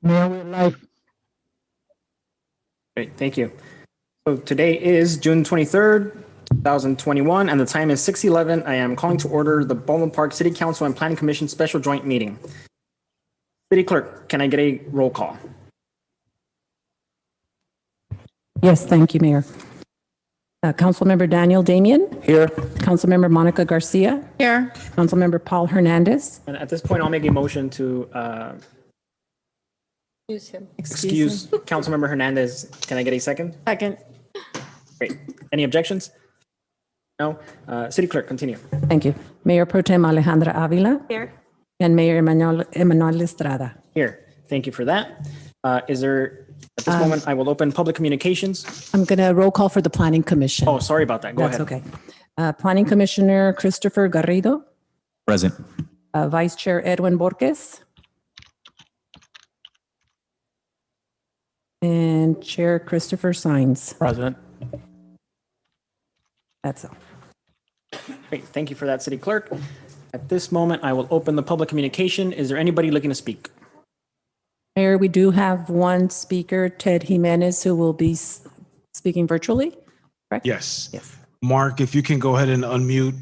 Mayor, we're live. Great, thank you. So today is June 23rd, 2021, and the time is 6:11. I am calling to order the Baldwin Park City Council and Planning Commission Special Joint Meeting. City Clerk, can I get a roll call? Yes, thank you, Mayor. Councilmember Daniel Damian. Here. Councilmember Monica Garcia. Here. Councilmember Paul Hernandez. And at this point, I'll make a motion to Excuse him. excuse Councilmember Hernandez. Can I get a second? Second. Great. Any objections? No. City Clerk, continue. Thank you. Mayor Pro Tem Alejandra Avila. Here. And Mayor Emmanuel Estrada. Here. Thank you for that. Is there, at this moment, I will open public communications. I'm going to roll call for the Planning Commission. Oh, sorry about that. Go That's ahead. okay. Planning Commissioner Christopher Garrido. Present. Vice Chair Edwin Borges. And Chair Christopher Sines. Present. That's all. Great. Thank you for that, City Clerk. At this moment, I will open the public communication. Is there anybody looking to speak? Mayor, we do have one speaker, Ted Jimenez, who will be speaking virtually, correct? Yes. Yes. Mark, if you can go ahead and unmute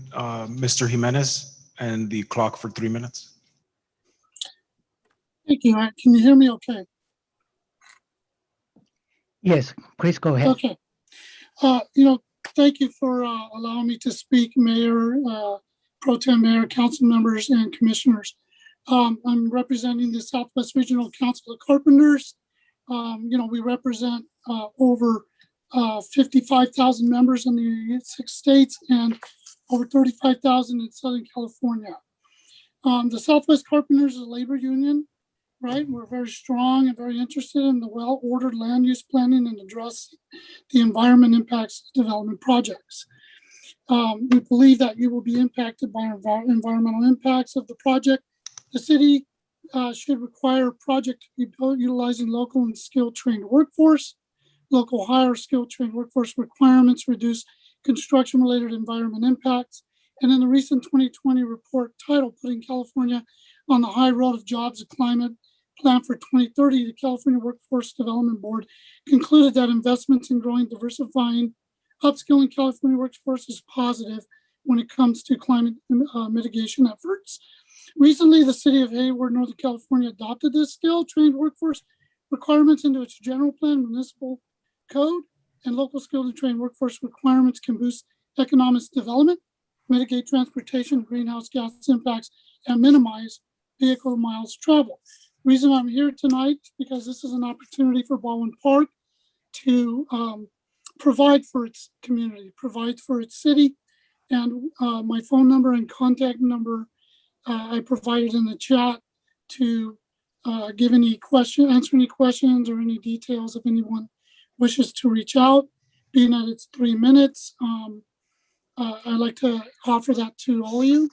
Mr. Jimenez and the clock for 3 minutes. Thank you. Can you hear me okay? Yes, Chris, go ahead. Okay. Thank you for allowing me to speak, Mayor, Pro Tem Mayor, council members, and commissioners. I'm representing the Southwest Regional Council of Carpenters. We represent over 55,000 members in the United States and over 35,000 in Southern California. The Southwest Carpenters is a labor union, right? We're very strong and very interested in the well-ordered land use planning and address the environment impacts of development projects. We believe that you will be impacted by environmental impacts of the project. The city should require a project to be built utilizing local and skilled trained workforce. Local hire skilled trained workforce requirements reduce construction-related environment impacts. And in the recent 2020 report titled Putting California on the High Road of Jobs and Climate Plan for 2030, the California Workforce Development Board concluded that investments in growing, diversifying, upskilling California workforce is positive when it comes to climate mitigation efforts. Recently, the city of Hayward, Northern California adopted this skilled trained workforce requirements into its general plan, municipal code, and local skilled and trained workforce requirements can boost economic development, mitigate transportation, greenhouse gas impacts, and minimize vehicle miles traveled. The reason I'm here tonight is because this is an opportunity for Baldwin Park to provide for its community, provide for its city, and my phone number and contact number I provided in the chat to answer any questions or any details if anyone wishes to reach out. Being that it's 3 minutes, I'd like to offer that to all of you.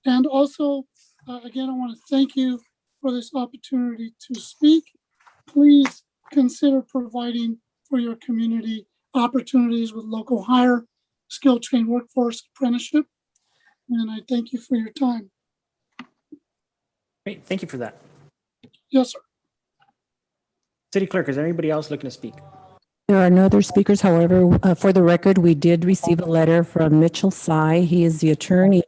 And also, again, I want to thank you for this opportunity to speak. Please consider providing for your community opportunities with local hire, skilled trained workforce apprenticeship. And I thank you for your time. Great. Thank you for that. Yes, sir. City Clerk, is there anybody else looking to speak? There are no other speakers. However, for the record, we did receive a letter from Mitchell Sy. He is the attorney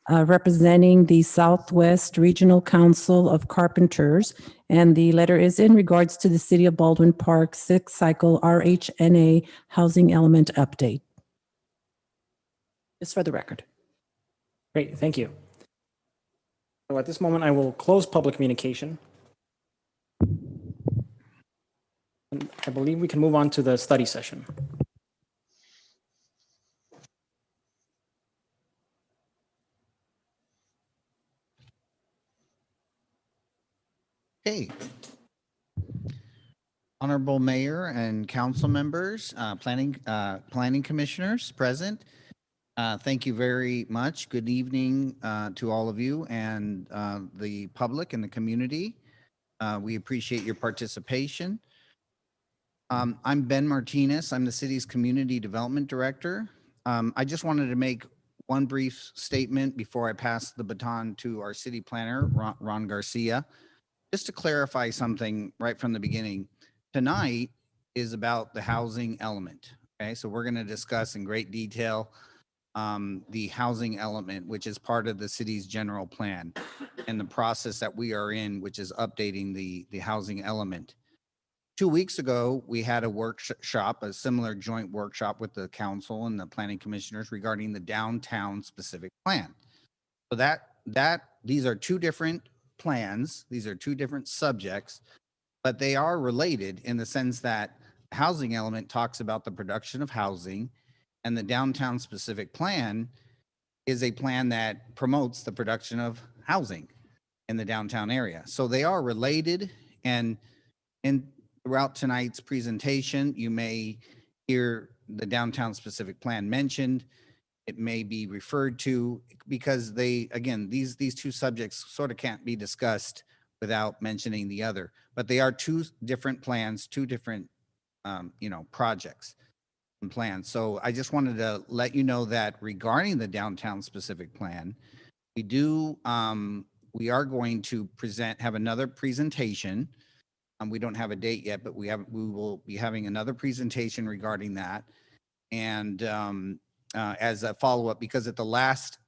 representing the Southwest Regional Council of Carpenters. And the letter is in regards to the City of Baldwin Park 6th cycle RHNA housing element update. Just for the record. Great. Thank you. So at this moment, I will close public communication. And I believe we can move on to the study session. Okay. Honorable Mayor and council members, planning commissioners present. Thank you very much. Good evening to all of you and the public and the community. We appreciate your participation. I'm Ben Martinez. I'm the city's Community Development Director. I just wanted to make one brief statement before I pass the baton to our city planner, Ron Garcia. Just to clarify something right from the beginning, tonight is about the housing element. Okay, so we're going to discuss in great detail the housing element, which is part of the city's general plan, and the process that we are in, which is updating the housing element. 2 weeks ago, we had a workshop, a similar joint workshop with the council and the planning commissioners regarding the downtown specific plan. So these are two different plans. These are two different subjects, but they are related in the sense that the housing element talks about the production of housing, and the downtown specific plan is a plan that promotes the production of housing in the downtown area. So they are related, and throughout tonight's presentation, you may hear the downtown specific plan mentioned. It may be referred to because these two subjects sort of can't be discussed without mentioning the other, but they are two different plans, two different, projects and plans. So I just wanted to let you know that regarding the downtown specific plan, we are going to have another presentation. We don't have a date yet, but we will be having another presentation regarding that. And as a follow-up, because at the last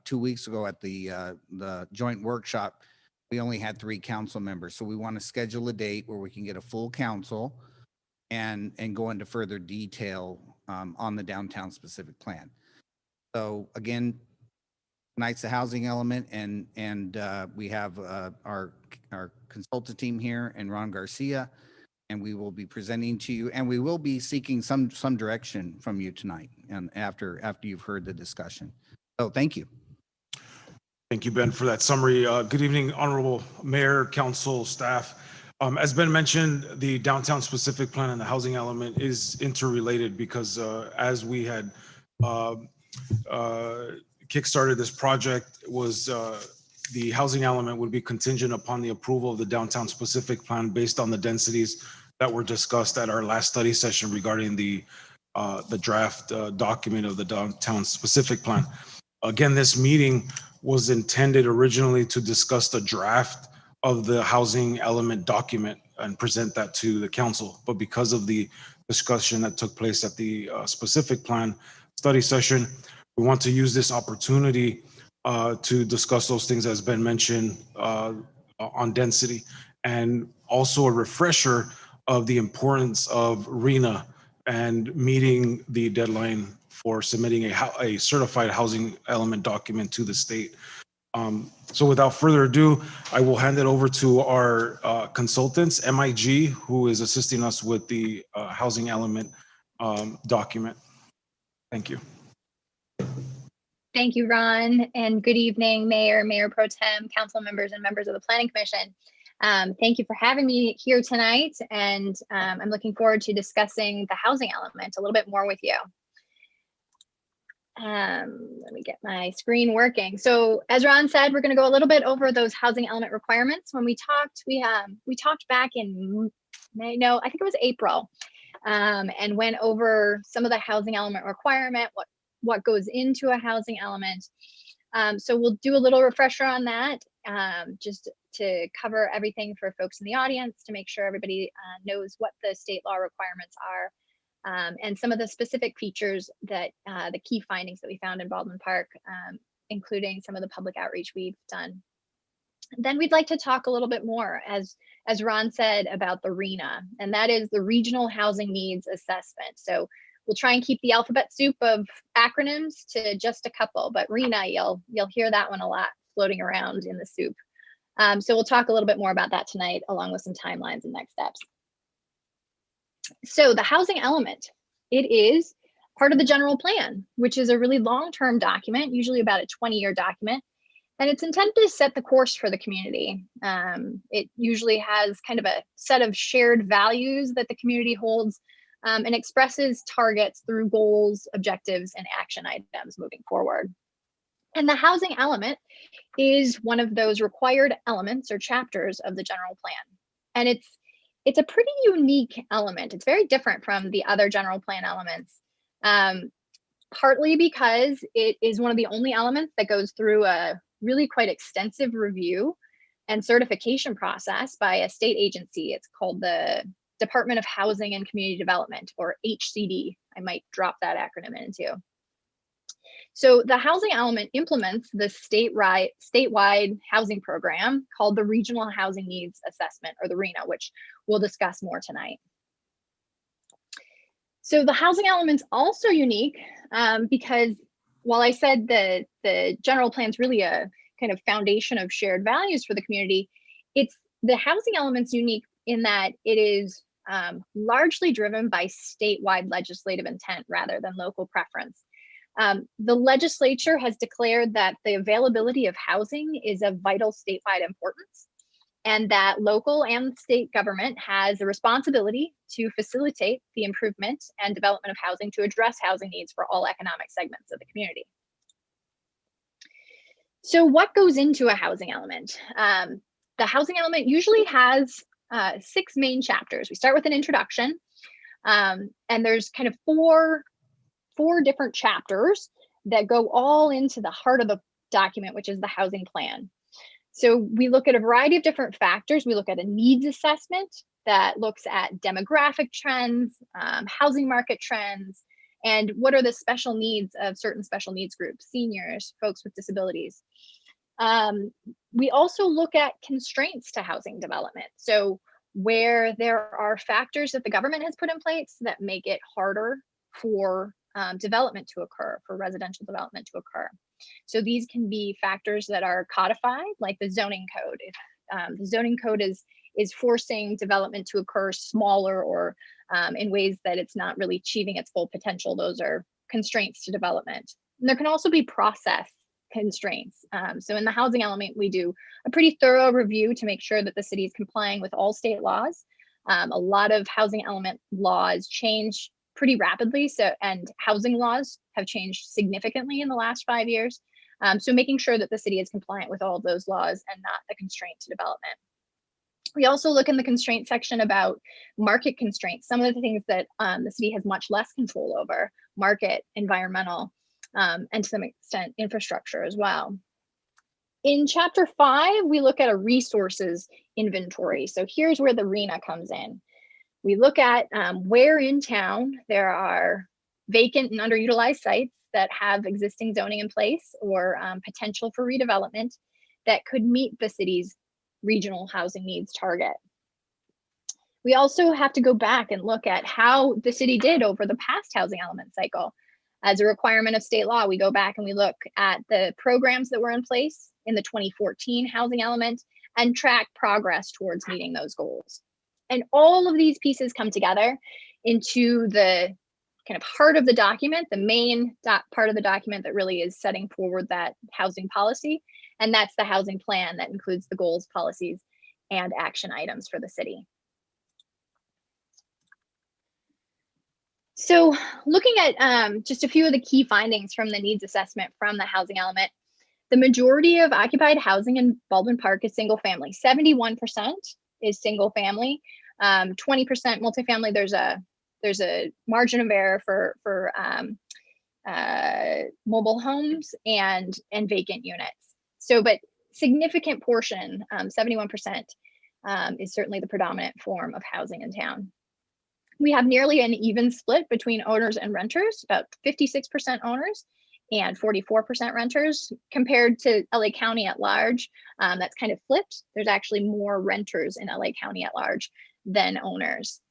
2 weeks ago at the joint workshop, we only had 3 council members. So we want to schedule a date where we can get a full council and go into further detail on the downtown specific plan. So again, tonight's the housing element, and we have our consultant team here and Ron Garcia, and we will be presenting to you, and we will be seeking some direction from you tonight and after you've heard the discussion. So thank you. Thank you, Ben, for that summary. Good evening, Honorable Mayor, Council, staff. As Ben mentioned, the downtown specific plan and the housing element is interrelated because as we had kickstarted this project, was the housing element would be contingent upon the approval of the downtown specific plan based on the densities that were discussed at our last study session regarding the draft document of the downtown specific plan. Again, this meeting was intended originally to discuss the draft of the housing element document and present that to the council. But because of the discussion that took place at the specific plan study session, we want to use this opportunity to discuss those things, as Ben mentioned, on density, and also a refresher of the importance of RENA and meeting the deadline for submitting a certified housing element document to the state. So without further ado, I will hand it over to our consultants, MIG, who is assisting us with the housing element document. Thank you. Thank you, Ron, and good evening, Mayor, Mayor Pro Tem, council members, and members of the Planning Commission. Thank you for having me here tonight, and I'm looking forward to discussing the housing element a little bit more with you. Let me get my screen working. So as Ron said, we're going to go a little bit over those housing element requirements. When we talked, we talked back in May, no, I think it was April, and went over some of the housing element requirement, what goes into a housing element. So we'll do a little refresher on that, just to cover everything for folks in the audience, to make sure everybody knows what the state law requirements are. And some of the specific features that the key findings that we found in Baldwin Park, including some of the public outreach we've done. Then we'd like to talk a little bit more, as Ron said, about the RENA, and that is the Regional Housing Needs Assessment. So we'll try and keep the alphabet soup of acronyms to just a couple, but RENA, you'll hear that one a lot floating around in the soup. So we'll talk a little bit more about that tonight, along with some timelines and next steps. So the housing element, it is part of the general plan, which is a really long-term document, usually about a 20-year document, and it's intended to set the course for the community. It usually has kind of a set of shared values that the community holds, and expresses targets through goals, objectives, and action items moving forward. And the housing element is one of those required elements or chapters of the general plan. And it's a pretty unique element. It's very different from the other general plan elements, partly because it is one of the only elements that goes through a really quite extensive review and certification process by a state agency. It's called the Department of Housing and Community Development, or HCD. I might drop that acronym into. So the housing element implements the statewide housing program called the Regional Housing Needs Assessment, or the RHNA, which we'll discuss more tonight. So the housing element's also unique because while I said the general plan's really a kind of foundation of shared values for the community, the housing element's unique in that it is largely driven by statewide legislative intent rather than local preference. The legislature has declared that the availability of housing is of vital statewide importance, and that local and state government has a responsibility to facilitate the improvement and development of housing to address housing needs for all economic segments of the community. So what goes into a housing element? The housing element usually has 6 main chapters. We start with an introduction, and there's kind of four different chapters that go all into the heart of the document, which is the housing plan. So we look at a variety of different factors. We look at a needs assessment that looks at demographic trends, housing market trends, and what are the special needs of certain special needs groups, seniors, folks with disabilities. We also look at constraints to housing development. So where there are factors that the government has put in place that make it harder for development to occur, for residential development to occur. So these can be factors that are codified, like the zoning code. If the zoning code is forcing development to occur smaller or in ways that it's not really achieving its full potential, those are constraints to development. And there can also be process constraints. So in the housing element, we do a pretty thorough review to make sure that the city is complying with all state laws. A lot of housing element laws change pretty rapidly, and housing laws have changed significantly in the last 5 years. So making sure that the city is compliant with all of those laws and not a constraint to development. We also look in the constraint section about market constraints, some of the things that the city has much less control over: market, environmental, and to some extent infrastructure as well. In chapter 5, we look at a resources inventory. So here's where the RHNA comes in. We look at where in town there are vacant and underutilized sites that have existing zoning in place or potential for redevelopment that could meet the city's regional housing needs target. We also have to go back and look at how the city did over the past housing element cycle. As a requirement of state law, we go back and we look at the programs that were in place in the 2014 housing element and track progress towards meeting those goals. And all of these pieces come together into the kind of heart of the document, the main part of the document that really is setting forward that housing policy. And that's the housing plan that includes the goals, policies, and action items for the city. So looking at just a few of the key findings from the needs assessment from the housing element, the majority of occupied housing in Baldwin Park is single family. 71% is single family, 20% multifamily. There's a margin of error for mobile homes and vacant units. So, but significant portion, 71%, is certainly the predominant form of housing in town. We have nearly an even split between owners and renters, about 56% owners and 44% renters, compared to LA County at large. That's kind of flipped. There's actually more renters in LA County at large than owners.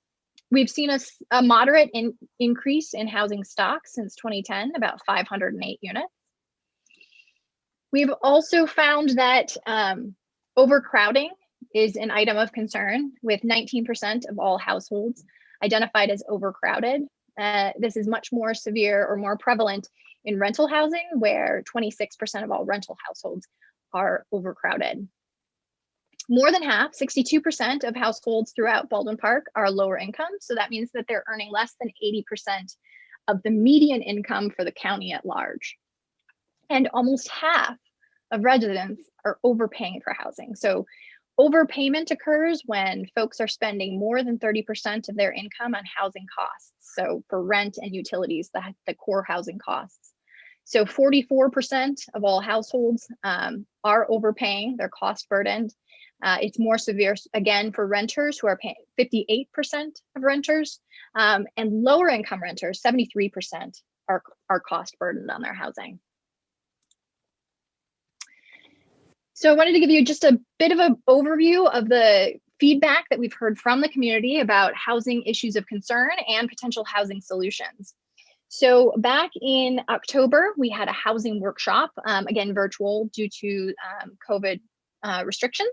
We've seen a moderate increase in housing stock since 2010, about 508 units. We've also found that overcrowding is an item of concern, with 19% of all households identified as overcrowded. This is much more severe or more prevalent in rental housing, where 26% of all rental households are overcrowded. More than half, 62% of households throughout Baldwin Park are lower income. So that means that they're earning less than 80% of the median income for the county at large. And almost half of residents are overpaying for housing. So overpayment occurs when folks are spending more than 30% of their income on housing costs. So for rent and utilities, the core housing costs. So 44% of all households are overpaying, they're cost burdened. It's more severe, again, for renters who are paying 58% of renters, and lower income renters, 73% are cost burdened on their housing. So I wanted to give you just a bit of an overview of the feedback that we've heard from the community about housing issues of concern and potential housing solutions. So back in October, we had a housing workshop, again, virtual due to COVID restrictions.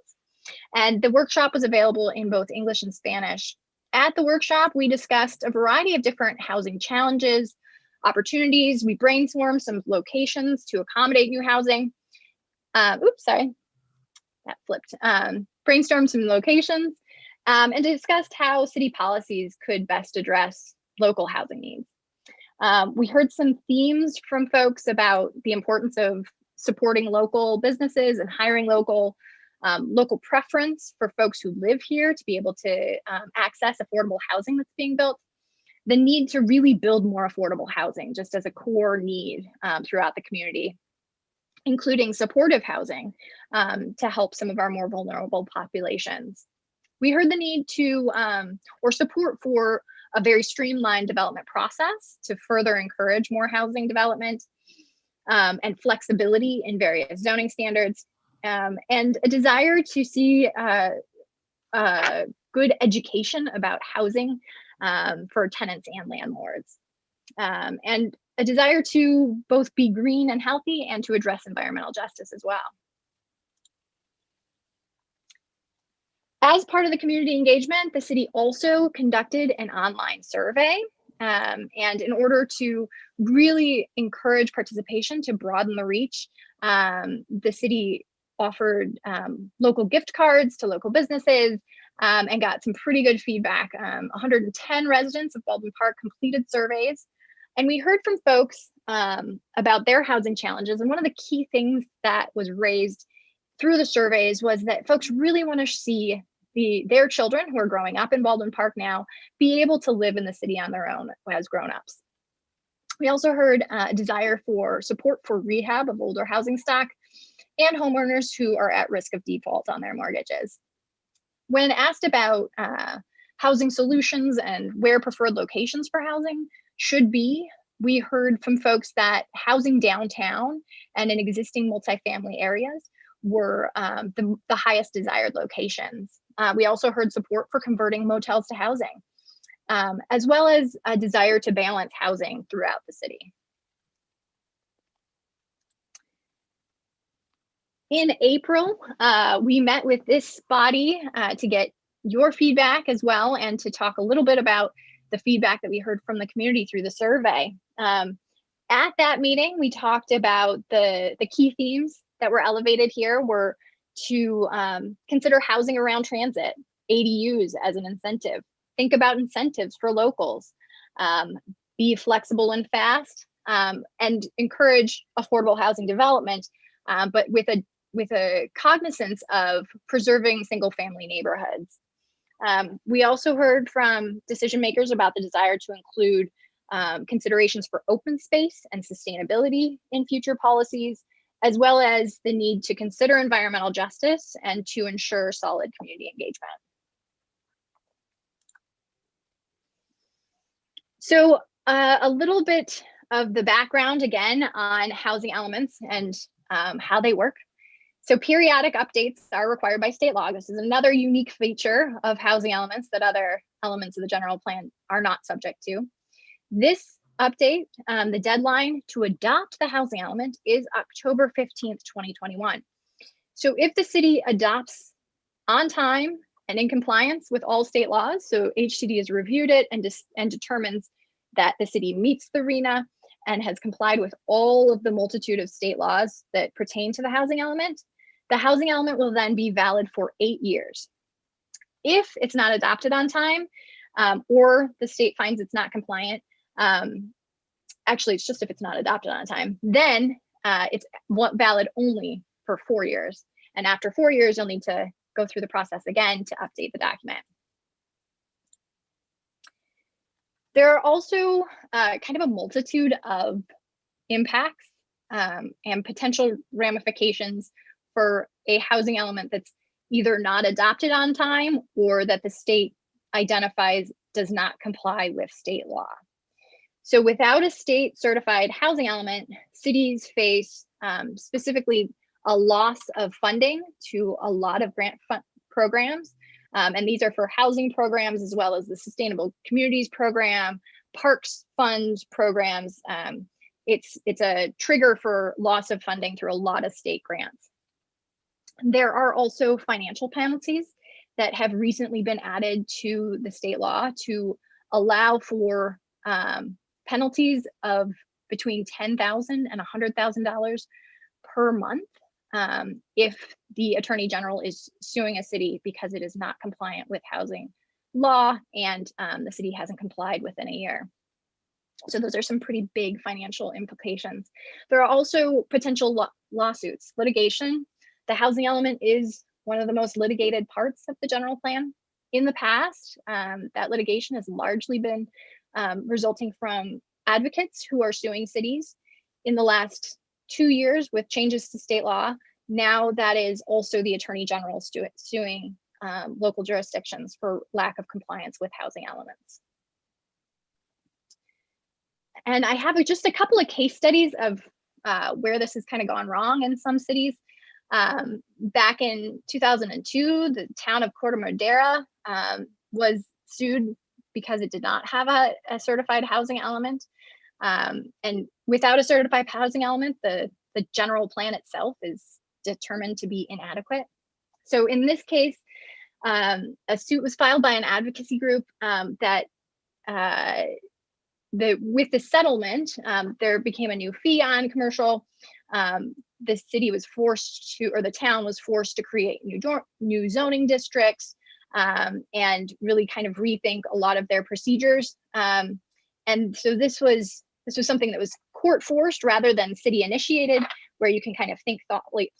And the workshop was available in both English and Spanish. At the workshop, we discussed a variety of different housing challenges, opportunities. We brainstormed some locations to accommodate new housing. Oops, sorry, that flipped. Brainstormed some locations and discussed how city policies could best address local housing needs. We heard some themes from folks about the importance of supporting local businesses and hiring local preference for folks who live here to be able to access affordable housing that's being built. The need to really build more affordable housing just as a core need throughout the community, including supportive housing to help some of our more vulnerable populations. We heard the need to, or support for a very streamlined development process to further encourage more housing development and flexibility in various zoning standards, and a desire to see good education about housing for tenants and landlords, and a desire to both be green and healthy and to address environmental justice as well. As part of the community engagement, the city also conducted an online survey. And in order to really encourage participation to broaden the reach, the city offered local gift cards to local businesses and got some pretty good feedback. 110 residents of Baldwin Park completed surveys. And we heard from folks about their housing challenges. And one of the key things that was raised through the surveys was that folks really want to see their children who are growing up in Baldwin Park now be able to live in the city on their own as grown-ups. We also heard a desire for support for rehab of older housing stock and homeowners who are at risk of default on their mortgages. When asked about housing solutions and where preferred locations for housing should be, we heard from folks that housing downtown and in existing multifamily areas were the highest desired locations. We also heard support for converting motels to housing, as well as a desire to balance housing throughout the city. In April, we met with this body to get your feedback as well and to talk a little bit about the feedback that we heard from the community through the survey. At that meeting, we talked about the key themes that were elevated here were to consider housing around transit, ADUs as an incentive. Think about incentives for locals. Be flexible and fast, and encourage affordable housing development, but with a cognizance of preserving single-family neighborhoods. We also heard from decision makers about the desire to include considerations for open space and sustainability in future policies, as well as the need to consider environmental justice and to ensure solid community engagement. So a little bit of the background again on housing elements and how they work. So periodic updates are required by state law. This is another unique feature of housing elements that other elements of the general plan are not subject to. This update, the deadline to adopt the housing element is October 15th, 2021. So if the city adopts on time and in compliance with all state laws, so HCD has reviewed it and determines that the city meets the RHNA and has complied with all of the multitude of state laws that pertain to the housing element, the housing element will then be valid for 8 years. If it's not adopted on time, or the state finds it's not compliant, actually it's just if it's not adopted on time, then it's valid only for 4 years. And after 4 years, you'll need to go through the process again to update the document. There are also kind of a multitude of impacts and potential ramifications for a housing element that's either not adopted on time or that the state identifies does not comply with state law. So without a state certified housing element, cities face specifically a loss of funding to a lot of grant programs. And these are for housing programs as well as the Sustainable Communities Program, Parks Fund programs. It's a trigger for loss of funding through a lot of state grants. There are also financial penalties that have recently been added to the state law to allow for penalties of between $10,000 and $100,000 per month if the Attorney General is suing a city because it is not compliant with housing law and the city hasn't complied within a year. So those are some pretty big financial implications. There are also potential lawsuits, litigation. The housing element is one of the most litigated parts of the general plan. In the past, that litigation has largely been resulting from advocates who are suing cities. In the last 2 years, with changes to state law, now that is also the Attorney General suing local jurisdictions for lack of compliance with housing elements. And I have just a couple of case studies of where this has kind of gone wrong in some cities. Back in 2002, the town of Corte Madera was sued because it did not have a certified housing element. And without a certified housing element, the general plan itself is determined to be inadequate. So in this case, a suit was filed by an advocacy group that with the settlement, there became a new fee on commercial. The city was forced to, or the town was forced to create new zoning districts and really kind of rethink a lot of their procedures. And so this was something that was court forced rather than city initiated, where you can kind of think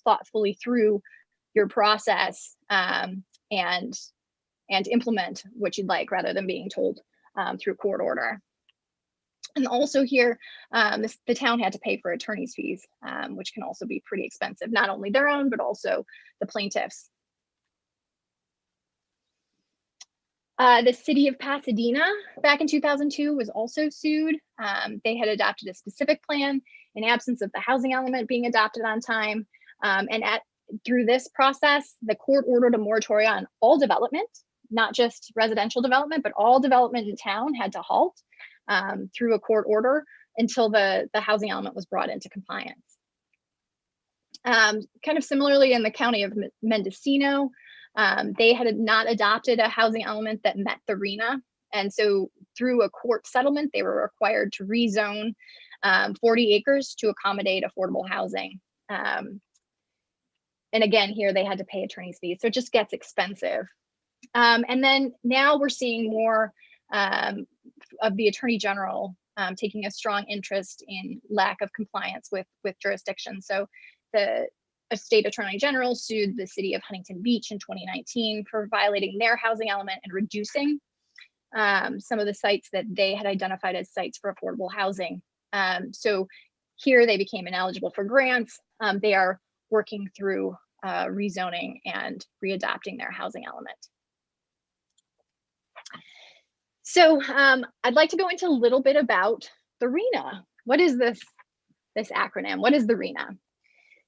thoughtfully through your process and implement what you'd like rather than being told through court order. And also here, the town had to pay for attorney's fees, which can also be pretty expensive, not only their own, but also the plaintiffs. The city of Pasadena back in 2002 was also sued. They had adopted a specific plan in absence of the housing element being adopted on time. And through this process, the court ordered a moratorium on all development, not just residential development, but all development in town had to halt through a court order until the housing element was brought into compliance. Kind of similarly in the county of Mendocino, they had not adopted a housing element that met the RHNA. And so through a court settlement, they were required to rezone 40 acres to accommodate affordable housing. And again, here they had to pay attorney's fees. So it just gets expensive. And then now we're seeing more of the Attorney General taking a strong interest in lack of compliance with jurisdiction. So a state Attorney General sued the city of Huntington Beach in 2019 for violating their housing element and reducing some of the sites that they had identified as sites for affordable housing. So here they became ineligible for grants. They are working through rezoning and readopting their housing element. So I'd like to go into a little bit about the RHNA. What is this acronym? What is the RHNA?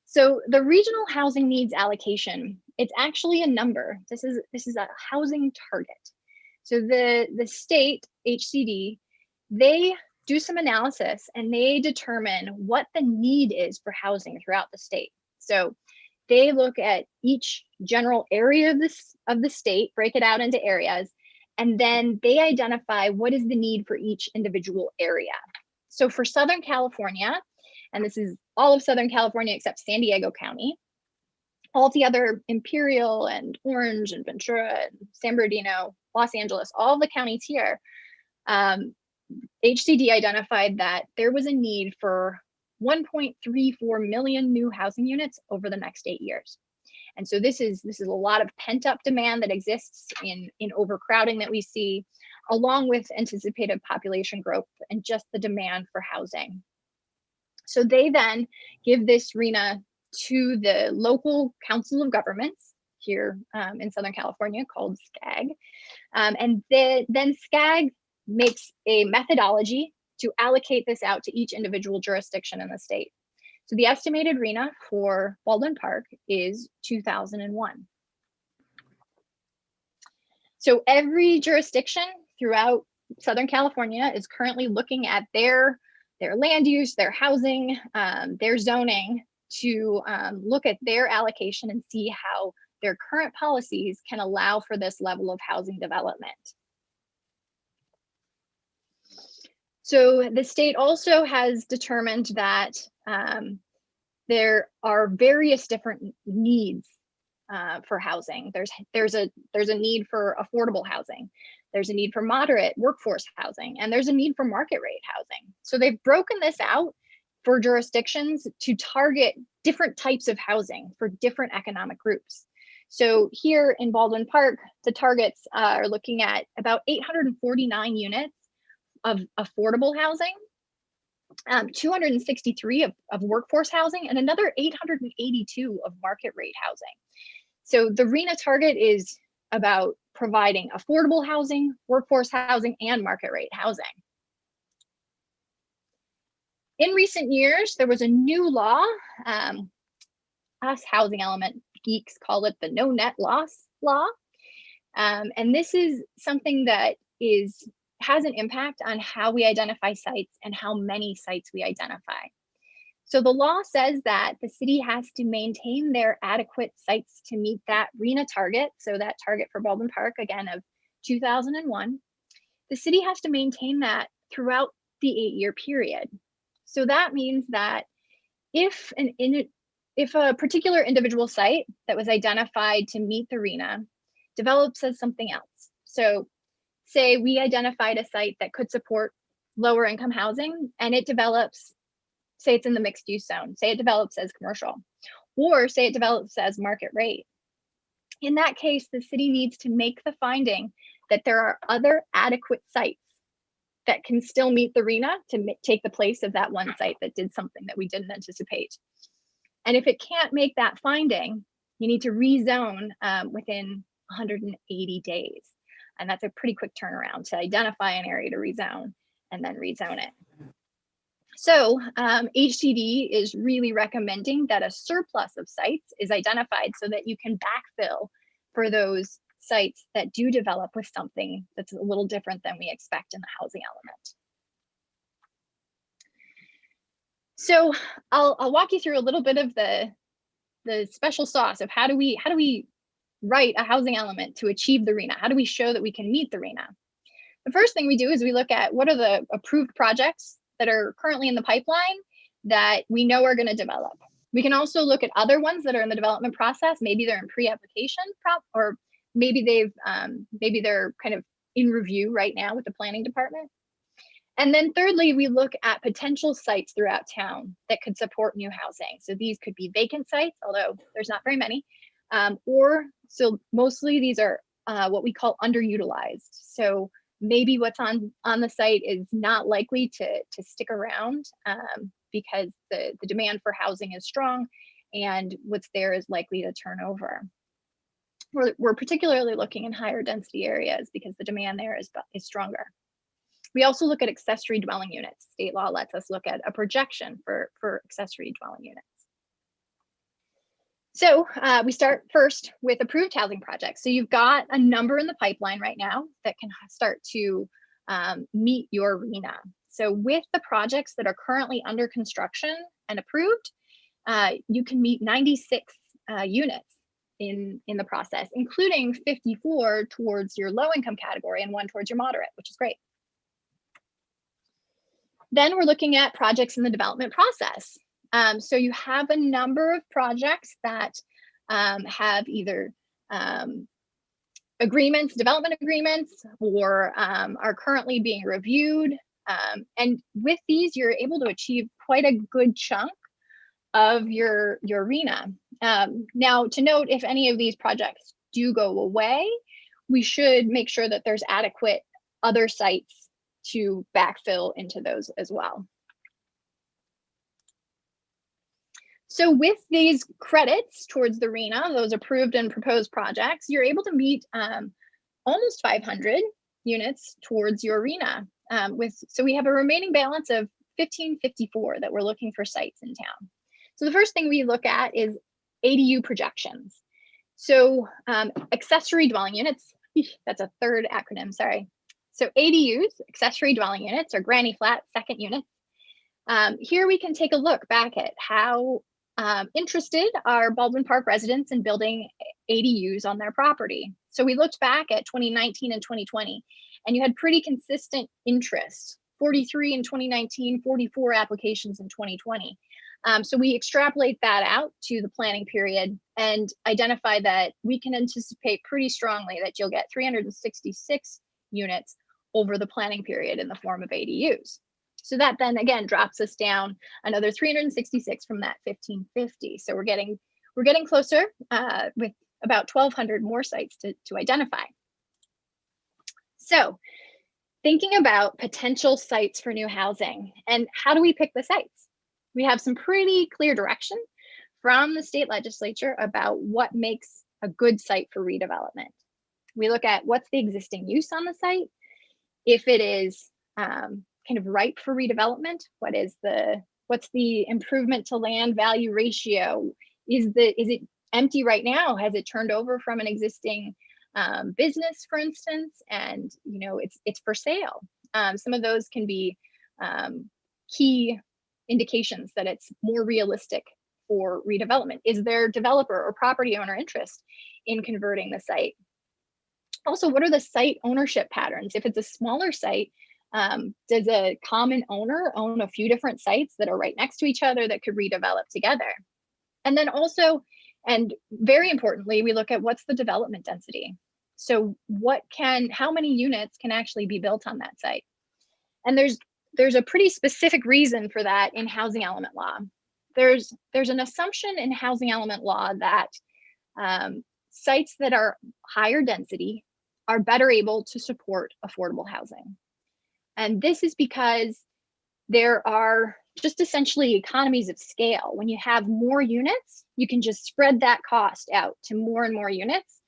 So the Regional Housing Needs Allocation, it's actually a number. This is a housing target. So the state, HCD, they do some analysis and they determine what the need is for housing throughout the state. So they look at each general area of the state, break it out into areas, and then they identify what is the need for each individual area. So for Southern California, and this is all of Southern California except San Diego County, all the other Imperial and Orange and Ventura and San Bernardino, Los Angeles, all the counties here, HCD identified that there was a need for 1.34 million new housing units over the next 8 years. And so this is a lot of pent up demand that exists in overcrowding that we see, along with anticipated population growth and just the demand for housing. So they then give this RHNA to the local council of governments here in Southern California called SCAG. And then SCAG makes a methodology to allocate this out to each individual jurisdiction in the state. So the estimated RHNA for Baldwin Park is 2001. So every jurisdiction throughout Southern California is currently looking at their land use, their housing, their zoning to look at their allocation and see how their current policies can allow for this level of housing development. So the state also has determined that there are various different needs for housing. There's a need for affordable housing. There's a need for moderate workforce housing, and there's a need for market rate housing. So they've broken this out for jurisdictions to target different types of housing for different economic groups. So here in Baldwin Park, the targets are looking at about 849 units of affordable housing, 263 of workforce housing, and another 882 of market rate housing. So the RHNA target is about providing affordable housing, workforce housing, and market rate housing. In recent years, there was a new law, us housing element geeks call it the no net loss law. And this is something that has an impact on how we identify sites and how many sites we identify. So the law says that the city has to maintain their adequate sites to meet that RHNA target. So that target for Baldwin Park, again, of 2001. The city has to maintain that throughout the 8-year period. So that means that if a particular individual site that was identified to meet the RHNA develops as something else. So say we identified a site that could support lower income housing and it develops, say it's in the mixed use zone, say it develops as commercial, or say it develops as market rate. In that case, the city needs to make the finding that there are other adequate sites that can still meet the RHNA to take the place of that one site that did something that we didn't anticipate. And if it can't make that finding, you need to rezone within 180 days. And that's a pretty quick turnaround to identify an area to rezone and then rezone it. So HCD is really recommending that a surplus of sites is identified so that you can backfill for those sites that do develop with something that's a little different than we expect in the housing element. So I'll walk you through a little bit of the special sauce of how do we write a housing element to achieve the RHNA? How do we show that we can meet the RHNA? The first thing we do is we look at what are the approved projects that are currently in the pipeline that we know are going to develop. We can also look at other ones that are in the development process. Maybe they're in pre-application or maybe they're kind of in review right now with the planning department. And then thirdly, we look at potential sites throughout town that could support new housing. So these could be vacant sites, although there's not very many, so mostly these are what we call underutilized. So maybe what's on the site is not likely to stick around because the demand for housing is strong and what's there is likely to turn over. We're particularly looking in higher density areas because the demand there is stronger. We also look at accessory dwelling units. State law lets us look at a projection for accessory dwelling units. So we start first with approved housing projects. So you've got a number in the pipeline right now that can start to meet your RHNA. So with the projects that are currently under construction and approved, you can meet 96 units in the process, including 54 towards your low income category and 1 towards your moderate, which is great. Then we're looking at projects in the development process. So you have a number of projects that have either development agreements, or are currently being reviewed And with these, you're able to achieve quite a good chunk of your RENA. Now, to note, if any of these projects do go away, we should make sure that there's adequate other sites to backfill into those as well. So with these credits towards the RENA, those approved and proposed projects, you're able to meet almost 500 units towards your RENA. So we have a remaining balance of 1554 that we're looking for sites in town. So the first thing we look at is ADU projections. So accessory dwelling units, that's a third acronym, sorry. So ADUs, accessory dwelling units, or granny flat second units. Here we can take a look back at how interested are Baldwin Park residents in building ADUs on their property. So we looked back at 2019 and 2020, and you had pretty consistent interest, 43 in 2019, 44 applications in 2020. So we extrapolate that out to the planning period and identify that we can anticipate pretty strongly that you'll get 366 units over the planning period in the form of ADUs. So that then again drops us down another 366 from that 1550. So we're getting closer with about 1,200 more sites to identify. So thinking about potential sites for new housing and how do we pick the sites? We have some pretty clear direction from the state legislature about what makes a good site for redevelopment. We look at what's the existing use on the site. If it is kind of ripe for redevelopment, what's the improvement to land value ratio? Is it empty right now? Has it turned over from an existing business, for instance, and it's for sale? Some of those can be key indications that it's more realistic for redevelopment. Is there developer or property owner interest in converting the site? Also, what are the site ownership patterns? If it's a smaller site, does a common owner own a few different sites that are right next to each other that could redevelop together? And then also, and very importantly, we look at what's the development density. So how many units can actually be built on that site? And there's a pretty specific reason for that in housing element law. There's an assumption in housing element law that sites that are higher density are better able to support affordable housing. And this is because there are just essentially economies of scale. When you have more units, you can just spread that cost out to more and more units.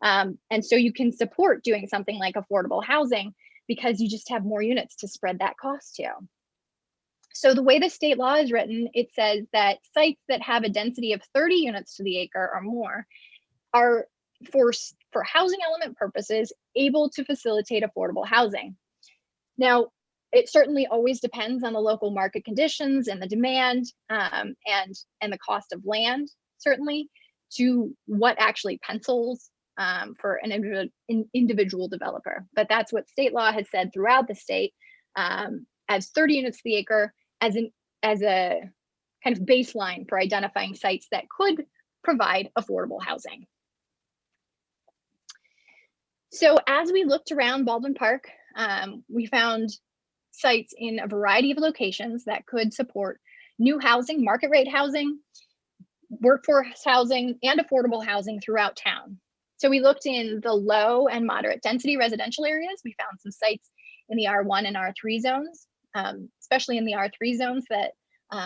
And so you can support doing something like affordable housing because you just have more units to spread that cost to. So the way the state law is written, it says that sites that have a density of 30 units to the acre or more are, for housing element purposes, able to facilitate affordable housing. Now, it certainly always depends on the local market conditions and the demand and the cost of land, certainly, to what actually pencils for an individual developer. But that's what state law has said throughout the state, as 30 units to the acre as a kind of baseline for identifying sites that could provide affordable housing. So as we looked around Baldwin Park, we found sites in a variety of locations that could support new housing, market rate housing, workforce housing, and affordable housing throughout town. So we looked in the low and moderate density residential areas. We found some sites in the R1 and R3 zones, especially in the R3 zones that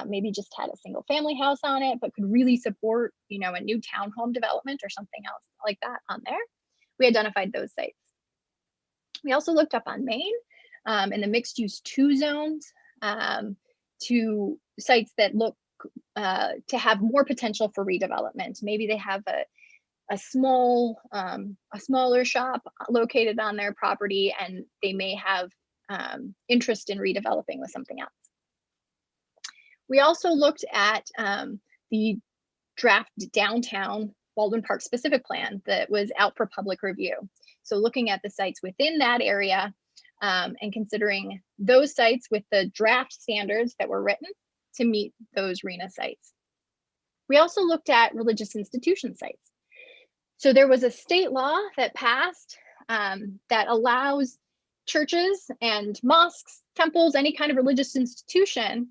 maybe just had a single family house on it, but could really support, a new townhome development or something else like that on there. We identified those sites. We also looked up on Main in the mixed use 2 zones to sites that look to have more potential for redevelopment. Maybe they have a smaller shop located on their property and they may have interest in redeveloping with something else. We also looked at the draft downtown Baldwin Park specific plan that was out for public review. So looking at the sites within that area and considering those sites with the draft standards that were written to meet those RENA sites. We also looked at religious institution sites. So there was a state law that passed that allows churches and mosques temples, any kind of religious institution,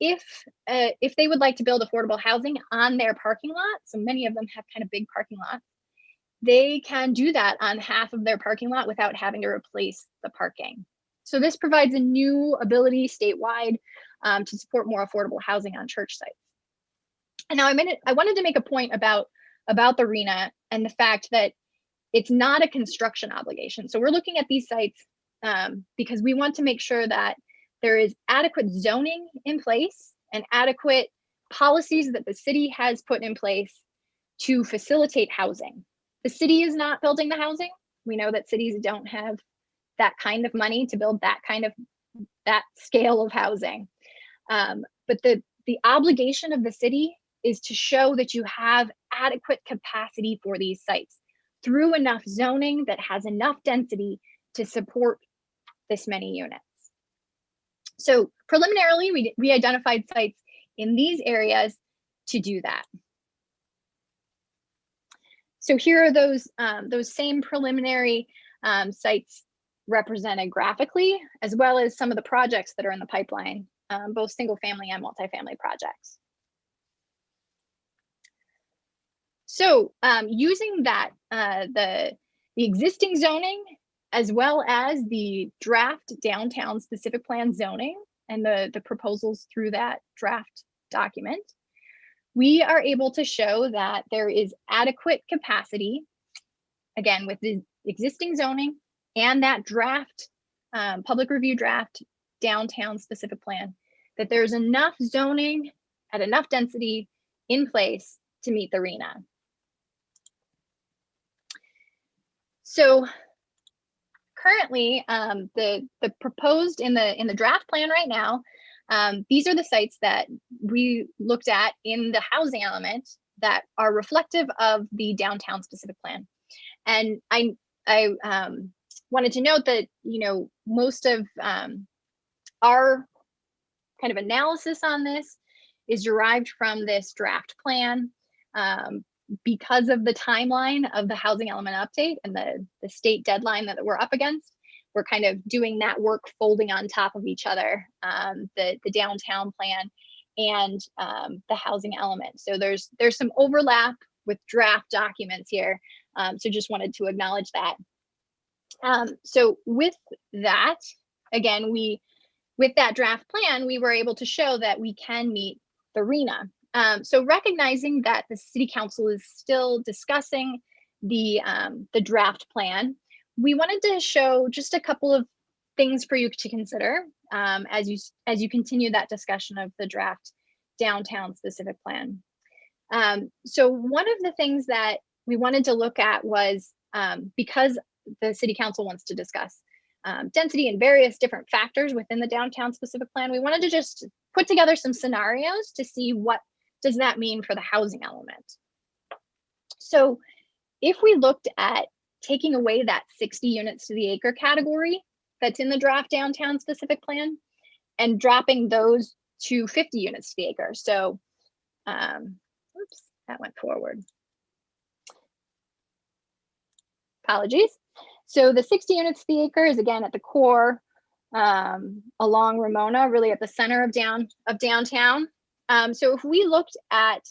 if they would like to build affordable housing on their parking lot, so many of them have kind of big parking lots, they can do that on half of their parking lot without having to replace the parking. So this provides a new ability statewide to support more affordable housing on church sites. And now I wanted to make a point about the arena and the fact that it's not a construction obligation. So we're looking at these sites because we want to make sure that there is adequate zoning in place and adequate policies that the city has put in place to facilitate housing. The city is not building the housing. We know that cities don't have that kind of money to build that scale of housing. But the obligation of the city is to show that you have adequate capacity for these sites through enough zoning that has enough density to support this many units. So preliminarily, we identified sites in these areas to do that. So here are those same preliminary sites represented graphically, as well as some of the projects that are in the pipeline, both single family and multifamily projects. So using that, the existing zoning, as well as the draft downtown specific plan zoning and the proposals through that draft document, we are able to show that there is adequate capacity, again, with the existing zoning and that draft, public review draft downtown specific plan, that there's enough zoning at enough density in place to meet the RHNA. So currently, the proposed in the draft plan right now, these are the sites that we looked at in the housing element that are reflective of the downtown specific plan. And I wanted to note that, you know, most of our kind of analysis on this is derived from this draft plan because of the timeline of the housing element update and the state deadline that we're up against. We're kind of doing that work folding on top of each other, the downtown plan and the housing element. So there's some overlap with draft documents here. So just wanted to acknowledge that. So with that, again, with that draft plan, we were able to show that we can meet the RHNA. So recognizing that the city council is still discussing the draft plan, we wanted to show just a couple of things for you to consider as you continue that discussion of the draft downtown specific plan. So one of the things that we wanted to look at was because the city council wants to discuss density and various different factors within the downtown specific plan, we wanted to just put together some scenarios to see what does that mean for the housing element. So if we looked at taking away that 60 units to the acre category that's in the draft downtown specific plan and dropping those to 50 units to the acre. So, oops, that went forward. Apologies. So the 60 units to the acre is again at the core along Ramona, really at the center of downtown. So if we looked at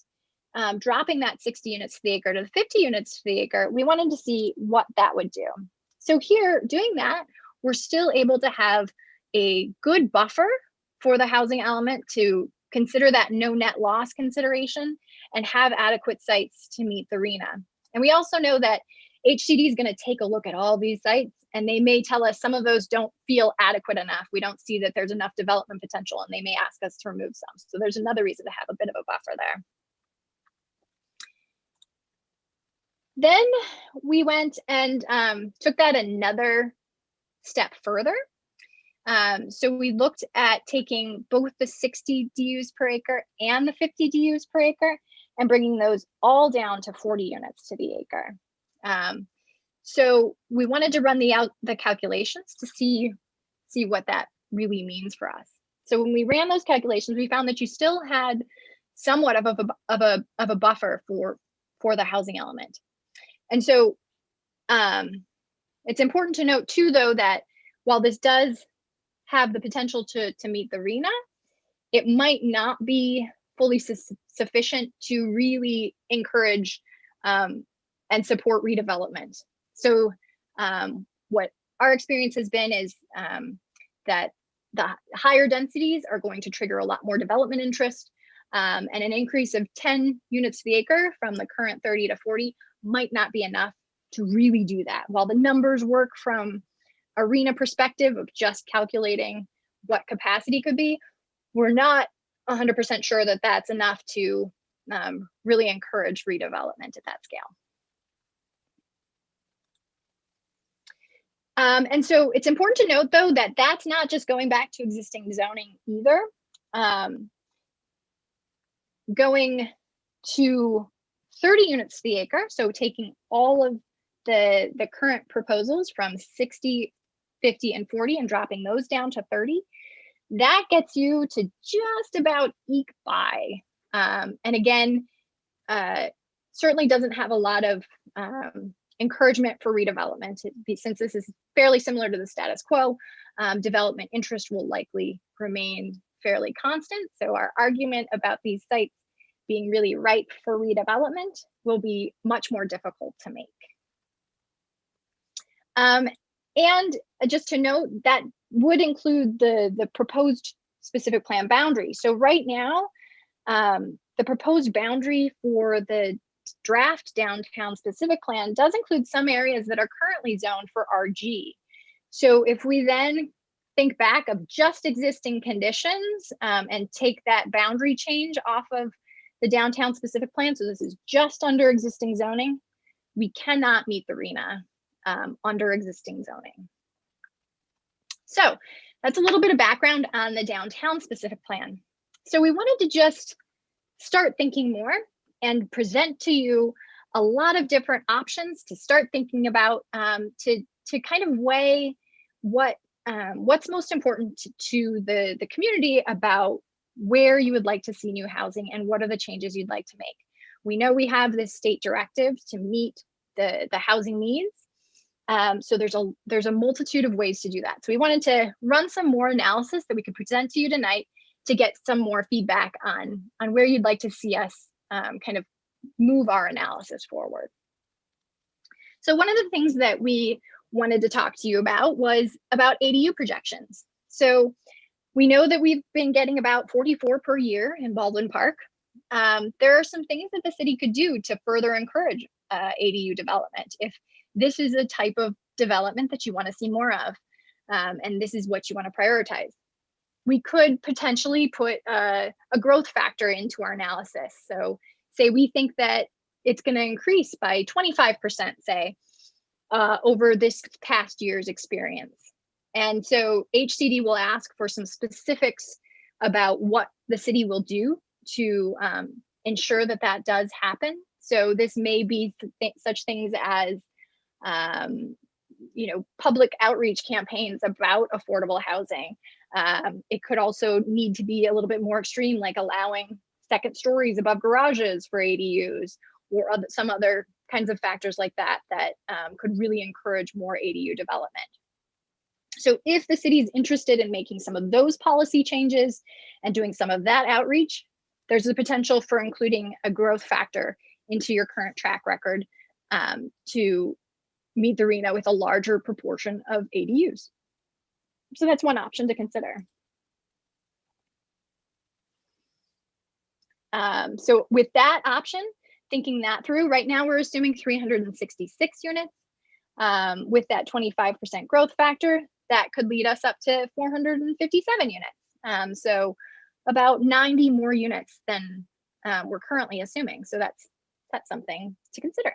dropping that 60 units to the acre to the 50 units to the acre, we wanted to see what that would do. So here, doing that, we're still able to have a good buffer for the housing element to consider that no net loss consideration and have adequate sites to meet the RHNA. And we also know that HCD is going to take a look at all these sites, and they may tell us some of those don't feel adequate enough. We don't see that there's enough development potential, and they may ask us to remove some. So there's another reason to have a bit of a buffer there. Then we went and took that another step further. So we looked at taking both the 60 DUs per acre and the 50 DUs per acre and bringing those all down to 40 units to the acre. So we wanted to run the calculations to see what that really means for us. So when we ran those calculations, we found that you still had somewhat of a buffer for the housing element. And so it's important to note too, though, that while this does have the potential to meet the RHNA, it might not be fully sufficient to really encourage and support redevelopment. So what our experience has been is that the higher densities are going to trigger a lot more development interest, and an increase of 10 units to the acre from the current 30 to 40 might not be enough to really do that. While the numbers work from a RHNA perspective of just calculating what capacity could be, we're not 100% sure that that's enough to really encourage redevelopment at that scale. And so it's important to note, though, that that's not just going back to existing zoning either. Going to 30 units to the acre, so taking all of the current proposals from 60, 50, and 40 and dropping those down to 30, that gets you to just about eke by. And again, certainly doesn't have a lot of encouragement for redevelopment. Since this is fairly similar to the status quo, development interest will likely remain fairly constant. So our argument about these sites being really ripe for redevelopment will be much more difficult to make. And just to note, that would include the proposed specific plan boundary. So right now, the proposed boundary for the draft downtown specific plan does include some areas that are currently zoned for RG. So if we then think back of just existing conditions and take that boundary change off of the downtown specific plan, so this is just under existing zoning, we cannot meet the RHNA under existing zoning. So that's a little bit of background on the downtown specific plan. So we wanted to just start thinking more and present to you a lot of different options to start thinking about, to kind of weigh what's most important to the community about where you would like to see new housing and what are the changes you'd like to make. We know we have this state directive to meet the housing needs. So there's a multitude of ways to do that. So we wanted to run some more analysis that we could present to you tonight to get some more feedback on where you'd like to see us kind of move our analysis forward. So one of the things that we wanted to talk to you about was about ADU projections. So we know that we've been getting about 44 per year in Baldwin Park. There are some things that the city could do to further encourage ADU development. If this is a type of development that you want to see more of, and this is what you want to prioritize, we could potentially put a growth factor into our analysis. So say we think that it's going to increase by 25%, say, over this past year's experience. And so HCD will ask for some specifics about what the city will do to ensure that that does happen. So this may be such things as public outreach campaigns about affordable housing. It could also need to be a little bit more extreme, like allowing second stories above garages for ADUs, or some other kinds of factors like that could really encourage more ADU development. So if the city is interested in making some of those policy changes and doing some of that outreach, there's the potential for including a growth factor into your current track record to meet the RHNA with a larger proportion of ADUs. So that's one option to consider. So with that option, thinking that through, right now we're assuming 366 units. With that 25% growth factor, that could lead us up to 457 units. So about 90 more units than we're currently assuming. So that's something to consider.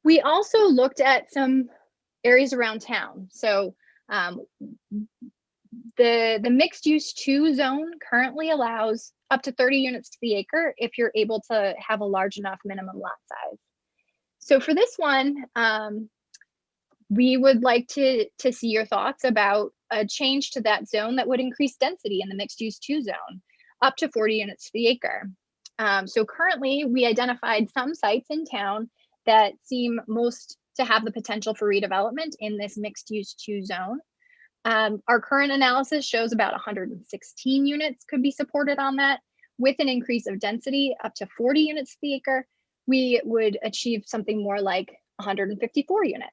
We also looked at some areas around town. So the mixed use 2 zone currently allows up to 30 units to the acre if you're able to have a large enough minimum lot size. So for this one, we would like to see your thoughts about a change to that zone that would increase density in the mixed use 2 zone up to 40 units to the acre. So currently we identified some sites in town that seem most to have the potential for redevelopment in this mixed use 2 zone. Our current analysis shows about 116 units could be supported on that. With an increase of density up to 40 units to the acre, we would achieve something more like 154 units.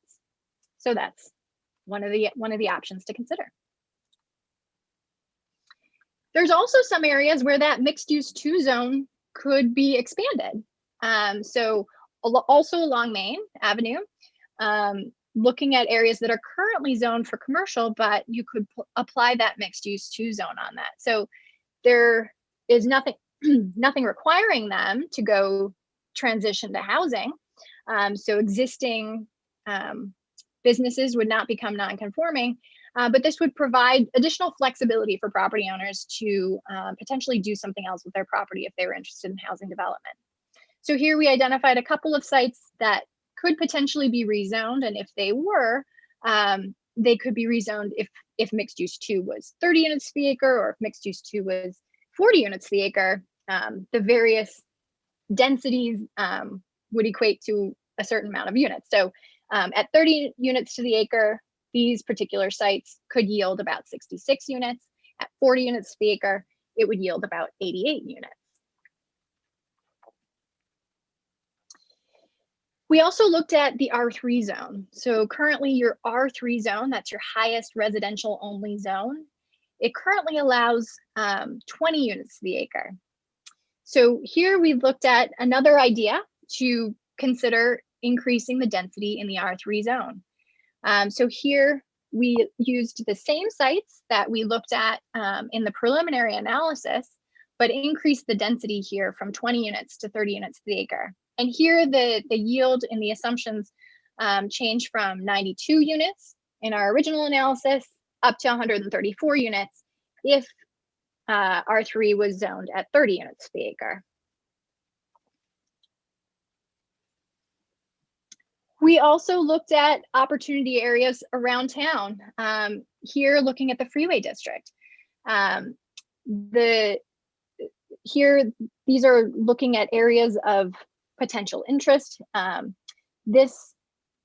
So that's one of the options to consider. There's also some areas where that mixed use 2 zone could be expanded. So also along Main Avenue, looking at areas that are currently zoned for commercial, but you could apply that mixed use 2 zone on that. So there is nothing requiring them to go transition to housing. So existing businesses would not become non-conforming, but this would provide additional flexibility for property owners to potentially do something else with their property if they were interested in housing development. So here we identified a couple of sites that could potentially be rezoned, and if they were, they could be rezoned if mixed use 2 was 30 units to the acre, or if mixed use 2 was 40 units to the acre. The various densities would equate to a certain amount of units. So at 30 units to the acre, these particular sites could yield about 66 units. At 40 units to the acre, it would yield about 88 units. We also looked at the R3 zone. So currently your R3 zone, that's your highest residential only zone. It currently allows 20 units to the acre. So here we've looked at another idea to consider increasing the density in the R3 zone. So here we used the same sites that we looked at in the preliminary analysis, but increased the density here from 20 units to 30 units to the acre. And here the yield in the assumptions changed from 92 units in our original analysis up to 134 units if R3 was zoned at 30 units to the acre. We also looked at opportunity areas around town. Here, looking at the freeway district. These are looking at areas of potential interest. This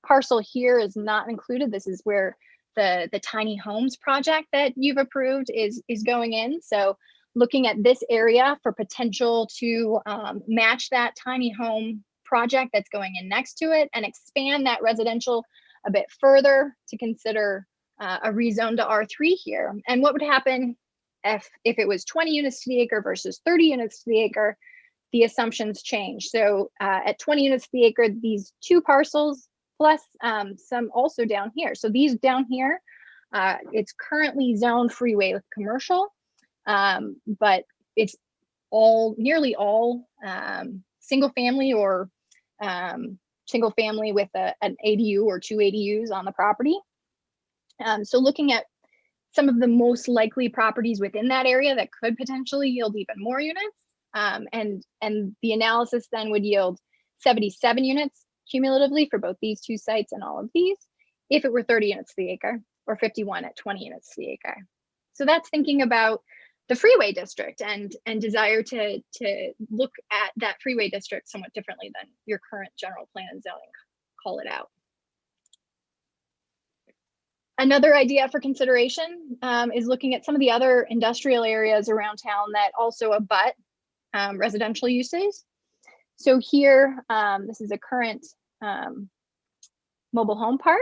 parcel here is not included. This is where the tiny homes project that you've approved is going in. So looking at this area for potential to match that tiny home project that's going in next to it and expand that residential a bit further to consider a rezone to R3 here. And what would happen if it was 20 units to the acre versus 30 units to the acre? The assumptions change. So at 20 units to the acre, these 2 parcels plus some also down here. So these down here, it's currently zoned freeway with commercial, but it's nearly all single family or single family with an ADU or 2 ADUs on the property. So looking at some of the most likely properties within that area that could potentially yield even more units. And the analysis then would yield 77 units cumulatively for both these 2 sites and all of these, if it were 30 units to the acre, or 51 at 20 units to the acre. So that's thinking about the freeway district and desire to look at that freeway district somewhat differently than your current general plan and zoning call it out. Another idea for consideration is looking at some of the other industrial areas around town that also abut residential uses. So here, this is a current mobile home park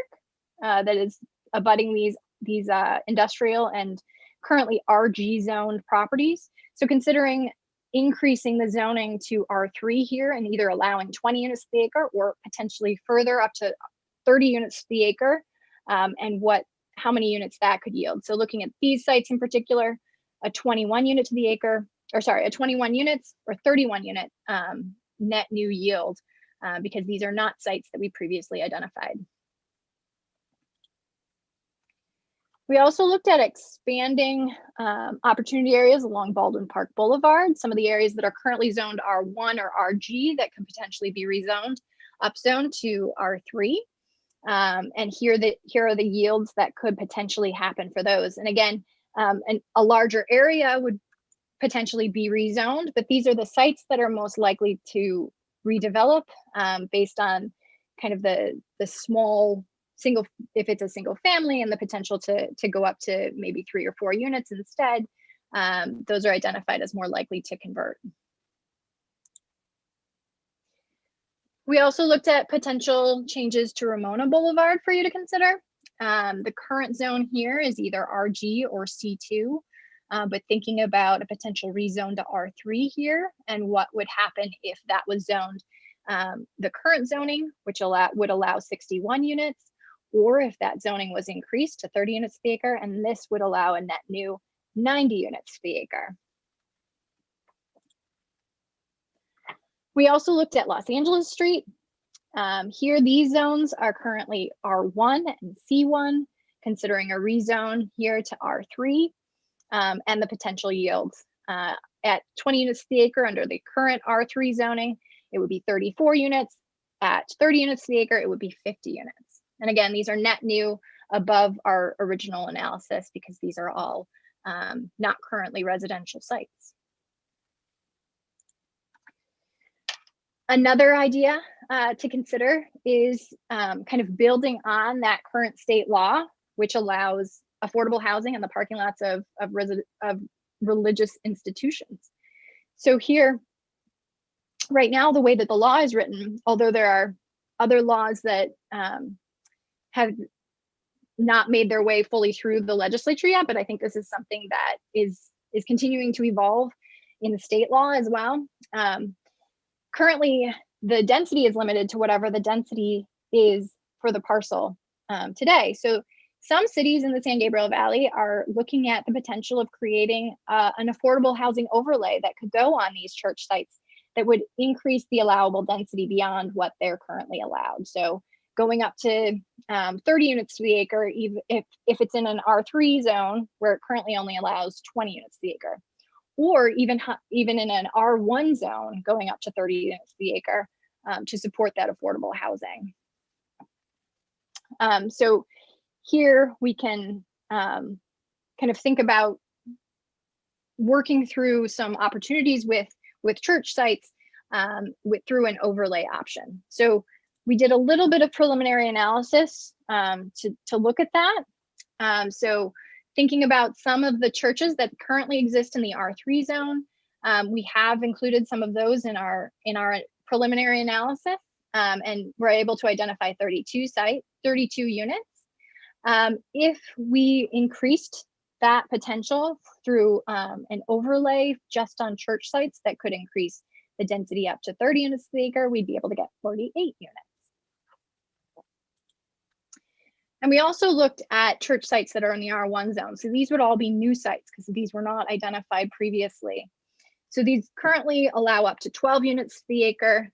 that is abutting these industrial and currently RG zoned properties. So considering increasing the zoning to R3 here and either allowing 20 units to the acre or potentially further up to 30 units to the acre, and how many units that could yield. So looking at these sites in particular, a 21 unit to the acre, or sorry, a 21 units or 31 unit net new yield, because these are not sites that we previously identified. We also looked at expanding opportunity areas along Baldwin Park Boulevard, some of the areas that are currently zoned R1 or RG that could potentially be rezoned, upzoned to R3. And here are the yields that could potentially happen for those. And again, a larger area would potentially be rezoned, but these are the sites that are most likely to redevelop based on kind of the small single, if it's a single family, and the potential to go up to maybe 3 or 4 units instead, those are identified as more likely to convert. We also looked at potential changes to Ramona Boulevard for you to consider. The current zone here is either RG or C2, but thinking about a potential rezone to R3 here and what would happen if that was zoned. The current zoning, which would allow 61 units, or if that zoning was increased to 30 units per acre, and this would allow a net new 90 units per acre. We also looked at Los Angeles Street. Here, these zones are currently R1 and C1, considering a rezone here to R3, and the potential yields. At 20 units per acre under the current R3 zoning, it would be 34 units. At 30 units per acre, it would be 50 units. And again, these are net new above our original analysis because these are all not currently residential sites. Another idea to consider is kind of building on that current state law, which allows affordable housing in the parking lots of religious institutions. So here, right now, the way that the law is written, although there are other laws that have not made their way fully through the legislature yet, but I think this is something that is continuing to evolve in the state law as well. Currently, the density is limited to whatever the density is for the parcel today. So some cities in the San Gabriel Valley are looking at the potential of creating an affordable housing overlay that could go on these church sites that would increase the allowable density beyond what they're currently allowed. So going up to 30 units per acre, even if it's in an R3 zone where it currently only allows 20 units per acre. Or even in an R1 zone, going up to 30 units per acre to support that affordable housing. So here we can kind of think about working through some opportunities with church sites through an overlay option. So we did a little bit of preliminary analysis to look at that. So thinking about some of the churches that currently exist in the R3 zone, we have included some of those in our preliminary analysis, and we're able to identify 32 units. If we increased that potential through an overlay just on church sites that could increase the density up to 30 units per acre, we'd be able to get 48 units. And we also looked at church sites that are in the R1 zone. So these would all be new sites because these were not identified previously. So these currently allow up to 12 units per acre.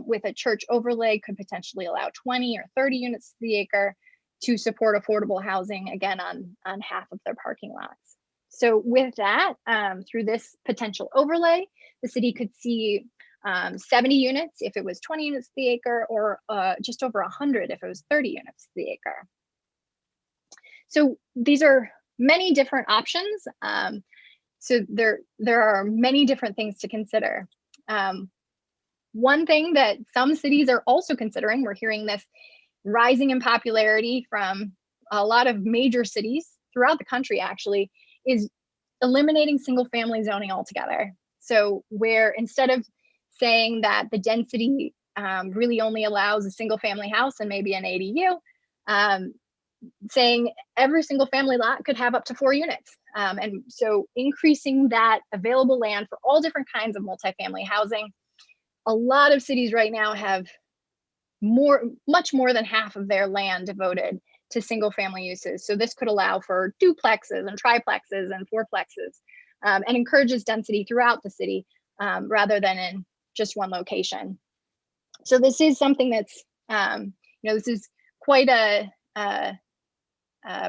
With a church overlay, could potentially allow 20 or 30 units per acre to support affordable housing, again, on half of their parking lots. So with that, through this potential overlay, the city could see 70 units if it was 20 units per acre, or just over 100 if it was 30 units per acre. So these are many different options. So there are many different things to consider. One thing that some cities are also considering, we're hearing this rising in popularity from a lot of major cities throughout the country actually, is eliminating single family zoning altogether. So where instead of saying that the density really only allows a single family house and maybe an ADU, saying every single family lot could have up to 4 units. And so increasing that available land for all different kinds of multifamily housing. A lot of cities right now have much more than half of their land devoted to single family uses. So this could allow for duplexes and triplexes and fourplexes, and encourages density throughout the city rather than in just one location. So this is something that's, this is quite a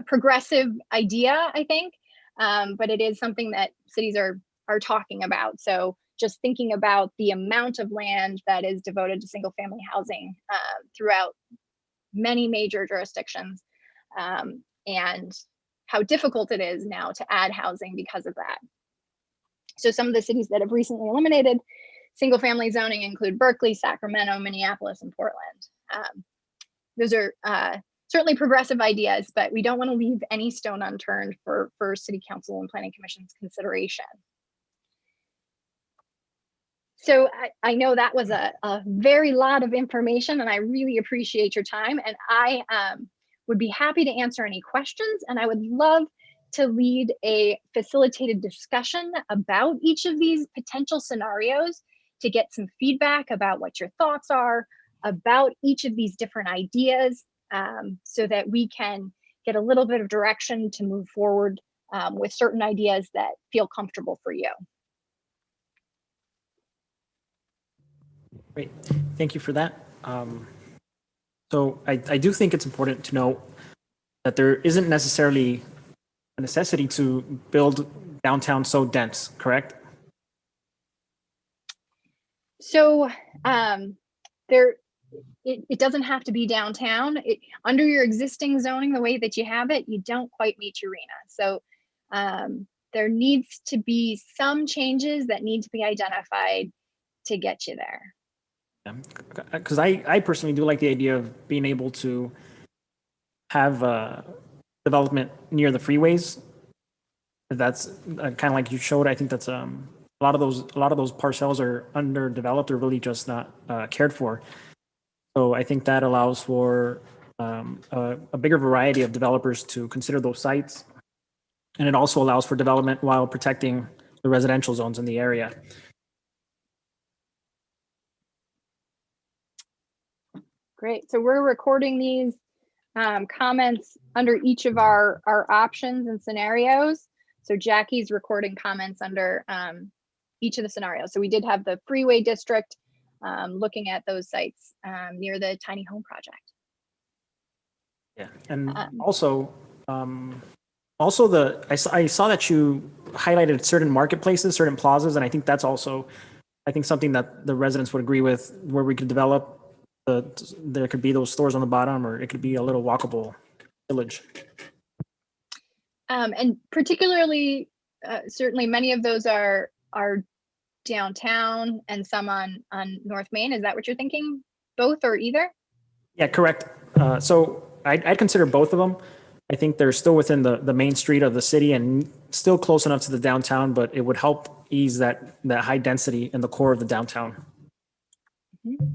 progressive idea, I think, but it is something that cities are talking about. So just thinking about the amount of land that is devoted to single family housing throughout many major jurisdictions, and how difficult it is now to add housing because of that. So some of the cities that have recently eliminated single family zoning include Berkeley, Sacramento, Minneapolis, and Portland. those are certainly progressive ideas, but we don't want to leave any stone unturned for City Council and Planning Commission's consideration. So I know that was a very lot of information, and I really appreciate your time. And I would be happy to answer any questions, and I would love to lead a facilitated discussion about each of these potential scenarios to get some feedback about what your thoughts are about each of these different ideas, so that we can get a little bit of direction to move forward with certain ideas that feel comfortable for you. Great, thank you for that. So I do think it's important to note that there isn't necessarily a necessity to build downtown so dense, correct? So it doesn't have to be downtown. Under your existing zoning, the way that you have it, you don't quite meet URENA. So there needs to be some changes that need to be identified to get you there. Because I personally do like the idea of being able to have development near the freeways. That's kind of like you showed. I think that's a lot of those parcels are underdeveloped or really just not cared for. So I think that allows for a bigger variety of developers to consider those sites, and it also allows for development while protecting the residential zones in the area. Great. So we're recording these comments under each of our options and scenarios. So Jackie's recording comments under each of the scenarios. So we did have the freeway district looking at those sites near the tiny home project. Yeah, and also I saw that you highlighted certain marketplaces, certain plazas, and I think that's also, I think something that the residents would agree with, where we could develop. There could be those stores on the bottom, or it could be a little walkable village. And particularly, certainly many of those are downtown and some on North Main. Is that what you're thinking? Both or either? Yeah, correct. So I'd consider both of them. I think they're still within the main street of the city and still close enough to the downtown, but it would help ease that high density in the core of the downtown. Mm-hmm.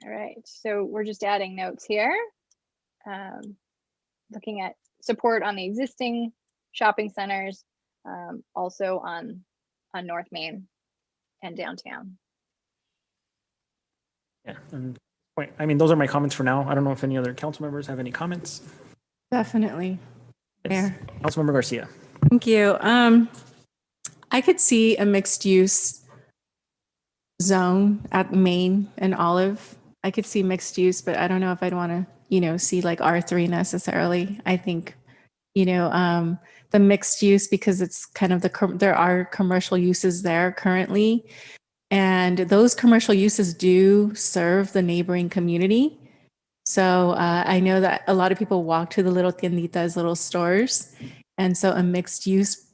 All right, so we're just adding notes here. Looking at support on the existing shopping centers, also on North Main and downtown. Yeah, and I mean, those are my comments for now. I don't know if any other council members have any comments. Definitely. Yes. Councilmember Garcia. Thank you. I could see a mixed use zone at Main and Olive. I could see mixed use, but I don't know if I'd want to, see like R3 necessarily. I think, the mixed use, because it's kind of there are commercial uses there currently. And those commercial uses do serve the neighboring community. So I know that a lot of people walk to the little tienditas, little stores. And so a mixed use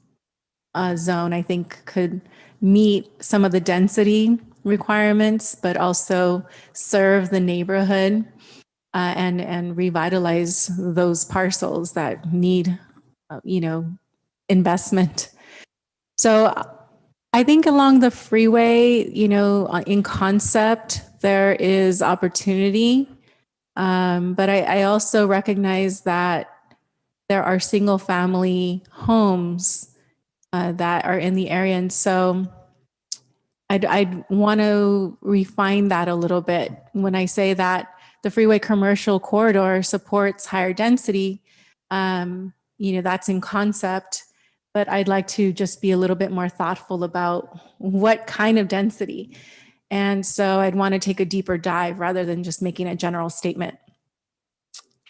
zone, I think, could meet some of the density requirements, but also serve the neighborhood and revitalize those parcels that need, investment. So I think along the freeway, in concept, there is opportunity. But I also recognize that there are single family homes that are in the area. And so I'd want to refine that a little bit. When I say that the freeway commercial corridor supports higher density, that's in concept, but I'd like to just be a little bit more thoughtful about what kind of density. And so I'd want to take a deeper dive rather than just making a general statement.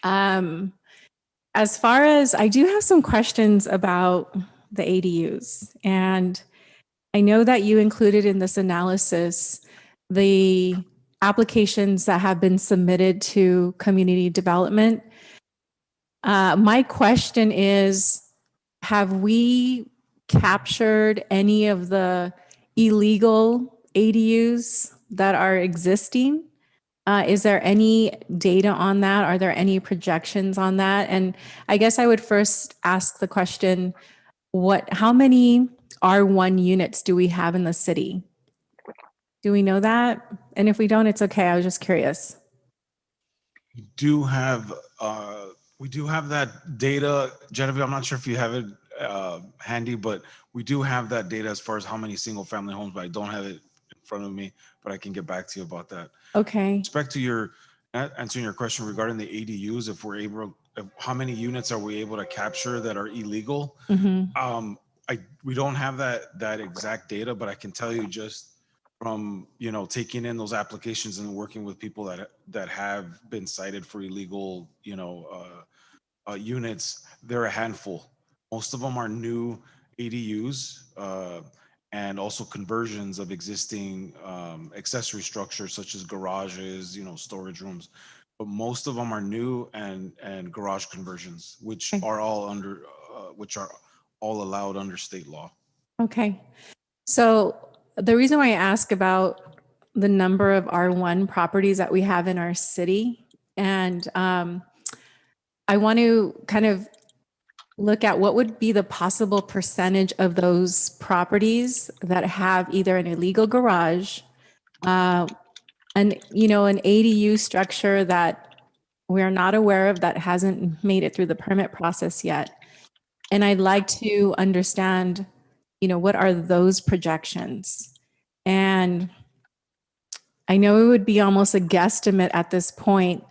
As far as, I do have some questions about the ADUs, and I know that you included in this analysis the applications that have been submitted to community development. My question is, have we captured any of the illegal ADUs that are existing? Is there any data on that? Are there any projections on that? And I guess I would first ask the question, how many R1 units do we have in the city? Do we know that? And if we don't, it's okay. I was just curious. We do have that data, Genevieve. I'm not sure if you have it handy, but we do have that data as far as how many single family homes, but I don't have it in front of me, but I can get back to you about that. Okay. With respect to answering your question regarding the ADUs, how many units are we able to capture that are illegal? Mm-hmm. We don't have that exact data, but I can tell you just from taking in those applications and working with people that have been cited for illegal units, they're a handful. Most of them are new ADUs and also conversions of existing accessory structures such as garages, storage rooms. But most of them are new and garage conversions, which are all allowed under state law. Okay. So the reason why I ask about the number of R1 properties that we have in our city, and I want to kind of look at what would be the possible percentage of those properties that have either an illegal garage, an ADU structure that we're not aware of that hasn't made it through the permit process yet. And I'd like to understand, what are those projections? And I know it would be almost a guesstimate at this point,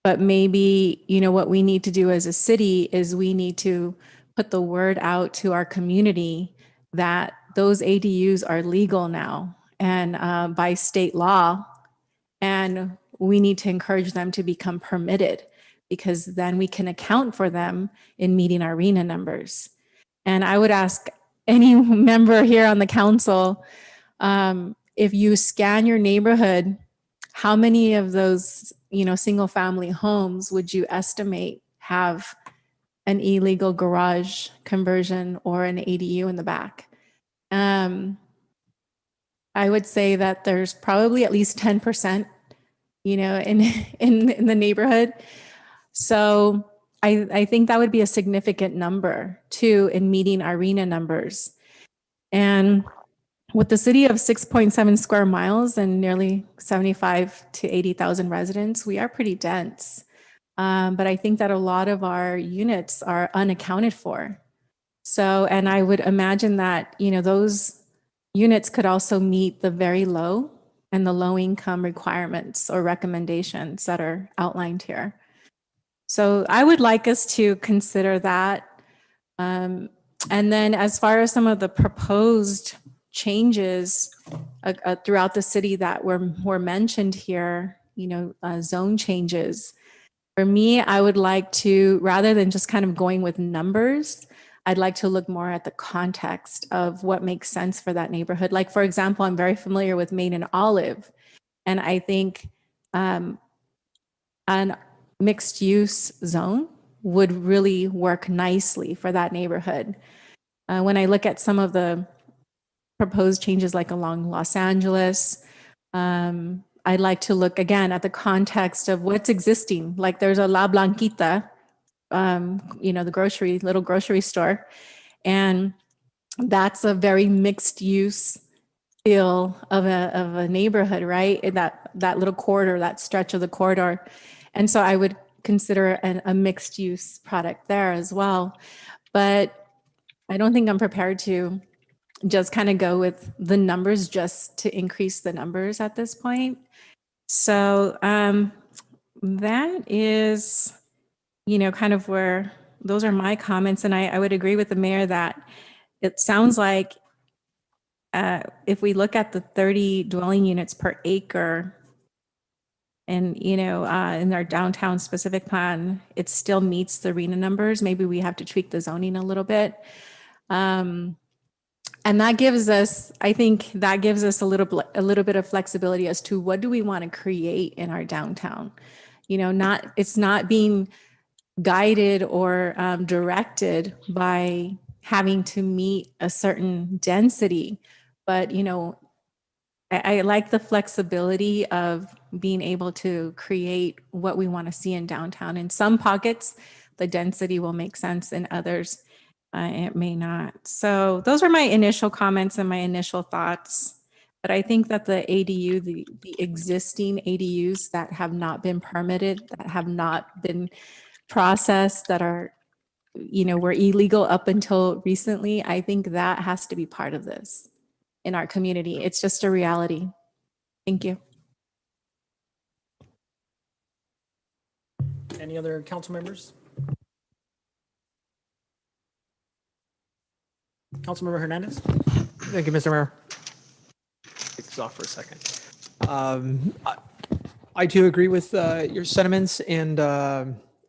but maybe, what we need to do as a city is we need to put the word out to our community that those ADUs are legal now and by state law, and we need to encourage them to become permitted, because then we can account for them in meeting our RENA numbers. And I would ask any member here on the council, if you scan your neighborhood, how many of those, single family homes would you estimate have an illegal garage conversion or an ADU in the back? I would say that there's probably at least 10%, in the neighborhood. So I think that would be a significant number too in meeting our RENA numbers. And with the city of 6.7 square miles and nearly 75 to 80,000 residents, we are pretty dense. But I think that a lot of our units are unaccounted for. So, and I would imagine that, those units could also meet the very low and the low income requirements or recommendations that are outlined here. So I would like us to consider that. And then as far as some of the proposed changes throughout the city that were mentioned here, zone changes. For me, I would like to, rather than just kind of going with numbers, I'd like to look more at the context of what makes sense for that neighborhood. Like, for example, I'm very familiar with Main and Olive, and I think an mixed use zone would really work nicely for that neighborhood. When I look at some of the proposed changes like along Los Angeles, I'd like to look again at the context of what's existing. Like there's a La Blanquita, the little grocery store, and that's a very mixed use feel of a neighborhood, right? In that little corridor, that stretch of the corridor. And so I would consider a mixed use product there as well. But I don't think I'm prepared to just kind of go with the numbers just to increase the numbers at this point. So that is, kind of where those are my comments. And I would agree with the mayor that it sounds like if we look at the 30 dwelling units per acre and, in our downtown specific plan, it still meets the RENA numbers. Maybe we have to tweak the zoning a little bit. And that gives us, I think that gives us a little bit of flexibility as to what do we want to create in our downtown. It's not being guided or directed by having to meet a certain density. But, I like the flexibility of being able to create what we want to see in downtown. In some pockets, the density will make sense. In others, it may not. So those are my initial comments and my initial thoughts. But I think that the ADU, the existing ADUs that have not been permitted, that have not been processed, that are, were illegal up until recently, I think that has to be part of this in our community. It's just a reality. Thank you. Any other council members? Councilmember Hernandez? Thank you, Mr. Mayor. Take this off for a second. I too agree with your sentiments and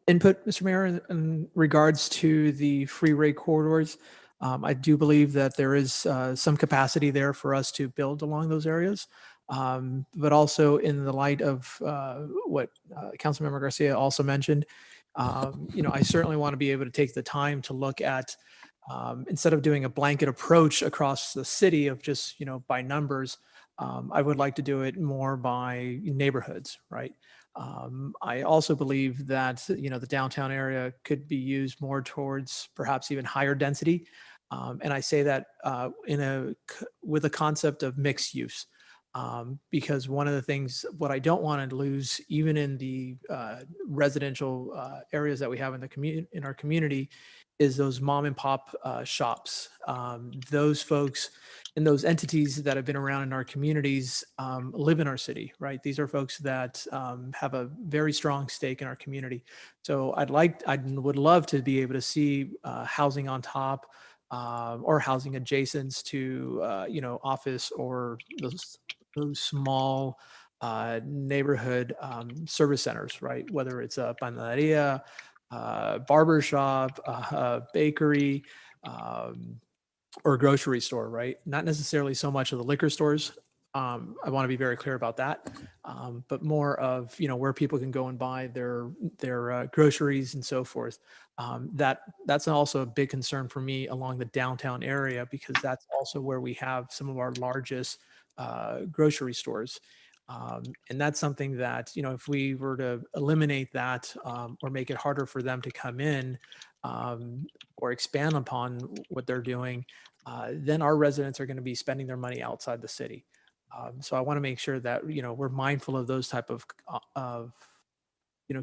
input, Mr. Mayor, in regards to the free rate corridors. I do believe that there is some capacity there for us to build along those areas. But also in the light of what Councilmember Garcia also mentioned, I certainly want to be able to take the time to look at, instead of doing a blanket approach across the city of just, by numbers, I would like to do it more by neighborhoods, right? I also believe that, the downtown area could be used more towards perhaps even higher density. And I say that with a concept of mixed use. Because one of the things, what I don't want to lose, even in the residential areas that we have in our community, is those mom and pop shops. Those folks and those entities that have been around in our communities live in our city, right? These are folks that have a very strong stake in our community. So I would love to be able to see housing on top or housing adjacent to, office or those small neighborhood service centers, right? Whether it's a panaderia, barber shop, bakery, or grocery store, right? Not necessarily so much of the liquor stores. I want to be very clear about that, but more of, where people can go and buy their groceries and so forth. That's also a big concern for me along the downtown area, because that's also where we have some of our largest grocery stores. And that's something that, if we were to eliminate that or make it harder for them to come in or expand upon what they're doing, then our residents are going to be spending their money outside the city. So I want to make sure that, we're mindful of those type of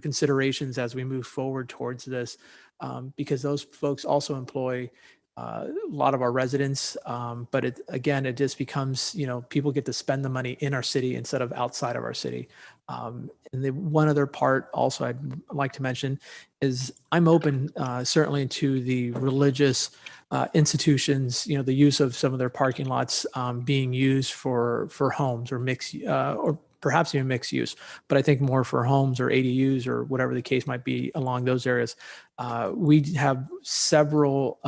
considerations as we move forward towards this, because those folks also employ a lot of our residents. But it just becomes, people get to spend the money in our city instead of outside of our city. And one other part also I'd like to mention is I'm open certainly to the religious institutions, the use of some of their parking lots being used for homes or or perhaps even mixed use, but I think more for homes or ADUs or whatever the case might be along those areas. We have several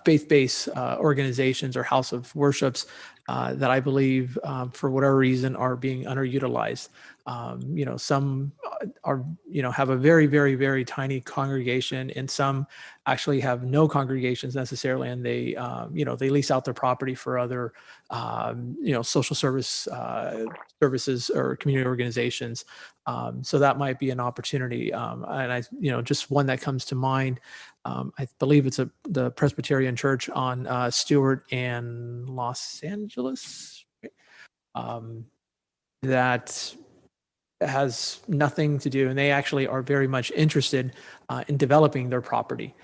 faith-based organizations or house of worships that I believe for whatever reason are being underutilized. Some are, have a very, very, very tiny congregation, and some actually have no congregations necessarily, and they, they lease out their property for other, social services or community organizations. So that might be an opportunity. And just one that comes to mind. I believe it's the Presbyterian Church on Stewart and Los Angeles. That has nothing to do, and they actually are very much interested in developing their property.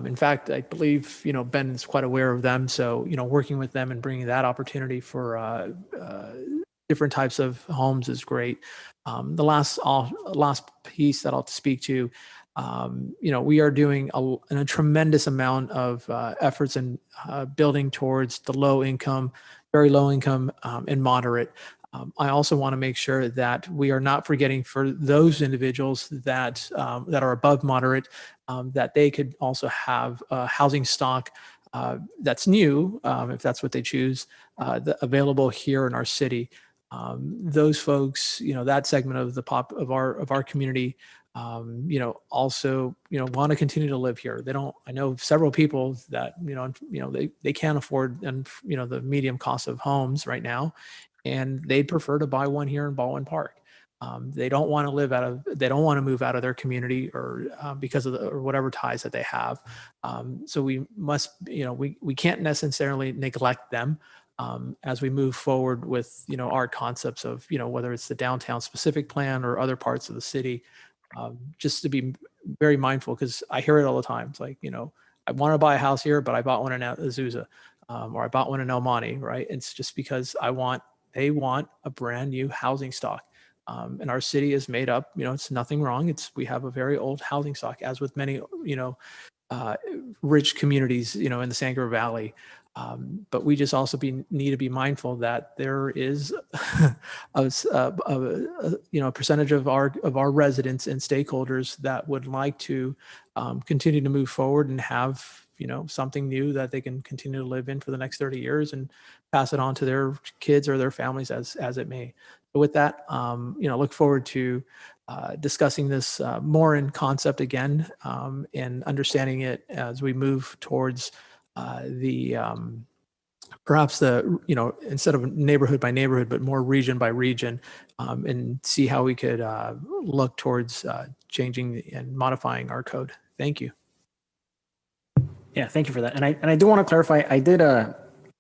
In fact, I believe, Ben is quite aware of them. So, working with them and bringing that opportunity for different types of homes is great. The last piece that I'll speak to, we are doing a tremendous amount of efforts in building towards the very low income, and moderate. I also want to make sure that we are not forgetting for those individuals that are above moderate, that they could also have housing stock that's new, if that's what they choose, available here in our city. Those folks, that segment of the of our community also, want to continue to live here. They don't, I know several people that, they can't afford and, the medium cost of homes right now, and they'd prefer to buy one here in Baldwin Park. They don't want to they don't want to move out of their community or because of or whatever ties that they have. So we must, we can't necessarily neglect them as we move forward with, our concepts of, whether it's the downtown specific plan or other parts of the city, just to be very mindful, because I hear it all the time. It's like, I want to buy a house here, but I bought one in Azusa, or I bought one in El Monte, right? It's just because they want a brand new housing stock. And our city is made up, it's nothing wrong. We have a very old housing stock, as with many, rich communities, in the Sangre Valley. But we just also need to be mindful that there is a percentage of our residents and stakeholders that would like to continue to move forward and have something new that they can continue to live in for the next 30 years and pass it on to their kids or their families as it may. So with that, look forward to discussing this more in concept again, and understanding it as we move towards perhaps instead of neighborhood by neighborhood, but more region by region, and see how we could look towards changing and modifying our code. Thank you. Yeah, thank you for that. And I do want to clarify, I did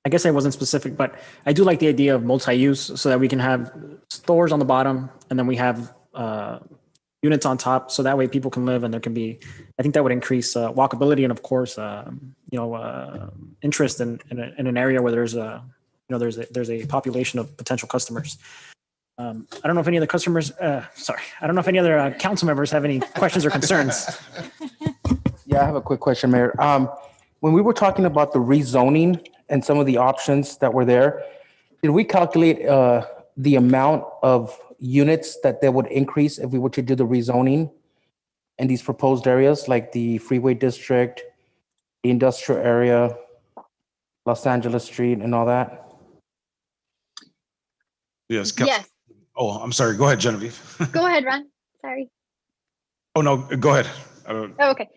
I guess I wasn't specific, but I do like the idea of multi-use so that we can have stores on the bottom and then we have units on top, so that way people can live and there can be, I think that would increase walkability and of course, interest in an area where there's there's a population of potential customers. I don't know if any of the customers, I don't know if any other council members have any questions or concerns. Yeah, I have a quick question, Mayor. When we were talking about the rezoning and some of the options that were there, did we calculate the amount of units that they would increase if we were to do the rezoning in these proposed areas, like the Freeway District, the industrial area, Los Angeles Street, and all that? Yes. Yes. Oh, I'm sorry. Go ahead, Genevieve. Go ahead, Ron. Sorry. Oh, no, go ahead. Oh, okay.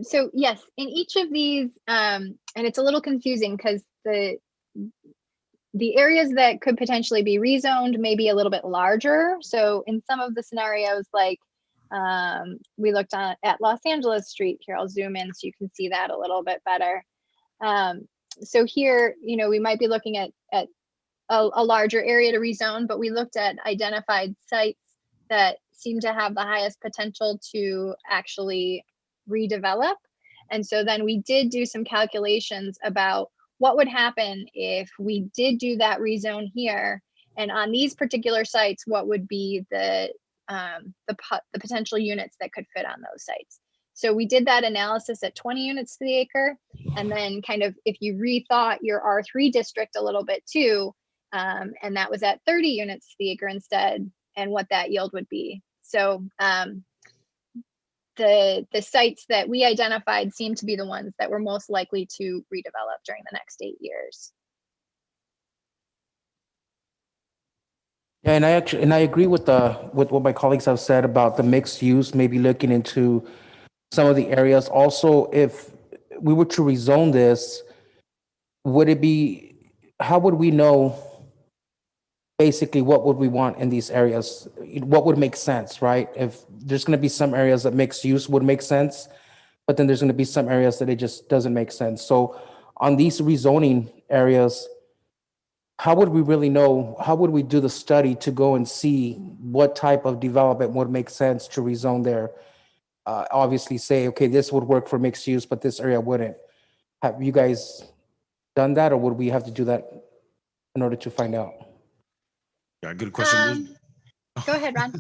So yes, in each of these, and it's a little confusing because the areas that could potentially be rezoned may be a little bit larger. So in some of the scenarios, like we looked at Los Angeles Street here, I'll zoom in so you can see that a little bit better. So here, we might be looking at a larger area to rezone, but we looked at identified sites that seem to have the highest potential to actually redevelop. And so then we did do some calculations about what would happen if we did do that rezone here, and on these particular sites, what would be the potential units that could fit on those sites. So we did that analysis at 20 units to the acre, and then kind of if you rethought your R3 district a little bit too, and that was at 30 units to the acre instead, and what that yield would be. So the sites that we identified seem to be the ones that were most likely to redevelop during the next 8 years. Yeah, and I agree with what my colleagues have said about the mixed use, maybe looking into some of the areas. Also, if we were to rezone this, how would we know basically what would we want in these areas? What would make sense, right? If there's going to be some areas that mixed use would make sense, but then there's going to be some areas that it just doesn't make sense. So on these rezoning areas, how would we really know? How would we do the study to go and see what type of development would make sense to rezone there? Obviously say, okay, this would work for mixed use, but this area wouldn't. Have you guys done that, or would we have to do that in order to find out? Yeah, good question. Go ahead, Ron.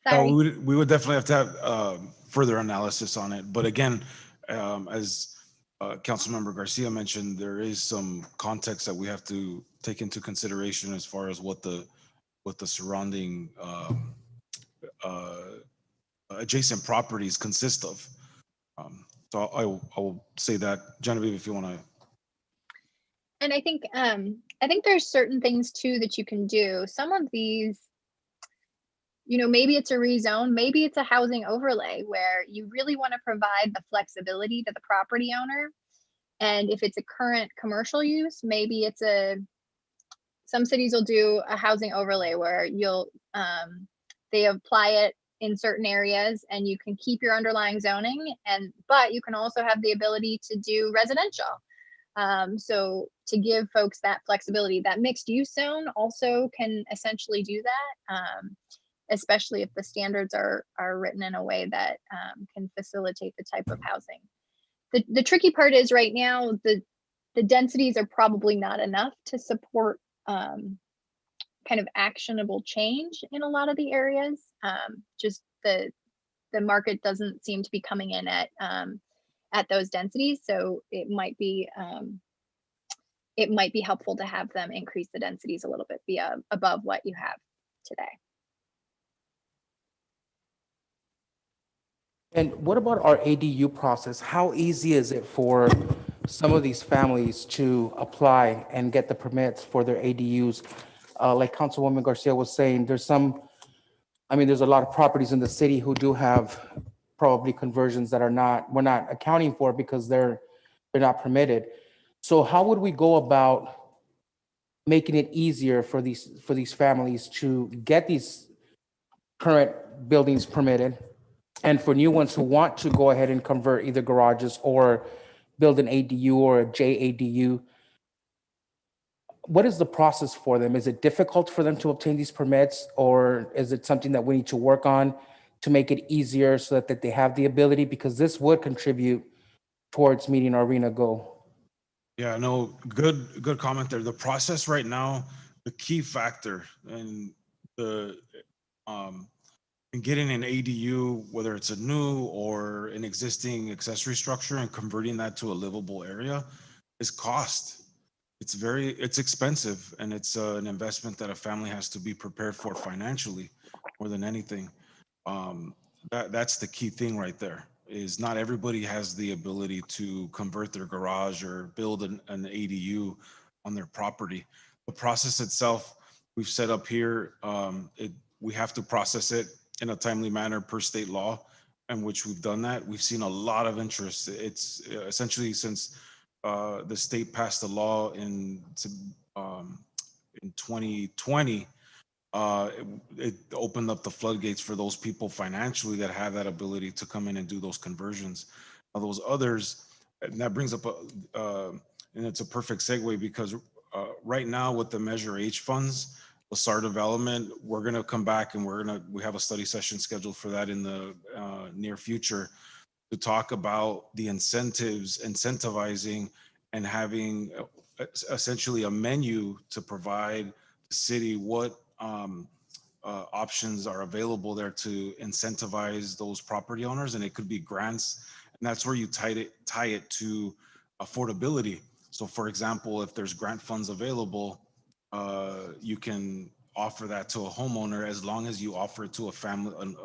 No, Sorry. we would definitely have to have further analysis on it. But again, as Councilmember Garcia mentioned, there is some context that we have to take into consideration as far as what the surrounding adjacent properties consist of. So I will say that, Genevieve, if you want to. And I think there's certain things too that you can do. Some of these, maybe it's a rezone, maybe it's a housing overlay where you really want to provide the flexibility to the property owner. And if it's a current commercial use, maybe it's some cities will do a housing overlay where they apply it in certain areas and you can keep your underlying zoning, but you can also have the ability to do residential. So to give folks that flexibility, that mixed use zone also can essentially do that, especially if the standards are written in a way that can facilitate the type of housing. The tricky part is right now, the densities are probably not enough to support kind of actionable change in a lot of the areas. Just the market doesn't seem to be coming in at those densities, so it might be helpful to have them increase the densities a little bit above what you have today. And what about our ADU process? How easy is it for some of these families to apply and get the permits for their ADUs? Like Councilwoman Garcia was saying, there's a lot of properties in the city who do have probably conversions that we're not accounting for because they're not permitted. So how would we go about making it easier for these families to get these current buildings permitted? And for new ones who want to go ahead and convert either garages or build an ADU or a JADU, what is the process for them? Is it difficult for them to obtain these permits, or is it something that we need to work on to make it easier so that they have the ability? Because this would contribute towards meeting our RENA goal. Yeah, no, good comment there. The process right now, the key factor in in getting an ADU, whether it's a new or an existing accessory structure, and converting that to a livable area, is cost. It's expensive, and it's an investment that a family has to be prepared for financially more than anything. That's the key thing right there, is not everybody has the ability to convert their garage or build an ADU on their property. The process itself, we've set up here, we have to process it in a timely manner per state law, in which we've done that. We've seen a lot of interest. It's essentially since the state passed a law in 2020, it opened up the floodgates for those people financially that have that ability to come in and do those conversions. Now, those others, and that brings up and it's a perfect segue, because right now with the Measure H funds, the SAR development, we're going to come back and we have a study session scheduled for that in the near future, to talk about the incentivizing and having essentially a menu to provide the city what options are available there to incentivize those property owners. And it could be grants, and that's where you tie it to affordability. So for example, if there's grant funds available, you can offer that to a homeowner, as long as you offer it to an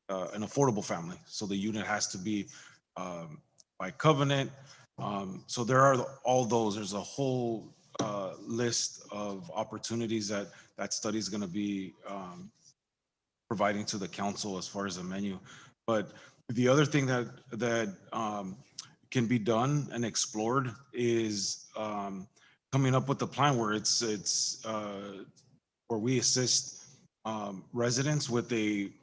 affordable family. So the unit has to be by covenant. So there are all those. There's a whole list of opportunities that study is going to be providing to the council as far as a menu. But the other thing that can be done and explored is coming up with a plan where where we assist residents with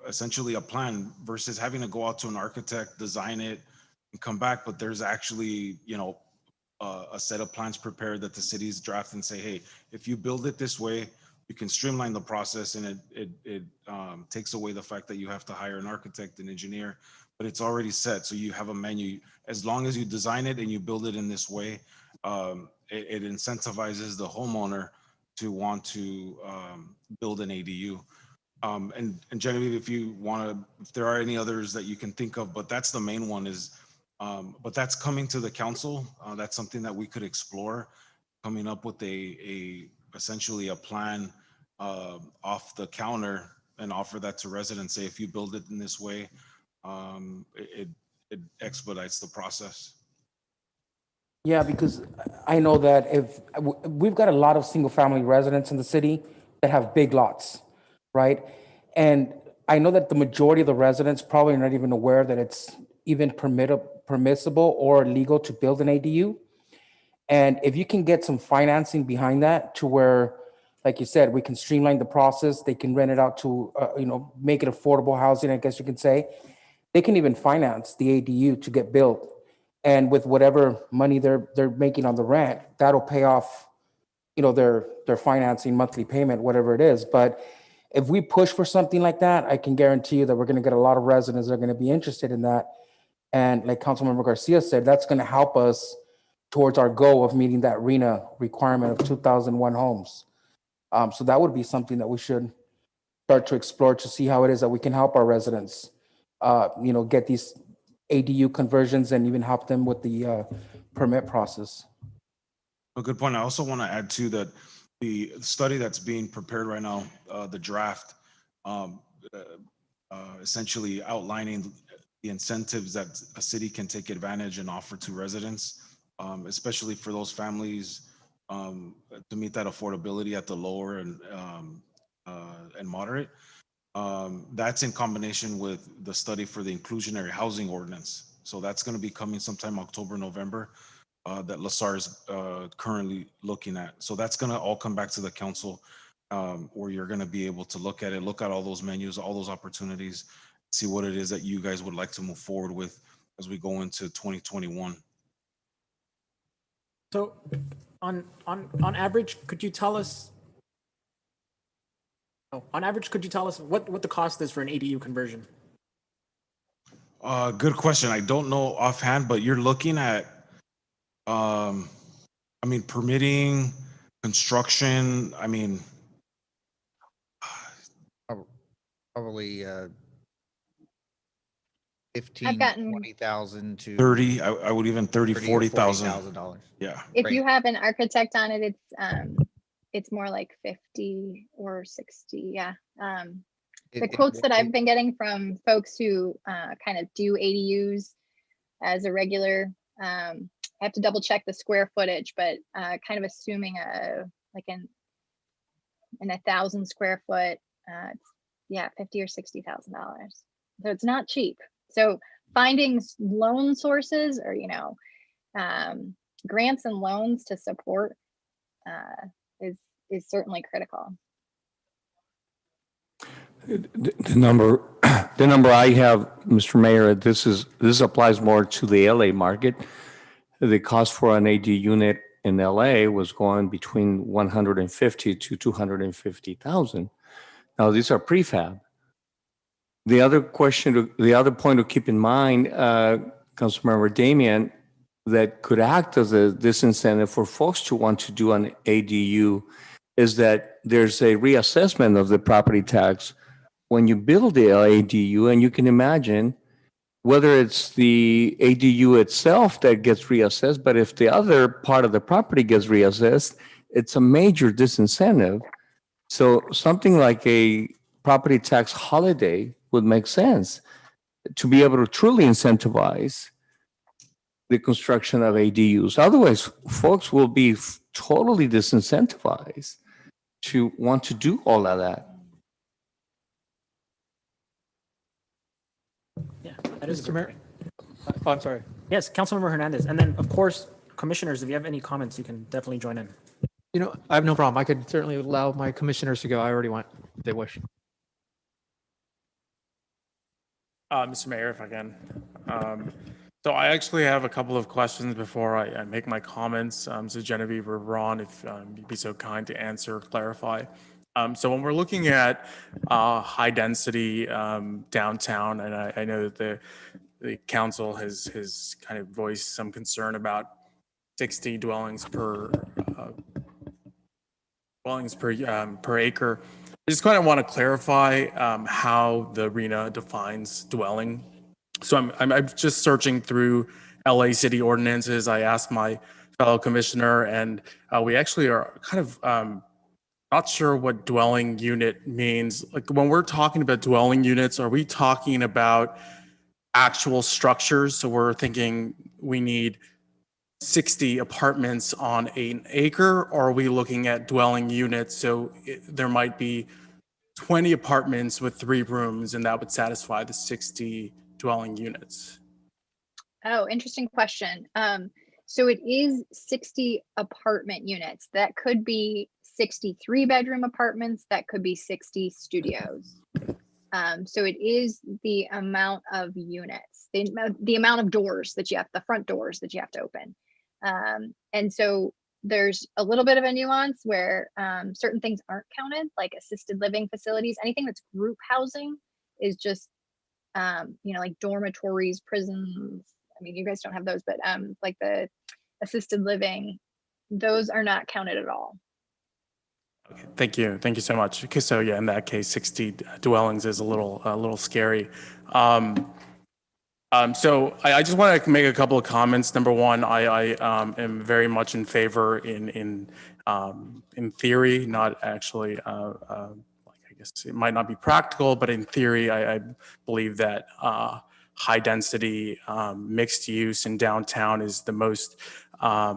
essentially a plan, versus having to go out to an architect, design it, and come back. But there's actually, a set of plans prepared that the cities draft and say, hey, if you build it this way, you can streamline the process, and it takes away the fact that you have to hire an architect and engineer, but it's already set. So you have a menu. As long as you design it and you build it in this way, it incentivizes the homeowner to want to build an ADU. And Genevieve, if there are any others that you can think of, but that's the main one but that's coming to the council. That's something that we could explore, coming up with essentially a plan off the counter, and offer that to residents. Say, if you build it in this way, it expedites the process. Yeah, because I know that we've got a lot of single family residents in the city that have big lots, right? And I know that the majority of the residents probably are not even aware that it's even permissible or legal to build an ADU. And if you can get some financing behind that to where, like you said, we can streamline the process, they can rent it out to, make it affordable housing, I guess you can say. They can even finance the ADU to get built. And with whatever money they're making on the rent, that'll pay off, their financing monthly payment, whatever it is. But if we push for something like that, I can guarantee you that we're going to get a lot of residents that are going to be interested in that. And like Councilmember Garcia said, that's going to help us towards our goal of meeting that RENA requirement of 2,001 homes. So that would be something that we should start to explore to see how it is that we can help our residents, get these ADU conversions and even help them with the permit process. A good point. I also want to add too that the study that's being prepared right now, the draft, essentially outlining the incentives that a city can take advantage and offer to residents, especially for those families to meet that affordability at the lower and moderate. That's in combination with the study for the inclusionary housing ordinance. So that's going to be coming sometime October, November. That LaSAR is currently looking at. So that's going to all come back to the council where you're going to be able to look at it, look at all those menus, all those opportunities, see what it is that you guys would like to move forward with as we go into 2021. So on average, could you tell us, what the cost is for an ADU conversion? Good question. I don't know offhand, but you're looking at permitting, construction, Probably I've 15, gotten, 20,000 to 30, I would even 30, 40,000. $40,000. Yeah. if Great. you have an architect on it, it's more like 50 or 60. Yeah. The quotes that I've been getting from folks who kind of do ADUs as a regular, I have to double check the square footage, but kind of assuming in 1,000 square foot, it's $50,000 or $60,000. So it's not cheap. So finding loan sources or grants and loans to support is certainly critical. The number I have, Mr. Mayor, this applies more to the LA market. The cost for an AD unit in LA was going between 150 to 250,000. Now these are prefab. The other point to keep in mind, Councilmember Damian, that could act as a disincentive for folks to want to do an ADU is that there's a reassessment of the property tax when you build the ADU, and you can imagine whether it's the ADU itself that gets reassessed, but if the other part of the property gets reassessed, it's a major disincentive. So something like a property tax holiday would make sense to be able to truly incentivize the construction of ADUs. Otherwise, folks will be totally disincentivized to want to do all of that. Yeah, that is a Mr. good Mayor? point. Oh, I'm sorry. Yes, Councilmember Hernandez. And then, of course, commissioners, if you have any comments, you can definitely join in. I have no problem. I could certainly allow my commissioners to go. I already went, if they wish. Mr. Mayor, if I can. So I actually have a couple of questions before I make my comments. So Genevieve or Ron, if you'd be so kind to answer, clarify. So when we're looking at high density downtown, and I know that the council has kind of voiced some concern about 60 dwellings per acre. I just kind of want to clarify how the RENA defines dwelling. So I'm just searching through LA city ordinances. I asked my fellow commissioner, and we actually are kind of not sure what dwelling unit means. Like when we're talking about dwelling units, are we talking about actual structures? So we're thinking we need 60 apartments on an acre, or are we looking at dwelling units? So there might be 20 apartments with 3 rooms, and that would satisfy the 60 dwelling units? Oh, interesting question. So it is 60 apartment units. That could be 63 bedroom apartments. That could be 60 studios. So it is the amount of units, the amount of doors that you have, the front doors that you have to open. And so there's a little bit of a nuance where certain things aren't counted, like assisted living facilities. Anything that's group housing is just, like dormitories, prisons. I mean, you guys don't have those, but like the assisted living, those are not counted at all. Okay, thank you. Thank you so much. Okay, so yeah, in that case, 60 dwellings is a little scary. So I just want to make a couple of comments. Number one, I am very much in favor in theory, not actually. I guess it might not be practical, but in theory, I believe that high density mixed use in downtown is the most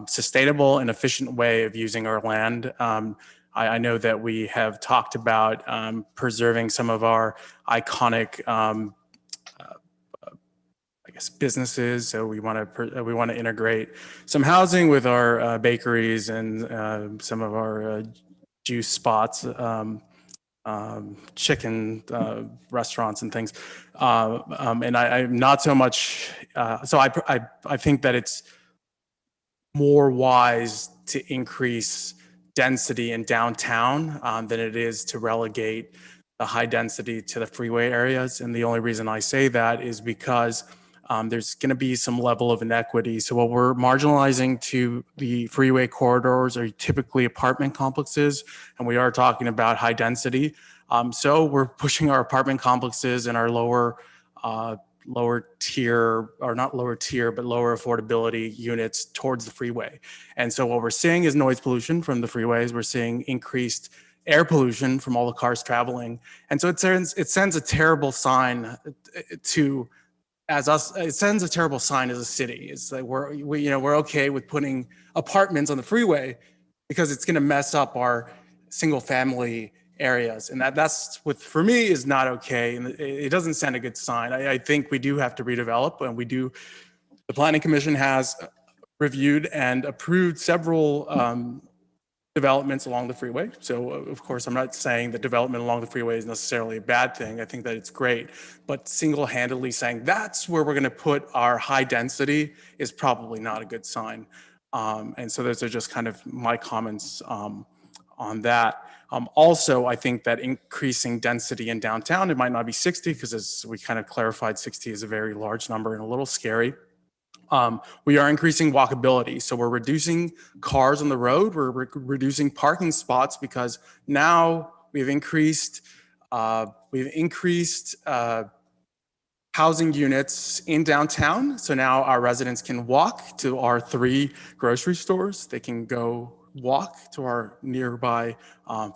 sustainable and efficient way of using our land. I know that we have talked about preserving some of our iconic businesses. So we want to integrate some housing with our bakeries and some of our juice spots, chicken restaurants and things. And I'm not so much. So I think that it's more wise to increase density in downtown than it is to relegate the high density to the freeway areas. And the only reason I say that is because there's going to be some level of inequity. So what we're marginalizing to the freeway corridors are typically apartment complexes, and we are talking about high density. So we're pushing our apartment complexes and our lower tier, or not lower tier, but lower affordability units towards the freeway. And so what we're seeing is noise pollution from the freeways. We're seeing increased air pollution from all the cars traveling. And so it sends a terrible sign to it sends a terrible sign as a city. It's like we're okay with putting apartments on the freeway because it's going to mess up our single family areas, and that's what for me is not okay, and it doesn't send a good sign. I think we do have to redevelop, and the Planning Commission has reviewed and approved several developments along the freeway. So of course, I'm not saying that development along the freeway is necessarily a bad thing. I think that it's great, but single-handedly saying that's where we're going to put our high density is probably not a good sign. And so those are just kind of my comments on that. Also, I think that increasing density in downtown, it might not be 60, because as we kind of clarified, 60 is a very large number and a little scary. We are increasing walkability. So we're reducing cars on the road. We're reducing parking spots because now we've increased housing units in downtown. So now our residents can walk to our 3 grocery stores. They can go walk to our nearby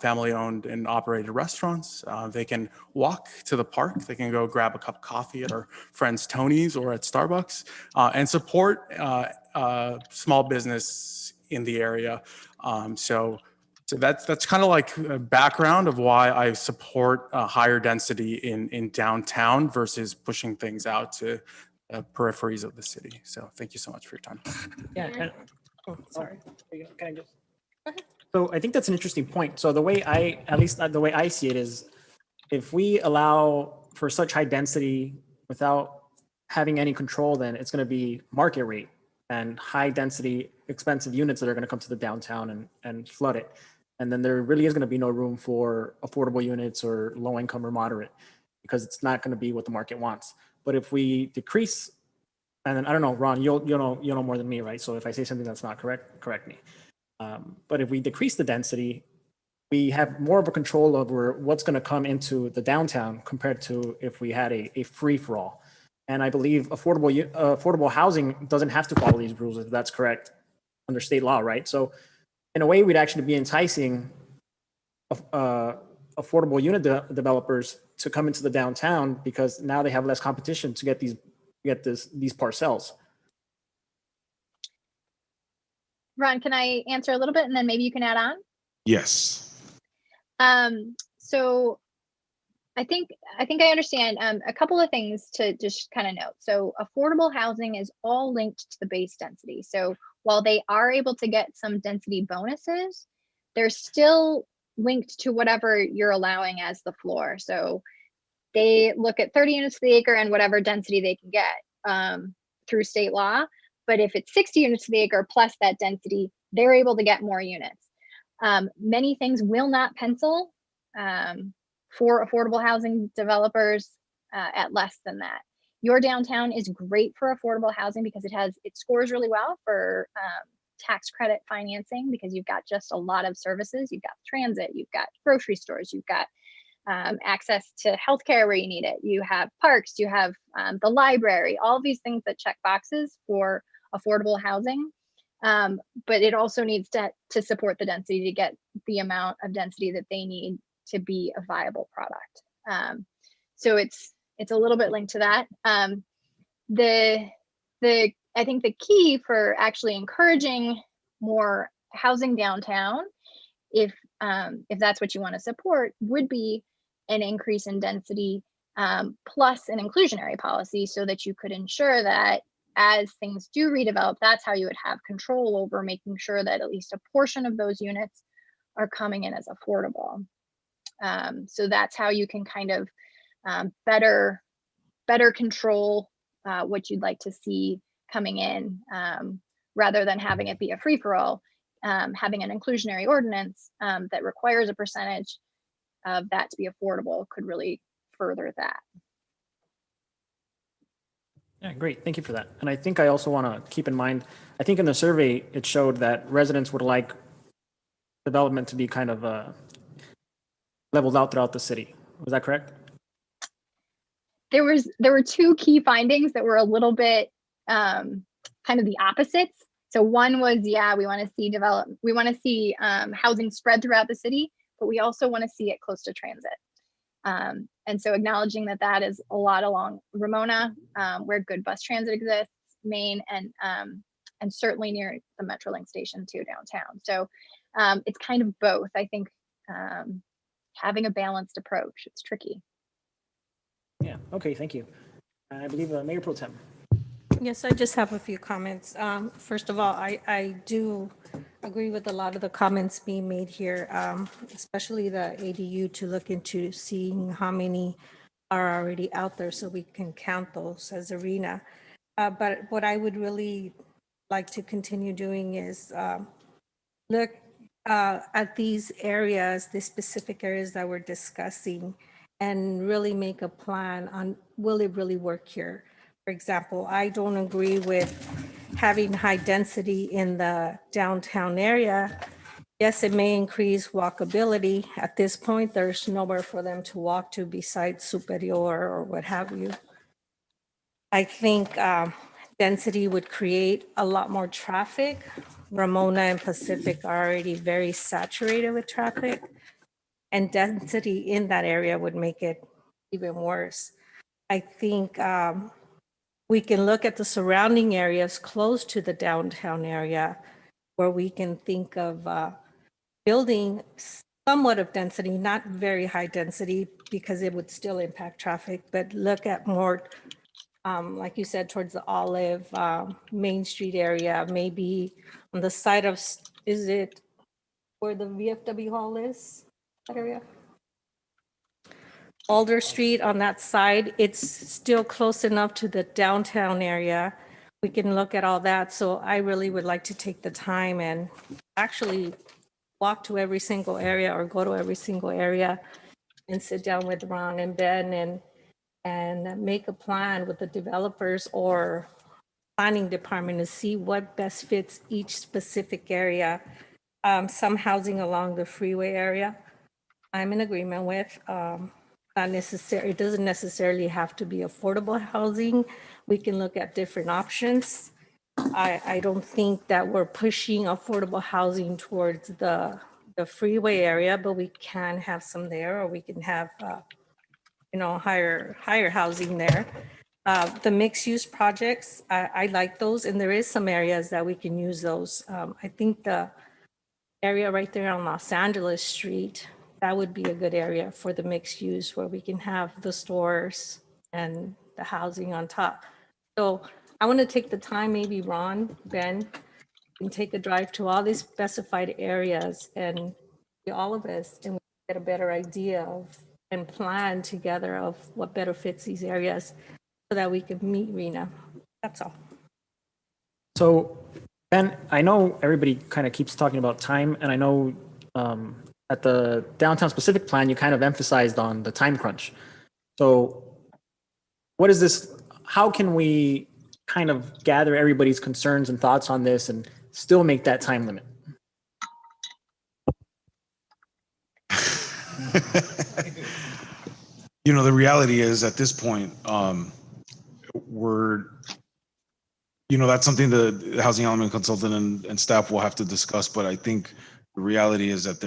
family-owned and operated restaurants. They can walk to the park. They can go grab a cup of coffee at our friends Tony's or at Starbucks and support small business in the area. So that's kind of like a background of why I support higher density in downtown versus pushing things out to peripheries of the city. So thank you so much for your time. Yeah. Sorry. Can I just? So I think that's an interesting point. So the way at least the way I see it is, if we allow for such high density without having any control, then it's going to be market rate and high density, expensive units that are going to come to the downtown and flood it. And then there really is going to be no room for affordable units or low income or moderate, because it's not going to be what the market wants. But if we decrease, and then I don't know, Ron, you'll know more than me, right? So if I say something that's not correct, correct me. But if we decrease the density, we have more of a control over what's going to come into the downtown compared to if we had a free for all. And I believe affordable housing doesn't have to follow these rules, if that's correct, under state law, right? So in a way, we'd actually be enticing affordable unit developers to come into the downtown, because now they have less competition to get these parcels. Ron, can I answer a little bit and then maybe you can add on? Yes. So I think I understand. A couple of things to just kind of note. So affordable housing is all linked to the base density. So while they are able to get some density bonuses, they're still linked to whatever you're allowing as the floor. So they look at 30 units to the acre and whatever density they can get through state law. But if it's 60 units to the acre plus that density, they're able to get more units. Many things will not pencil for affordable housing developers at less than that. Your downtown is great for affordable housing because it scores really well for tax credit financing because you've got just a lot of services. You've got transit, you've got grocery stores, you've got access to healthcare where you need it. You have parks, you have the library, all these things that check boxes for affordable housing. But it also needs to support the density to get the amount of density that they need to be a viable product. So it's a little bit linked to that. I think the key for actually encouraging more housing downtown, if that's what you want to support, would be an increase in density plus an inclusionary policy so that you could ensure that as things do redevelop, that's how you would have control over making sure that at least a portion of those units are coming in as affordable. So that's how you can kind of better control what you'd like to see coming in rather than having it be a free-for-all. Having an inclusionary ordinance that requires a percentage of that to be affordable could really further that. Yeah, great. Thank you for that. And I think I also want to keep in mind, I think in the survey, it showed that residents would like development to be kind of leveled out throughout the city. Was that correct? There were two key findings that were a little bit kind of the opposites. So one was, yeah, we want to see housing spread throughout the city, but we also want to see it close to transit. And so acknowledging that is a lot along Ramona, where good bus transit exists, Main, and certainly near the Metrolink station too downtown. So it's kind of both. I think having a balanced approach, it's tricky. Yeah, okay, thank you. I believe Mayor Pro Tem. Yes, I just have a few comments. First of all, I do agree with a lot of the comments being made here, especially the ADU, to look into seeing how many are already out there so we can count those as arena. But what I would really like to continue doing is look at these areas, the specific areas that we're discussing, and really make a plan on, will it really work here? For example, I don't agree with having high density in the downtown area. Yes, it may increase walkability. At this point, there's nowhere for them to walk to besides Superior or what have you. I think density would create a lot more traffic. Ramona and Pacific are already very saturated with traffic, and density in that area would make it even worse. I think we can look at the surrounding areas close to the downtown area where we can think of building somewhat of density, not very high density because it would still impact traffic, but look at more, like you said, towards the Olive, Main Street area, maybe on the side of, is it where the VFW Hall is, that area? Alder Street on that side, it's still close enough to the downtown area. We can look at all that. So I really would like to take the time and actually walk to every single area or go to every single area and sit down with Ron and Ben and make a plan with the developers or planning department to see what best fits each specific area. Some housing along the freeway area, I'm in agreement with. Not necessary, it doesn't necessarily have to be affordable housing. We can look at different options. I don't think that we're pushing affordable housing towards the freeway area, but we can have some there, or we can have higher housing there. The mixed use projects, I like those, and there is some areas that we can use those. I think the area right there on Los Angeles Street that would be a good area for the mixed use where we can have the stores and the housing on top. So I want to take the time, maybe Ron, Ben, and take a drive to all these specified areas and all of us, and we get a better idea of and plan together of what better fits these areas so that we can meet RENA. That's all. So, Ben, I know everybody kind of keeps talking about time, and I know at the downtown specific plan, you kind of emphasized on the time crunch. So what is this? How can we kind of gather everybody's concerns and thoughts on this and still make that time limit? You know, the reality is at this point, that's something the housing element consultant and staff will have to discuss. But I think the reality is that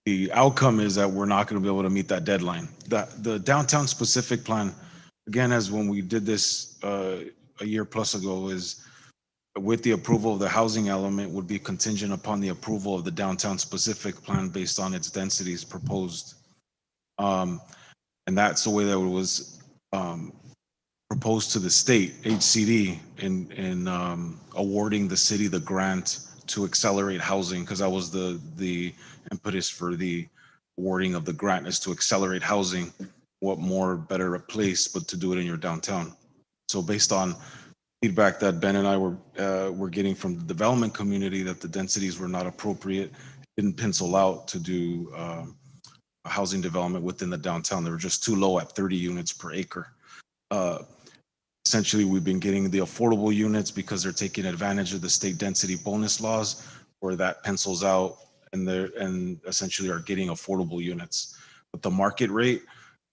the outcome is that we're not going to be able to meet that deadline. The downtown specific plan, again, as when we did this a year plus ago, is with the approval of the housing element would be contingent upon the approval of the downtown specific plan based on its densities proposed. And that's the way that it was proposed to the state HCD in awarding the city the grant to accelerate housing, because that was the impetus for the awarding of the grant, is to accelerate housing. What more better a place but to do it in your downtown? So based on feedback that Ben and I were getting from the development community that the densities were not appropriate, didn't pencil out to do a housing development within the downtown. They were just too low at 30 units per acre. Essentially, we've been getting the affordable units because they're taking advantage of the state density bonus laws, where that pencils out and essentially are getting affordable units. But the market rate,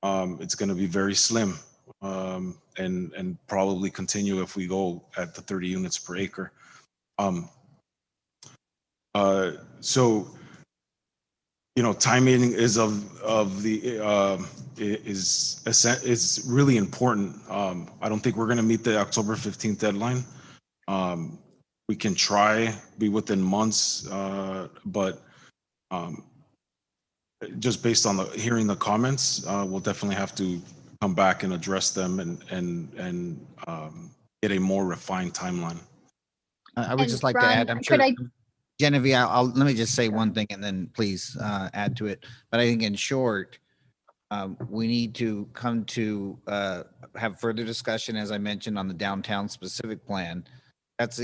it's going to be very slim, and probably continue if we go at the 30 units per acre. So, timing is is really important. I don't think we're going to meet the October 15th deadline. We can try, be within months, but just based on hearing the comments, we'll definitely have to come back and address them and get a more refined timeline. I would And just like Ron, to add, I'm could sure, I- Genevieve, let me just say one thing and then please add to it. But I think in short, we need to come to have further discussion, as I mentioned, on the downtown specific plan. That's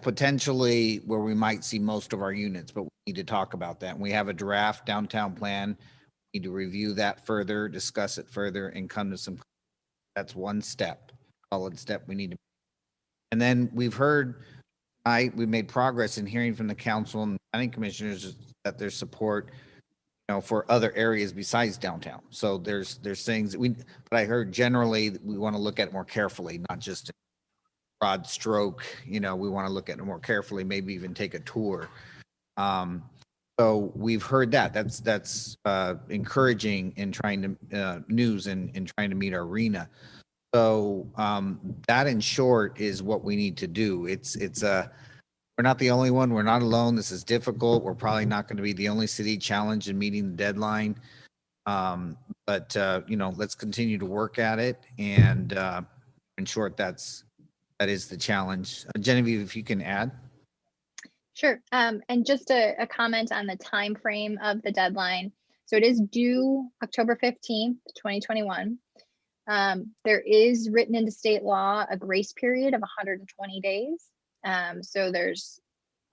potentially where we might see most of our units, but we need to talk about that. And we have a draft downtown plan. We need to review that further, discuss it further, and come to some. That's one step, solid step we need to. And then we've heard, we made progress in hearing from the council and planning commissioners that there's support, for other areas besides downtown. So there's things that but I heard generally that we want to look at more carefully, not just broad stroke, we want to look at it more carefully, maybe even take a tour. So we've heard that. That's encouraging in trying to news and trying to meet our RENA. So that in short is what we need to do. We're not the only one. We're not alone. This is difficult. We're probably not going to be the only city challenged in meeting the deadline. But let's continue to work at it. And in short, that is the challenge. Genevieve, if you can add. Sure. And just a comment on the time frame of the deadline. So it is due October 15th, 2021. There is written into state law a grace period of 120 days. So there's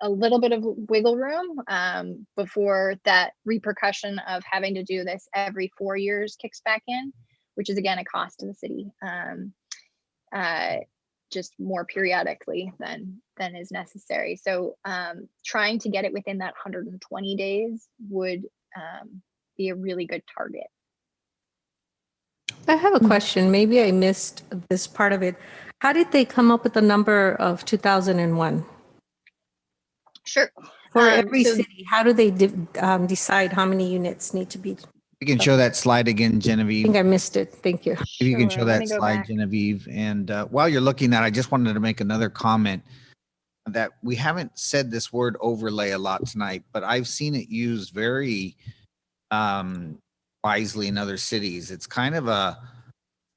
a little bit of wiggle room before that repercussion of having to do this every 4 years kicks back in, which is again a cost to the city, just more periodically than is necessary. So trying to get it within that 120 days would be a really good target. I have a question. Maybe I missed this part of it. How did they come up with the number of 2001? Sure. For every so- city, how do they decide how many units need to be? You can show that slide again, I Genevieve. think I missed it. Thank you. If you can Sure, show let that me go slide, back. Genevieve. And while you're looking at it, I just wanted to make another comment. that we haven't said this word overlay a lot tonight, but I've seen it used very wisely in other cities. It's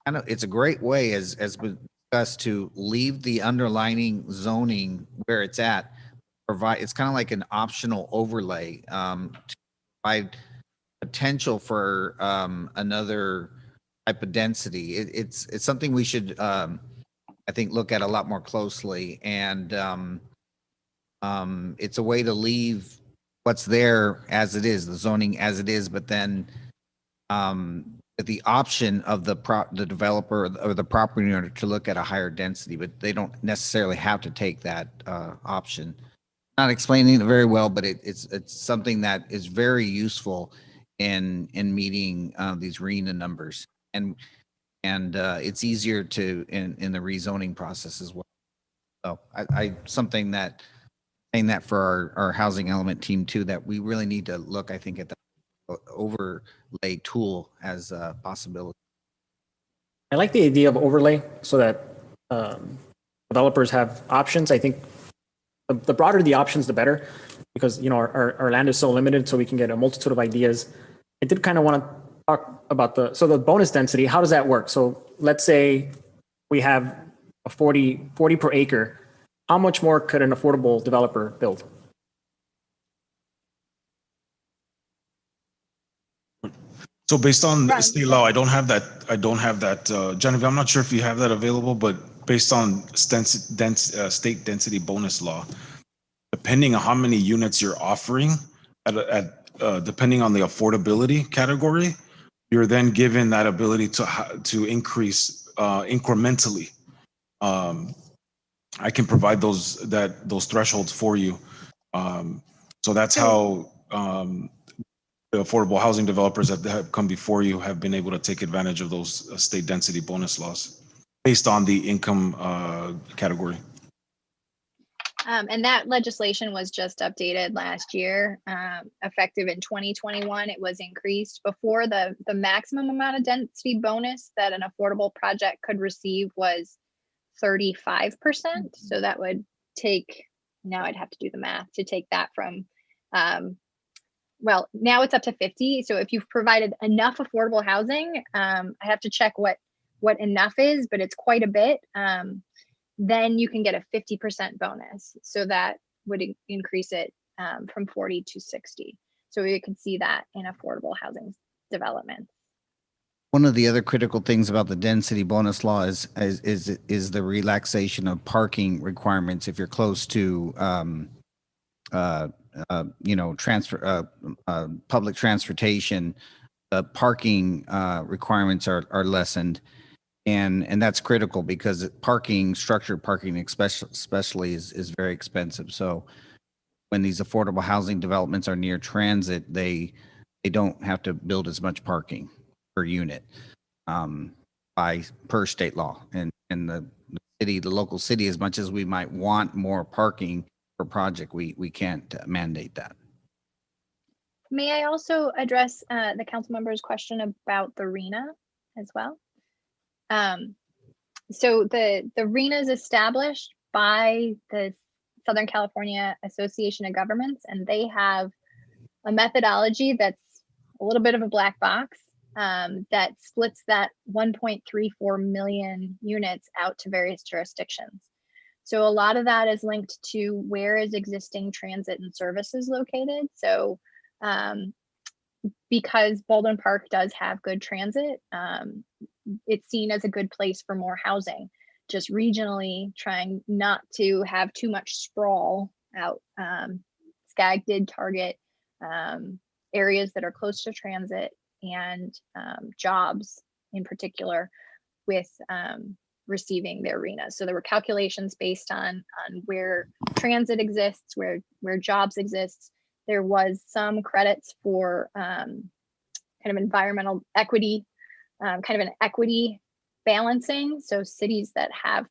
it's a great way as been discussed to leave the underlining zoning where it's at. Provide it's kind of like an optional overlay to provide potential for another type of density. It's something we should I think look at a lot more closely, and it's a way to leave what's there as it is, the zoning as it is, but then the option of the developer or the property owner to look at a higher density, but they don't necessarily have to take that option. Not explaining it very well, but it's something that is very useful in meeting these RENA numbers, and it's easier to in the rezoning process as well. So I something that saying that for our housing element team too, that we really need to look, I think, at the overlay tool as a possibility. I like the idea of overlay so that developers have options. I think the broader the options, the better, because our land is so limited, so we can get a multitude of ideas. I did kind of want to talk about the bonus density. How does that work? So let's say we have a 40 per acre. How much more could an affordable developer build? So based on Right. state law, I don't have that. Genevieve, I'm not sure if you have that available, but based on state density bonus law, depending on how many units you're offering depending on the affordability category, you're then given that ability to increase incrementally. I can provide those thresholds for you. So that's how the affordable housing developers that have come before you have been able to take advantage of those state density bonus laws based on the income category. And that legislation was just updated last year, effective in 2021. It was increased. Before, the maximum amount of density bonus that an affordable project could receive was 35%. So that would take, now I'd have to do the math to take that from, well, now it's up to 50. So if you've provided enough affordable housing, I have to check what enough is, but it's quite a bit. Then you can get a 50% bonus. So that would increase it from 40 to 60. So we can see that in affordable housing development. One of the other critical things about the density bonus law is the relaxation of parking requirements. If you're close to public transportation, parking requirements are lessened. And that's critical because structured parking especially is very expensive. So when these affordable housing developments are near transit, they don't have to build as much parking per unit per state law. And the local city, as much as we might want more parking per project, we can't mandate that. May I also address the council member's question about the RENA as well? So the RENA is established by the Southern California Association of Governments, and they have a methodology that's a little bit of a black box that splits that 1.34 million units out to various jurisdictions. So a lot of that is linked to where is existing transit and services located. So because Baldwin Park does have good transit, it's seen as a good place for more housing, just regionally trying not to have too much sprawl out. SCAG did target areas that are close to transit and jobs in particular with receiving their RENA. So there were calculations based on where transit exists, where jobs exist. There was some credits for kind of environmental equity, kind of an equity balancing. So cities that have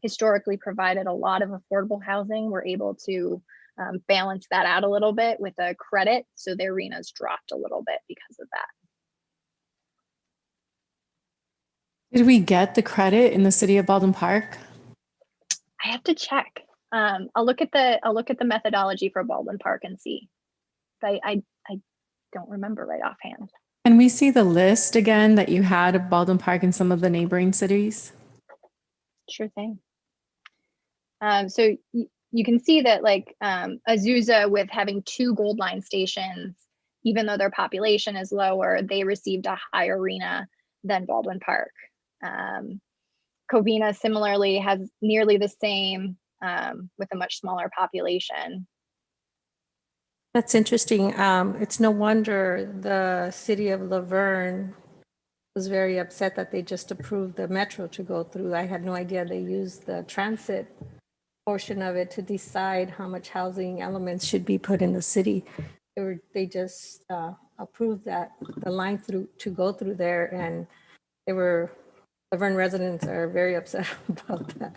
historically provided a lot of affordable housing were able to balance that out a little bit with a credit. So their RENAs dropped a little bit because of that. Did we get the credit in the city of Baldwin Park? I have to check. I'll look at the methodology for Baldwin Park and see. I don't remember right offhand. Can we see the list again that you had of Baldwin Park and some of the neighboring cities? Sure thing. So you can see that like Azusa, with having 2 Gold Line stations, even though their population is lower, they received a higher RENA than Baldwin Park. Covina similarly has nearly the same with a much smaller population. That's interesting. It's no wonder the city of Laverne was very upset that they just approved the metro to go through. I had no idea they used the transit portion of it to decide how much housing elements should be put in the city. They just approved that the line through to go through there, and Laverne residents are very upset about that.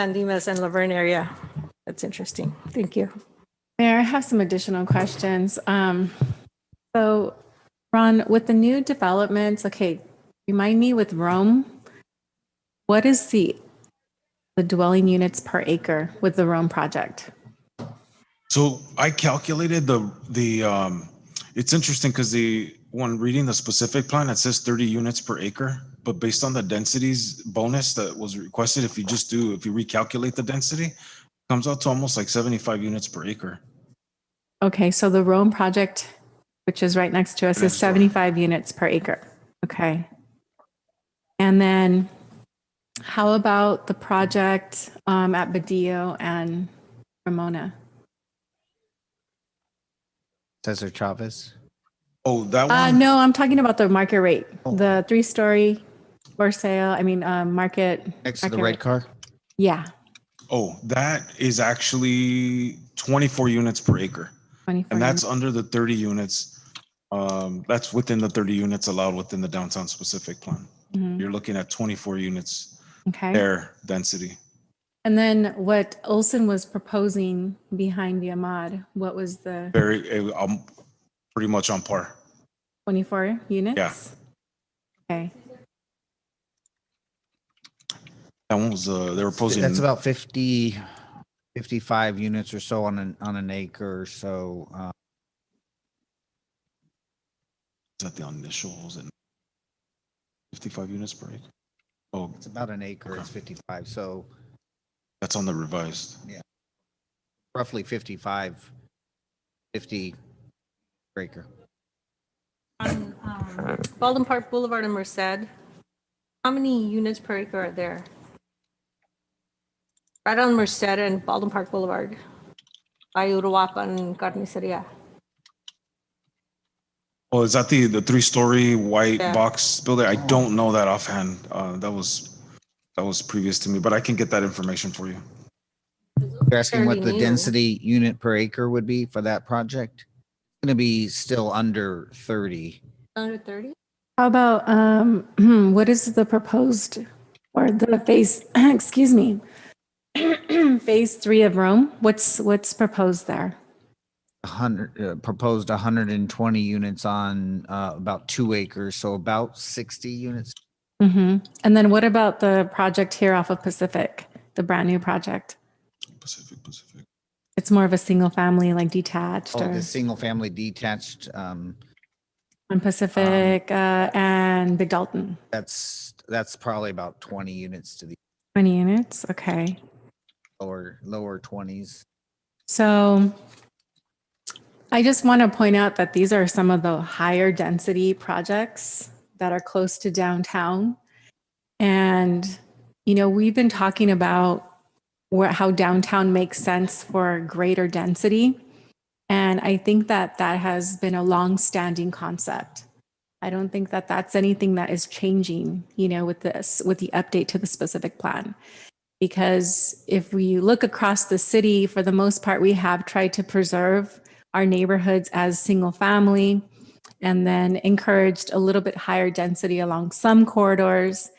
San Dimas and Laverne area. That's interesting. Thank you. Mayor, I have some additional questions. So, Ron, with the new developments, okay, remind me with Rome, what is the dwelling units per acre with the Rome project? So I calculated it's interesting because when reading the specific plan, it says 30 units per acre, but based on the densities bonus that was requested, if you recalculate the density, it comes out to almost like 75 units per acre. Okay, so the Rome project, which is right next to us, is 75 units per acre. Okay. And then how about the project at Badillo and Ramona? Cesar Chavez. Oh, that one? No, I'm talking about the market rate. Oh. The 3-story for sale. I mean, market. Next to the red car? Yeah. Oh, that is actually 24 units per acre. 24 and that's under the 30 units. That's within the 30 units allowed within the downtown specific plan. Mm-hmm. You're looking at 24 units air density. And then what Olson was proposing behind the Ahmad, what was the? Pretty much on par. 24 units? Yeah. Okay. That one was, they were proposing. That's about 55 units or so on an acre or so. Is that the initial? Was it 55 units per acre? Oh, it's about an acre. It's 55. So that's on the revised. Yeah. Roughly 50 per acre. On Baldwin Park Boulevard and Merced, how many units per acre are there? Right on Merced and Baldwin Park Boulevard, by Uruapan Carniceria. Oh, is that the 3-story white box building? I don't know that offhand. That was previous to me, but I can get that information for you. You're asking what the density unit per acre would be for that project? It's going to be still under 30. Under 30? How about what is the proposed or the phase? Excuse me. Phase 3 of Rome. What's proposed there? Proposed 120 units on about 2 acres, so about 60 units. Mm-hmm. And then what about the project here off of Pacific, the brand new project? Pacific. It's more of a single family, like detached. Oh, the single family detached. On Pacific and Big Dalton. That's probably about 20 units to the. 20 units, okay. Lower 20s. So I just want to point out that these are some of the higher density projects that are close to downtown. And, we've been talking about how downtown makes sense for greater density. And I think that has been a long-standing concept. I don't think that that's anything that is changing, with the update to the specific plan. Because if we look across the city, for the most part, we have tried to preserve our neighborhoods as single family and then encouraged a little bit higher density along some corridors.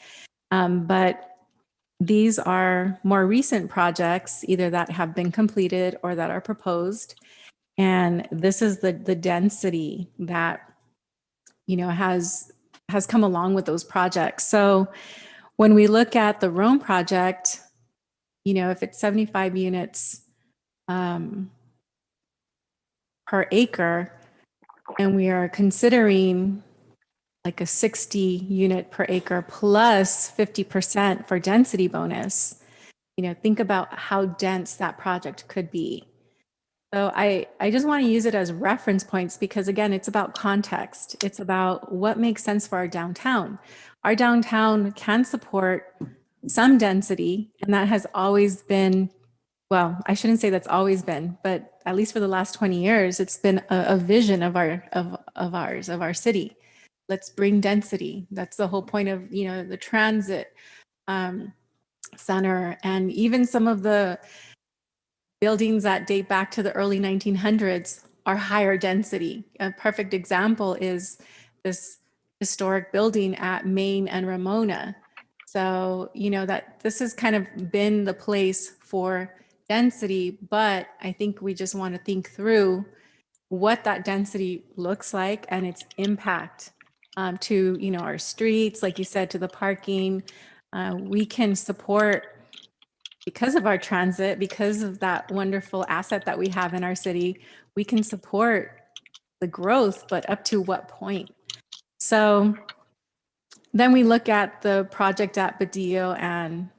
But these are more recent projects, either that have been completed or that are proposed. And this is the density that, has come along with those projects. So when we look at the Rome project, if it's 75 units per acre, and we are considering like a 60 unit per acre plus 50% for density bonus, think about how dense that project could be. So I just want to use it as reference points because, again, it's about context. It's about what makes sense for our downtown. Our downtown can support some density, and that has always been, well, I shouldn't say that's always been, but at least for the last 20 years, it's been a vision of our city. Let's bring density. That's the whole point of, the transit center, and even some of the buildings that date back to the early 1900s are higher density. A perfect example is this historic building at Main and Ramona. So, that this has kind of been the place for density, but I think we just want to think through what that density looks like and its impact to, our streets, like you said, to the parking. We can support, because of our transit, because of that wonderful asset that we have in our city, we can support the growth, but up to what point? So then we look at the project at Badillo and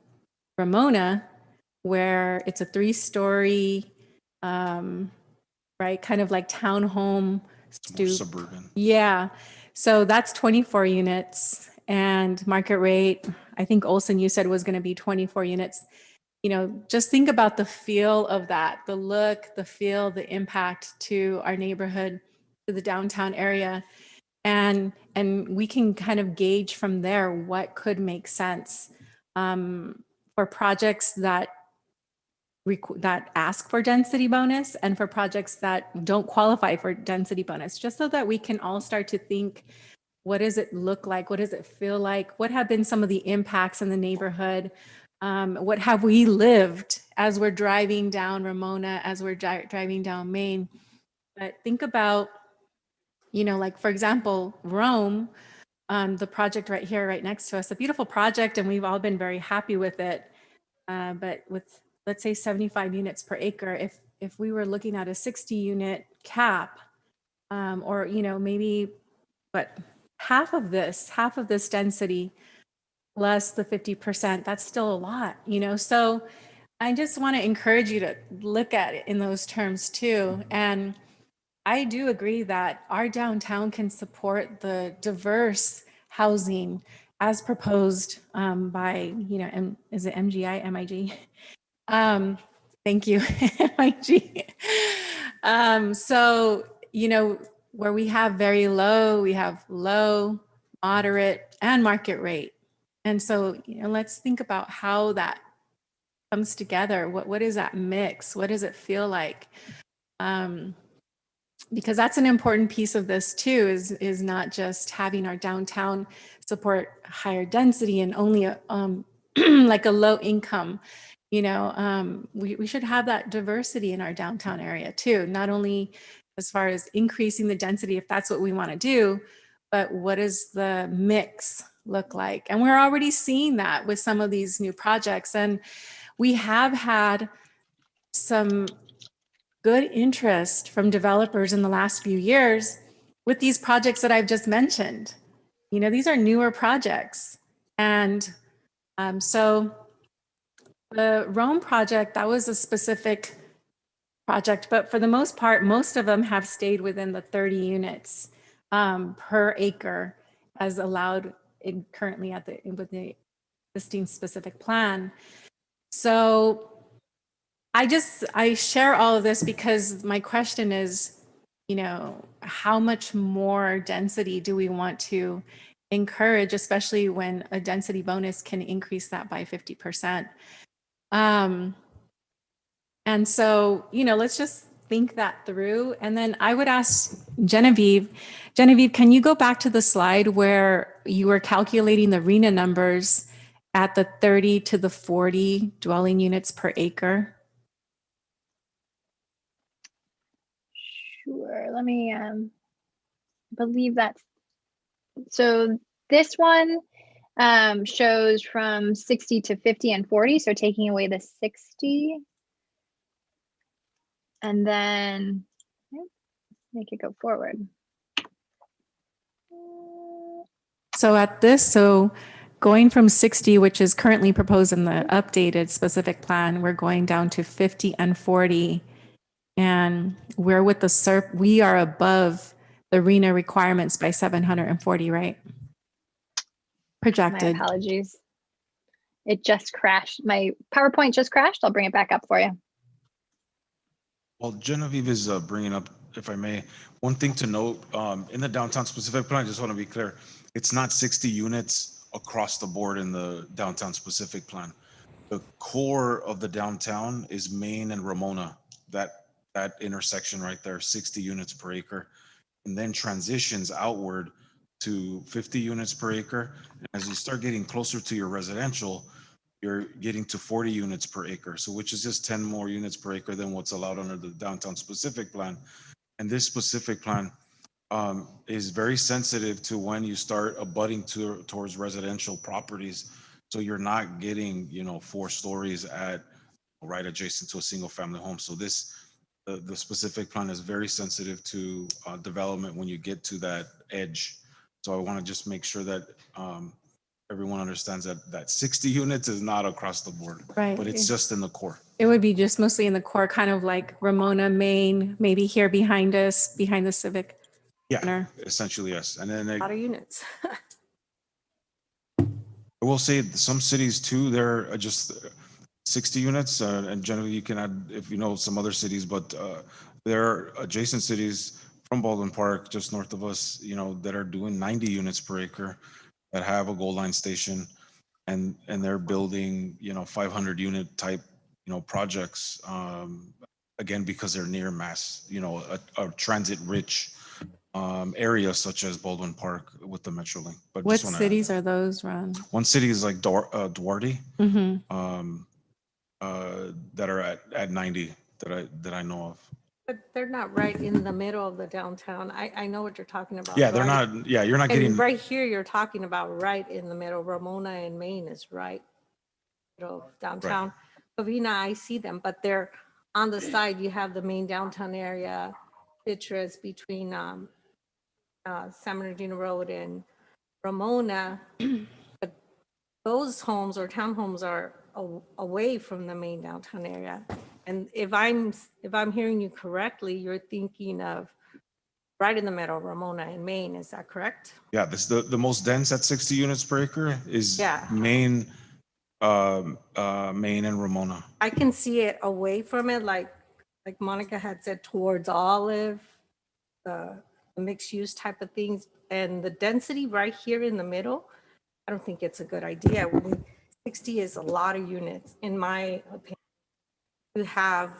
Ramona, where it's a 3-story, right, kind of like townhome stoop. Suburban. Yeah. So that's 24 units, and market rate, I think Olson, you said, was going to be 24 units. Just think about the feel of that, the look, the feel, the impact to our neighborhood, to the downtown area. And we can kind of gauge from there what could make sense for projects that ask for density bonus and for projects that don't qualify for density bonus, just so that we can all start to think, what does it look like? What does it feel like? What have been some of the impacts in the neighborhood? What have we lived as we're driving down Ramona, as we're driving down Main? But think about, like, for example, Rome, the project right here, right next to us, a beautiful project, and we've all been very happy with it. But with, let's say, 75 units per acre, if we were looking at a 60 unit cap, or, maybe, but half of this density plus the 50%, that's still a lot, So I just want to encourage you to look at it in those terms too. And I do agree that our downtown can support the diverse housing as proposed by, is it MGI, MIG? Thank you, MIG. So, where we have very low, we have low, moderate, and market rate. And so, let's think about how that comes together. What is that mix? What does it feel like? Because that's an important piece of this too, is not just having our downtown support higher density and only like a low income. We should have that diversity in our downtown area too, not only as far as increasing the density, if that's what we want to do, but what does the mix look like? And we're already seeing that with some of these new projects. And we have had some good interest from developers in the last few years with these projects that I've just mentioned. These are newer projects. And so the Rome project, that was a specific project, but for the most part, most of them have stayed within the 30 units per acre as allowed currently with the existing specific plan. So I share all of this because my question is, how much more density do we want to encourage, especially when a density bonus can increase that by 50%? And so, let's just think that through. And then I would ask Genevieve, can you go back to the slide where you were calculating the RENA numbers at the 30 to the 40 dwelling units per acre? Sure. Let me believe that's so. This one, shows from 60 to 50 and 40. So taking away the 60. And then make it go forward. So going from 60, which is currently proposed in the updated specific plan, we're going down to 50 and 40. And we're with the SERP, we are above the RENA requirements by 740, right? Projected. My apologies. It just crashed. My PowerPoint just crashed. I'll bring it back up for you. Well, Genevieve is bringing up, if I may, one thing to note, in the downtown specific plan, I just want to be clear, it's not 60 units across the board in the downtown specific plan. The core of the downtown is Main and Ramona, that intersection right there, 60 units per acre, and then transitions outward to 50 units per acre. And as you start getting closer to your residential, you're getting to 40 units per acre. So which is just 10 more units per acre than what's allowed under the downtown specific plan. And this specific plan is very sensitive to when you start abutting towards residential properties. So you're not getting, 4 stories right adjacent to a single family home. So the specific plan is very sensitive to development when you get to that edge. So I want to just make sure that everyone understands that 60 units is not across the board, Right. but it's just in the core. It would be just mostly in the core, kind of like Ramona, Main, maybe here behind us, behind the Civic Yeah, Center. essentially, yes. And then A lot of units. I will say some cities too, they're just 60 units, and generally you can add if you know some other cities, but there are adjacent cities from Baldwin Park, just north of us, that are doing 90 units per acre that have a gold line station, and they're building 500 unit type projects, again because they're near mass, a transit rich area such as Baldwin Park with the Metrolink. But What just wanna add cities that. are those, Ron? One city is like Duarte, Mm-hmm. that are at 90 that I know of. But they're not right in the middle of the downtown. I know what you're talking about. Yeah, they're right? not. Yeah, you're not And getting. right here, you're talking about right in the middle. Ramona and Main is right middle of downtown. Covina, I see them, but they're on the side. You have the main downtown area, Citrus between San Bernardino Road and Ramona. But those homes or townhomes are away from the main downtown area. And if I'm hearing you correctly, you're thinking of right in the middle, Ramona and Main. Is that correct? Yeah, this the most dense at 60 units per acre is Yeah. Main, Main and Ramona. I can see it away from it, like Monica had said, towards Olive, the mixed use type of things. And the density right here in the middle, I don't think it's a good idea. 60 is a lot of units, in my opinion. You have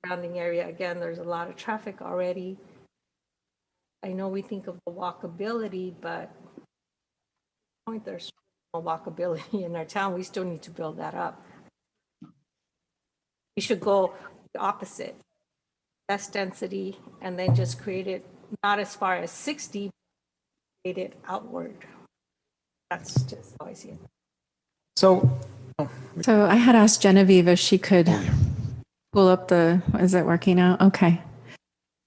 surrounding area, again, there's a lot of traffic already. I know we think of the walkability, but there's no walkability in our town. We still need to build that up. We should go the opposite, less density, and then just create it not as far as 60, create it outward. That's just how I see it. So So I had asked Genevieve if she could pull up is it working out? Okay.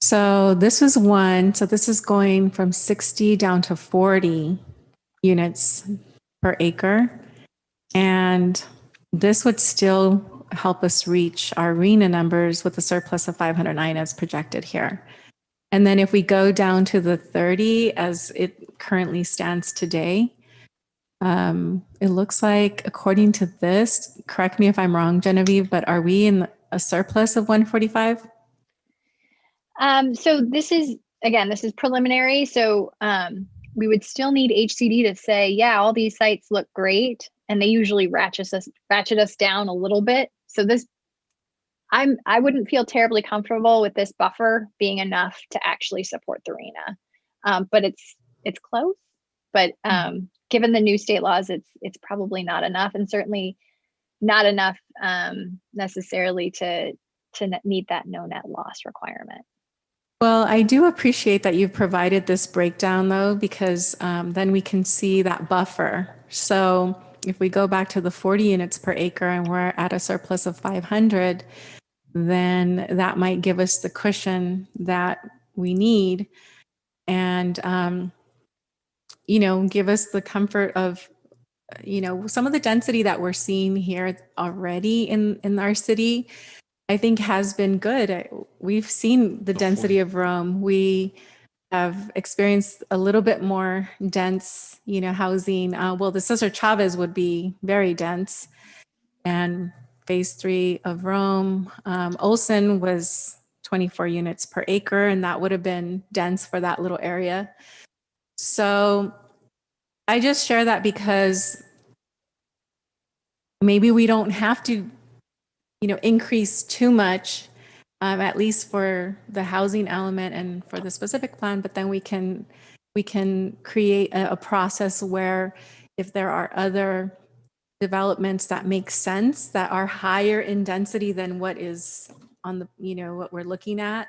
So this was one. So this is going from 60 down to 40 units per acre. And this would still help us reach our RENA numbers with a surplus of 509 as projected here. And then if we go down to the 30 as it currently stands today, it looks like, according to this, correct me if I'm wrong, Genevieve, but are we in a surplus of 145? So this is preliminary. So we would still need HCD to say, yeah, all these sites look great. And they usually ratchet us down a little bit. So I wouldn't feel terribly comfortable with this buffer being enough to actually support the RENA. But it's close. But given the new state laws, it's probably not enough, and certainly not enough necessarily to meet that no net loss requirement. Well, I do appreciate that you've provided this breakdown though, because then we can see that buffer. So if we go back to the 40 units per acre and we're at a surplus of 500, then that might give us the cushion that we need and, give us the comfort of, some of the density that we're seeing here already in our city, I think has been good. We've seen the density of Rome. We have experienced a little bit more dense, housing. Well, the Cesar Chavez would be very dense. And phase 3 of Rome, Olson was 24 units per acre, and that would have been dense for that little area. So I just share that because maybe we don't have to, increase too much, at least for the housing element and for the specific plan, but then we can create a process where if there are other developments that make sense, that are higher in density than what is on the, what we're looking at,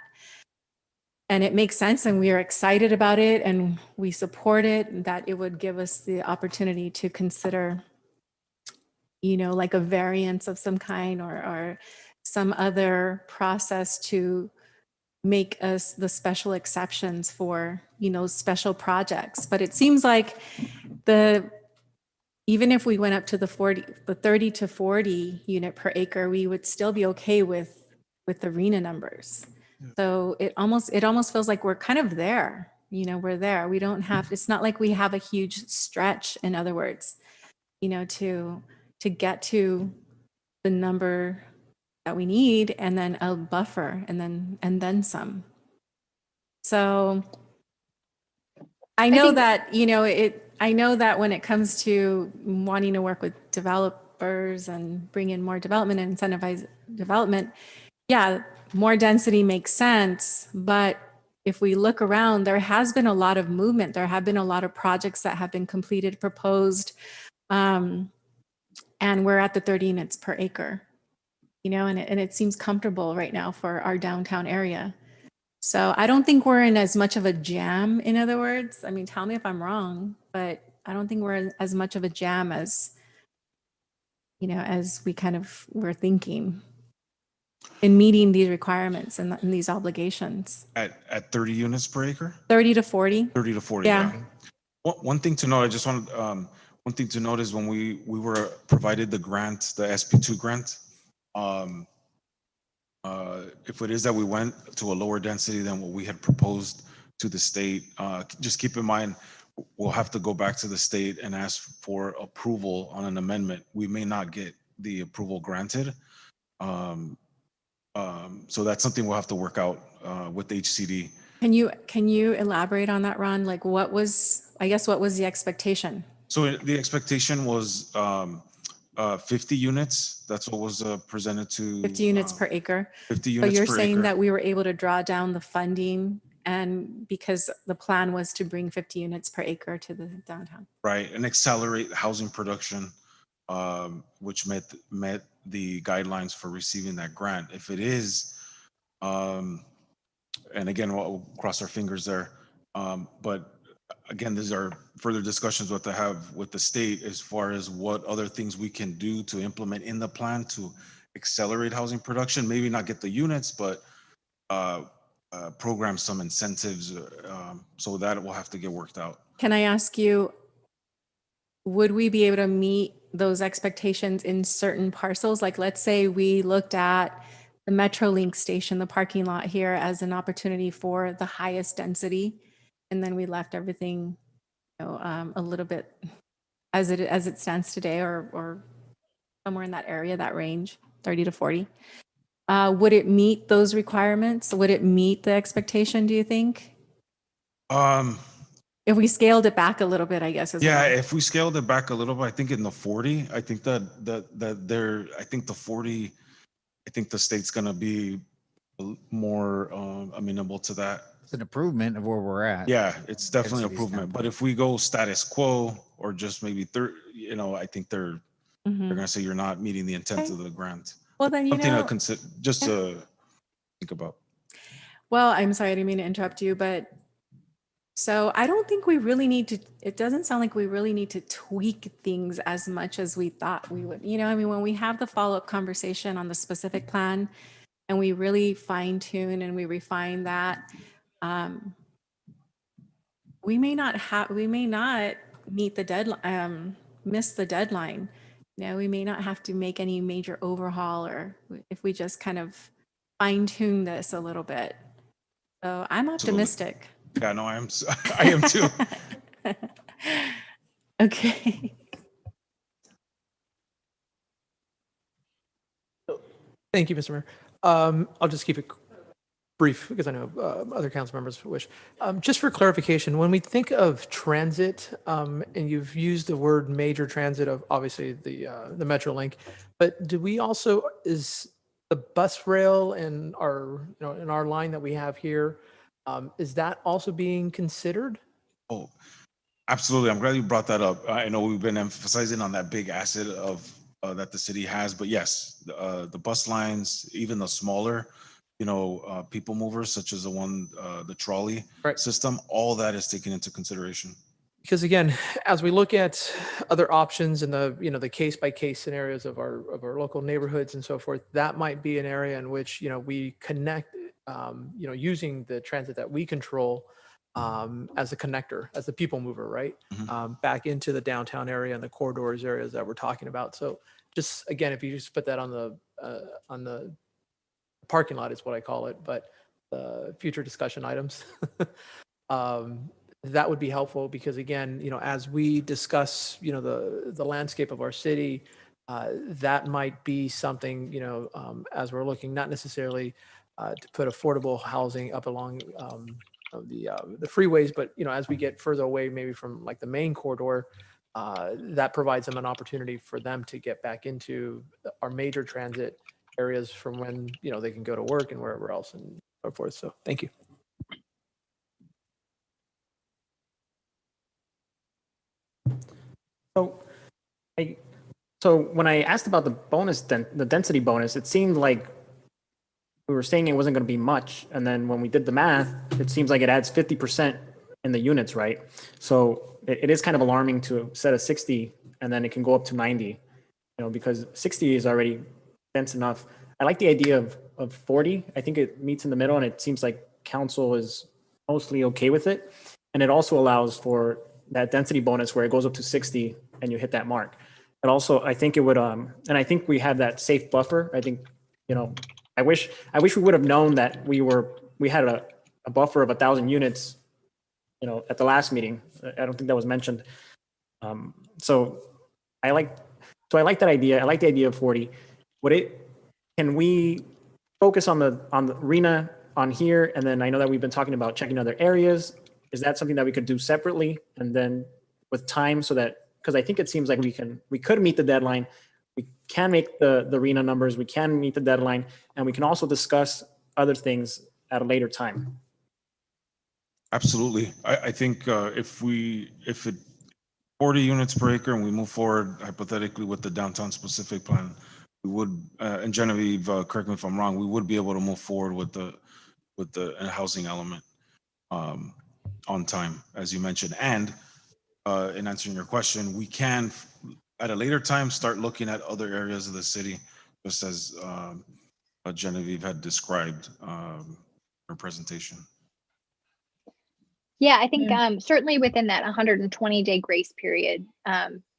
and it makes sense and we are excited about it and we support it, that it would give us the opportunity to consider, like a variance of some kind or some other process to make us the special exceptions for, special projects. But it seems like even if we went up to the 30 to 40 unit per acre, we would still be okay with the RENA numbers. So it almost feels like we're kind of there, we're there. We don't have, it's not like we have a huge stretch, in other words, to get to the number that we need, and then a buffer, and then some. So I know that, I know that when it comes to wanting to work with developers and bring in more development and incentivize development, yeah, more density makes sense. But if we look around, there has been a lot of movement. There have been a lot of projects that have been completed, proposed, and we're at the 30 units per acre, and it seems comfortable right now for our downtown area. So I don't think we're in as much of a jam, in other words. I mean, tell me if I'm wrong, but I don't think we're in as much of a jam as, as we kind of were thinking in meeting these requirements and these obligations. At 30 units per acre? 30 to 40. 30 to 40, yeah. One thing to note, I just wanted, one thing to note is when we were provided the grant, the SP2 grant, if it is that we went to a lower density than what we had proposed to the state, just keep in mind, we'll have to go back to the state and ask for approval on an amendment. We may not get the approval granted. So that's something we'll have to work out with HCD. Can you elaborate on that, Ron? Like what was the expectation? So the expectation was 50 units. That's what was presented to 50 units per acre. 50 units per acre. So you're saying that we were able to draw down the funding, and because the plan was to bring 50 units per acre to the downtown. Right, and accelerate housing production, which met the guidelines for receiving that grant. If it is, and again, we'll cross our fingers there. But again, these are further discussions what to have with the state as far as what other things we can do to implement in the plan to accelerate housing production. Maybe not get the units, but program some incentives. So that will have to get worked out. Can I ask you, would we be able to meet those expectations in certain parcels? Like, let's say we looked at the MetroLink station, the parking lot here, as an opportunity for the highest density, and then we left everything, a little bit as it stands today, or somewhere in that area, that range, 30 to 40. Would it meet those requirements? Would it meet the expectation, do you think? If we scaled it back a little bit, I guess. If we scaled it back a little bit, I think in the 40, I think I think the 40, I think the state's going to be more amenable to that. It's an improvement of where we're at. Yeah, it's definitely an improvement. But if we go status quo or just maybe 30, I think they're going to say you're not meeting the intent of the grant. Well, then, something to consider, just to think about. Well, I'm sorry, I didn't mean to interrupt you, but so I don't think we really need to, it doesn't sound like we really need to tweak things as much as we thought we would. You know, I mean, when we have the follow-up conversation on the specific plan and we really fine tune and we refine that, we may not meet the deadline, miss the deadline. You know, we may not have to make any major overhaul, or if we just kind of fine tune this a little bit. So I'm optimistic. Yeah, no, I am too. Okay. Thank you, Mr. Mayor. I'll just keep it brief because I know other council members wish. Just for clarification, when we think of transit, and you've used the word major transit of obviously the Metrolink, but do we also, is the bus rail in our, in our line that we have here, is that also being considered? Oh, absolutely. I'm glad you brought that up. I know we've been emphasizing on that big asset of that the city has, but yes, the bus lines, even the smaller, people movers such as the trolley system, all that is taken into consideration. Because again, as we look at other options in the, the case by case scenarios of our local neighborhoods and so forth, that might be an area in which, we connect, using the transit that we control as a connector, as the people mover, right? Back into the downtown area and the corridors areas that we're talking about. So just again, if you just put that on the parking lot is what I call it, but future discussion items. That would be helpful because again, as we discuss, the landscape of our city, that might be something, as we're looking, not necessarily to put affordable housing up along the freeways, but as we get further away, maybe from like the main corridor, that provides them an opportunity for them to get back into our major transit areas from when they can go to work and wherever else and so forth. So thank you. So when I asked about the bonus, the density bonus, it seemed like we were saying it wasn't going to be much, and then when we did the math, it seems like it adds 50% in the units, right? So it is kind of alarming to set a 60 and then it can go up to 90, because 60 is already dense enough. I like the idea of 40. I think it meets in the middle, and it seems like council is mostly okay with it. And it also allows for that density bonus where it goes up to 60 and you hit that mark. But also, I think it would, and I think we have that safe buffer. I think, I wish we would have known that we had a buffer of 1,000 units, at the last meeting. I don't think that was mentioned. So I like that idea. I like the idea of 40. Can we focus on the arena on here? And then I know that we've been talking about checking other areas. Is that something that we could do separately? And then with time, so that, because I think it seems like we could meet the deadline. We can make the arena numbers. We can meet the deadline, and we can also discuss other things at a later time. Absolutely. I think if 40 units per acre and we move forward hypothetically with the downtown specific plan, we would, and Genevieve, correct me if I'm wrong, we would be able to move forward with the housing element on time, as you mentioned. And in answering your question, we can at a later time start looking at other areas of the city, just as Genevieve had described her presentation. Yeah, I think certainly within that 120-day grace period,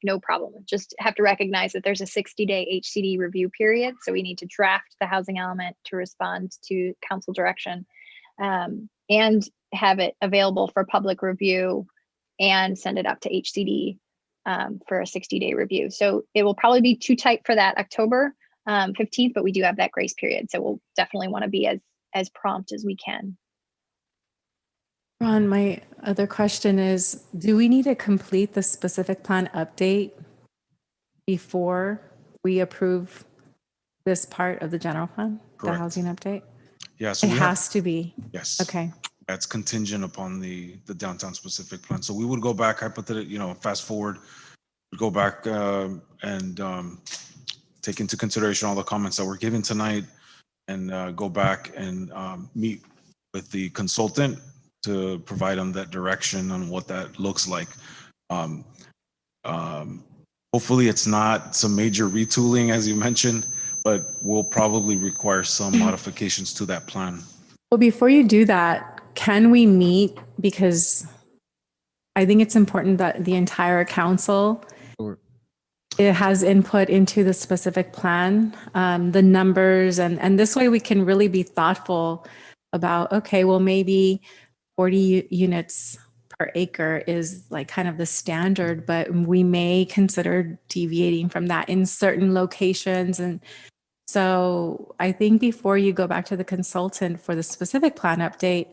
no problem. Just have to recognize that there's a 60-day HCD review period. So we need to draft the housing element to respond to council direction, and have it available for public review and send it up to HCD for a 60-day review. So it will probably be too tight for that October 15th, but we do have that grace period. So we'll definitely want to be as prompt as we can. Ron, my other question is, do we need to complete the specific plan update before we approve this part of the general plan, Correct. The housing update? Yeah, so it has to be. Yes. Okay. That's contingent upon the downtown specific plan. So we would go back, hypothetically, fast forward, go back and take into consideration all the comments that were given tonight, and go back and meet with the consultant to provide them that direction on what that looks like. Um, Hopefully it's not some major retooling, as you mentioned, but we'll probably require some modifications to that plan. Well, before you do that, can we meet? Because I think it's important that the entire council Sure. it has input into the specific plan, the numbers, and this way we can really be thoughtful about, okay, well, maybe 40 units per acre is like kind of the standard, but we may consider deviating from that in certain locations. And so I think before you go back to the consultant for the specific plan update,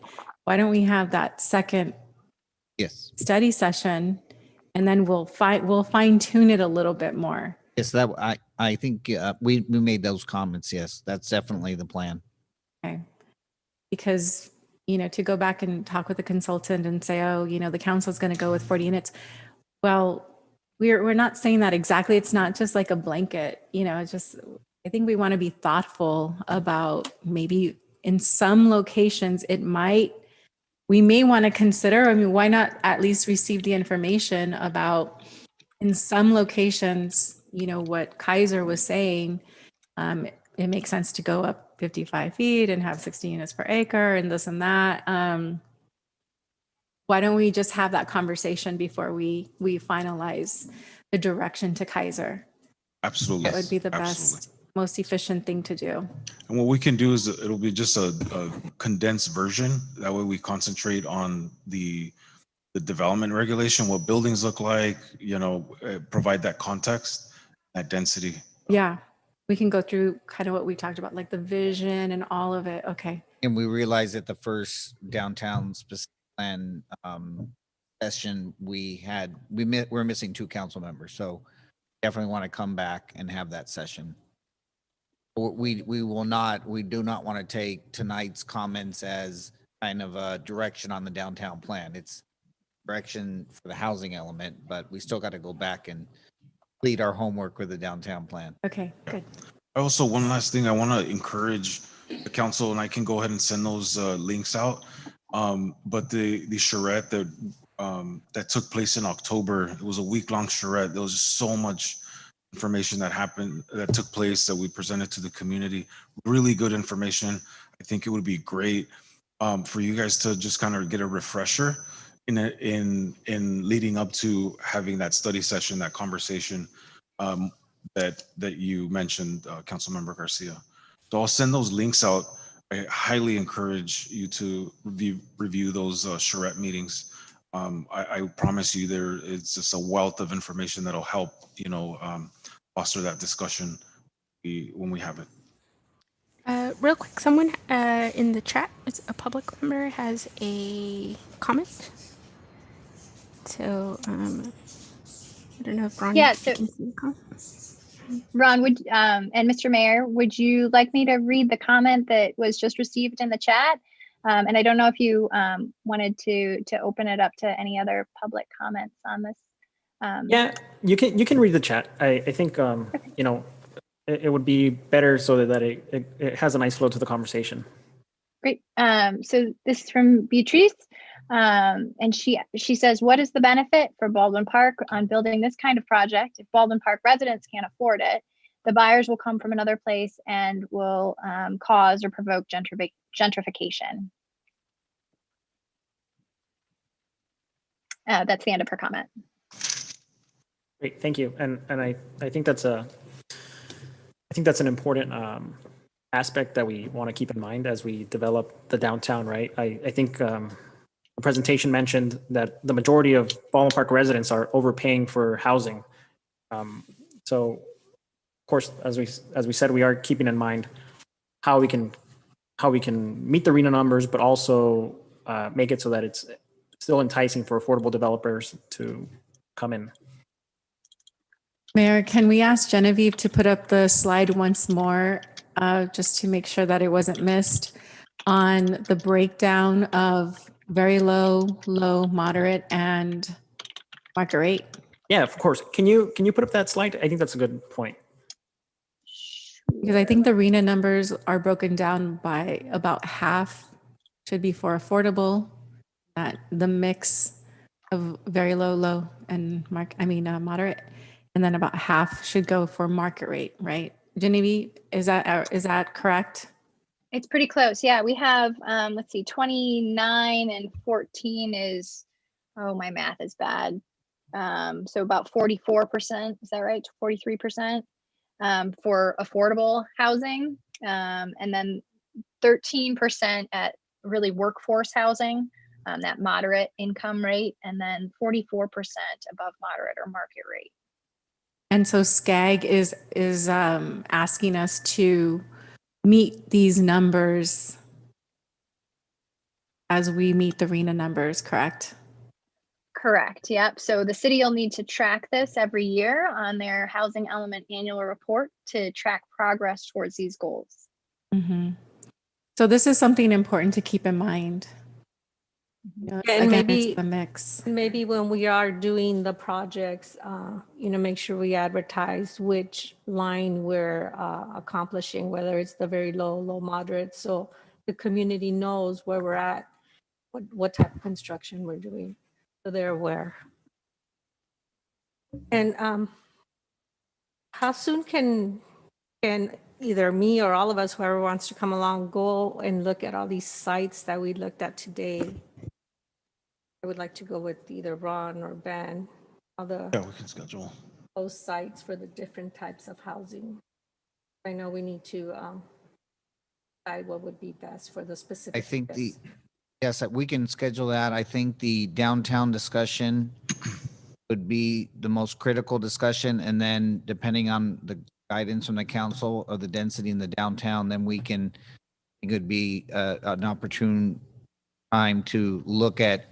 why don't we have that second Yes. study session, and then we'll fine tune it a little bit more. Yes, that I think we made those comments. Yes, that's definitely the plan. Okay. Because, to go back and talk with the consultant and say, oh, the council is going to go with 40 units. Well, we're not saying that exactly. It's not just like a blanket, it's just, I think we want to be thoughtful about maybe in some locations, we may want to consider, why not at least receive the information about in some locations, what Kaiser was saying, it makes sense to go up 55 feet and have 60 units per acre and this and that. Why don't we just have that conversation before we finalize the direction to Kaiser? Absolutely. That would be the best, most efficient thing to do. And what we can do is it'll be just a condensed version. That way we concentrate on the development regulation, what buildings look like, provide that context, that density. Yeah. We can go through kind of what we talked about, like the vision and all of it. Okay. And we realized that the first downtown specific plan session we're missing 2 council members, so definitely want to come back and have that session. We do not want to take tonight's comments as kind of a direction on the downtown plan. It's direction for the housing element, but we still got to go back and complete our homework with the downtown plan. Okay, good. Also, one last thing, I want to encourage the council, and I can go ahead and send those links out. But the charrette that took place in October, it was a week-long charrette. There was just so much information that took place that we presented to the community. Really good information. I think it would be great for you guys to just kind of get a refresher in leading up to having that study session, that conversation that you mentioned, Councilmember Garcia. So I'll send those links out. I highly encourage you to review those charrette meetings. I promise you it's just a wealth of information that'll help, foster that discussion when we have it. Real quick, someone in the chat, it's a public member, has a comment. So I don't know if Ron. Yeah, so Ron, and Mr. Mayor, would you like me to read the comment that was just received in the chat? And I don't know if you wanted to open it up to any other public comments on this. Yeah, you can read the chat. I think it would be better so that it has a nice flow to the conversation. Great. So this is from Beatrice. And she says, what is the benefit for Baldwin Park on building this kind of project? If Baldwin Park residents can't afford it, the buyers will come from another place and will cause or provoke gentrification. That's the end of her comment. Great, thank you. And I think that's an important aspect that we want to keep in mind as we develop the downtown, right? I think the presentation mentioned that the majority of Baldwin Park residents are overpaying for housing. So, of course, as we said, we are keeping in mind how we can meet the RHNA numbers, but also make it so that it's still enticing for affordable developers to come in. Mayor, can we ask Genevieve to put up the slide once more, just to make sure that it wasn't missed, on the breakdown of very low, moderate, and market rate? Yeah, of course. Can you put up that slide? I think that's a good point. Because I think the RHNA numbers are broken down by about half should be for affordable, that the mix of very low, low, and moderate, and then about half should go for market rate, right? Genevieve, is that correct? It's pretty close. Yeah, we have, let's see, 29 and 14 is, oh, my math is bad. So about 44%, is that right? 43% for affordable housing. And then 13% at really workforce housing, that moderate income rate, and then 44% above moderate or market rate. And so SCAG is asking us to meet these numbers as we meet the RENA numbers, correct? Correct. Yep. So the city will need to track this every year on their housing element annual report to track progress towards these goals. Mm-hmm. So this is something important to keep in mind. And Again, maybe it's the mix. Maybe when we are doing the projects, make sure we advertise which line we're accomplishing, whether it's the very low, low, moderate, so the community knows where we're at, what type of construction we're doing, so they're aware. And how soon can either me or all of us, whoever wants to come along, go and look at all these sites that we looked at today? I would like to go with either Ron or Ben, all the Yeah, we can schedule. those sites for the different types of housing. I know we need to decide what would be best for the specific. I think yes, we can schedule that. I think the downtown discussion would be the most critical discussion. And then depending on the guidance from the council of the density in the downtown, then it could be an opportune time to look at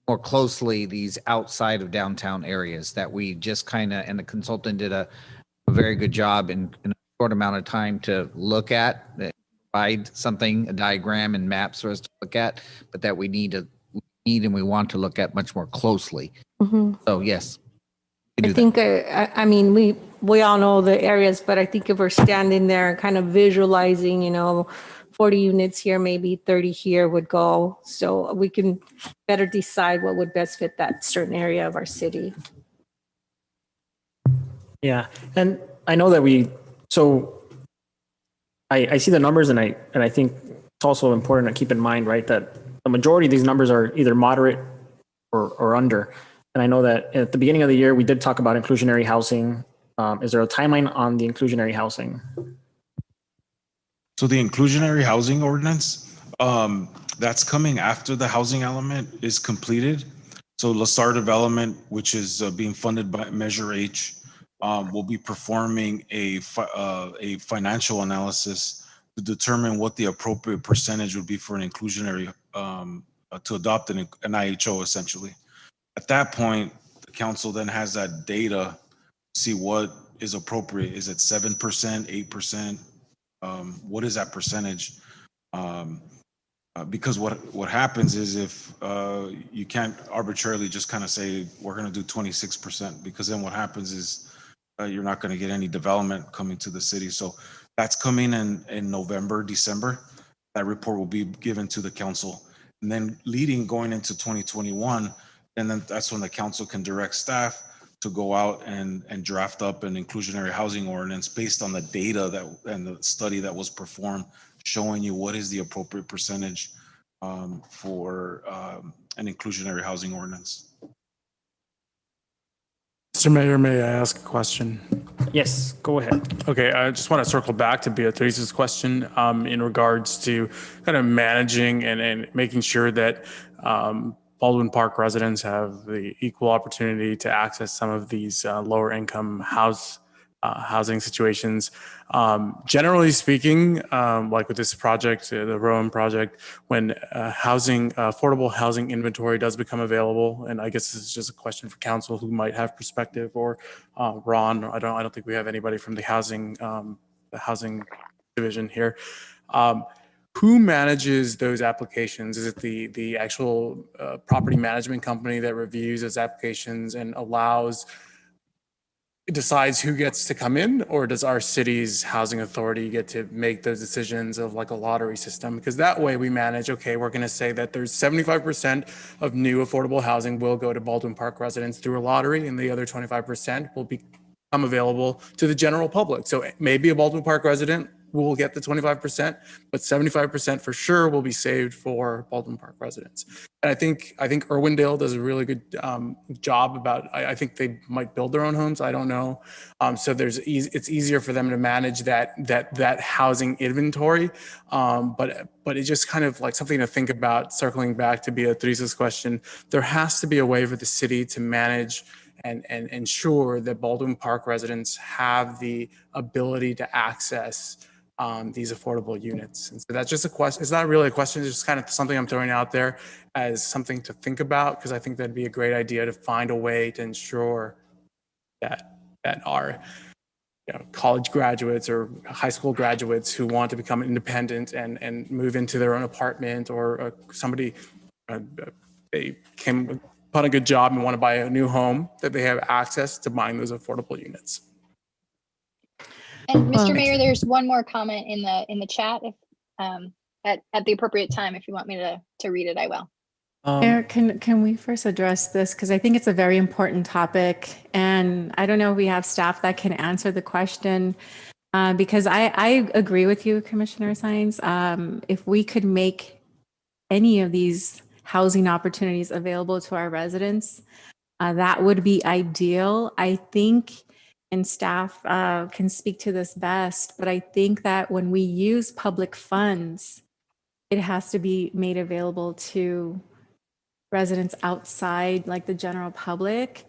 more closely these outside of downtown areas that we just and the consultant did a very good job in a short amount of time to look at, provide something, a diagram and maps for us to look at, but that we need and we want to look at much more closely. Mm-hmm. So yes. I think, we all know the areas, but I think if we're standing there and kind of visualizing, 40 units here, maybe 30 here would go. So we can better decide what would best fit that certain area of our city. Yeah, and I know that I see the numbers, and I think it's also important to keep in mind, right, that the majority of these numbers are either moderate or under. And I know that at the beginning of the year, we did talk about inclusionary housing. Is there a timeline on the inclusionary housing? So the inclusionary housing ordinance, that's coming after the housing element is completed. So LaSar Development, which is being funded by Measure H, will be performing a financial analysis to determine what the appropriate percentage would be for an inclusionary, to adopt an IHO essentially. At that point, the council then has that data, see what is appropriate. Is it 7%, 8%? What is that percentage? Because what happens is if you can't arbitrarily just kind of say we're going to do 26%, because then what happens is you're not going to get any development coming to the city. So that's coming in November, December. That report will be given to the council, and then going into 2021, and then that's when the council can direct staff to go out and draft up an inclusionary housing ordinance based on the data and the study that was performed, showing you what is the appropriate percentage for an inclusionary housing ordinance. Mr. Mayor, may I ask a question? Yes, go ahead. Okay, I just want to circle back to Beatrice's question in regards to kind of managing and making sure that Baldwin Park residents have the equal opportunity to access some of these lower income housing situations. Generally speaking, like with this project, the Rowan project, when affordable housing inventory does become available, and I guess this is just a question for council who might have perspective, or Ron, I don't think we have anybody from the housing division here. Who manages those applications? Is it the actual property management company that reviews those applications and allows decides who gets to come in, or does our city's housing authority get to make those decisions of like a lottery system? Because that way we manage, okay, we're going to say that there's 75% of new affordable housing will go to Baldwin Park residents through a lottery, and the other 25% will become available to the general public. So maybe a Baldwin Park resident will get the 25%, but 75% for sure will be saved for Baldwin Park residents. And I think Irwindale does a really good job about. I think they might build their own homes. I don't know. So it's easier for them to manage that housing inventory. But it's just kind of like something to think about. Circling back to Beatrice's question, there has to be a way for the city to manage and ensure that Baldwin Park residents have the ability to access these affordable units. And so that's just a question. It's not really a question. It's just kind of something I'm throwing out there as something to think about, because I think that'd be a great idea to find a way to ensure that our college graduates or high school graduates who want to become independent and move into their own apartment, or somebody they came upon a good job and want to buy a new home, that they have access to buying those affordable units. And Mr. Mayor, there's one more comment in the chat. If at the appropriate time, if you want me to read it, I will. Mayor, can we first address this? Because I think it's a very important topic, and I don't know if we have staff that can answer the question. Because I agree with you, Commissioner Sines. If we could make any of these housing opportunities available to our residents, that would be ideal. I think, and staff can speak to this best, but I think that when we use public funds, it has to be made available to residents outside, like the general public.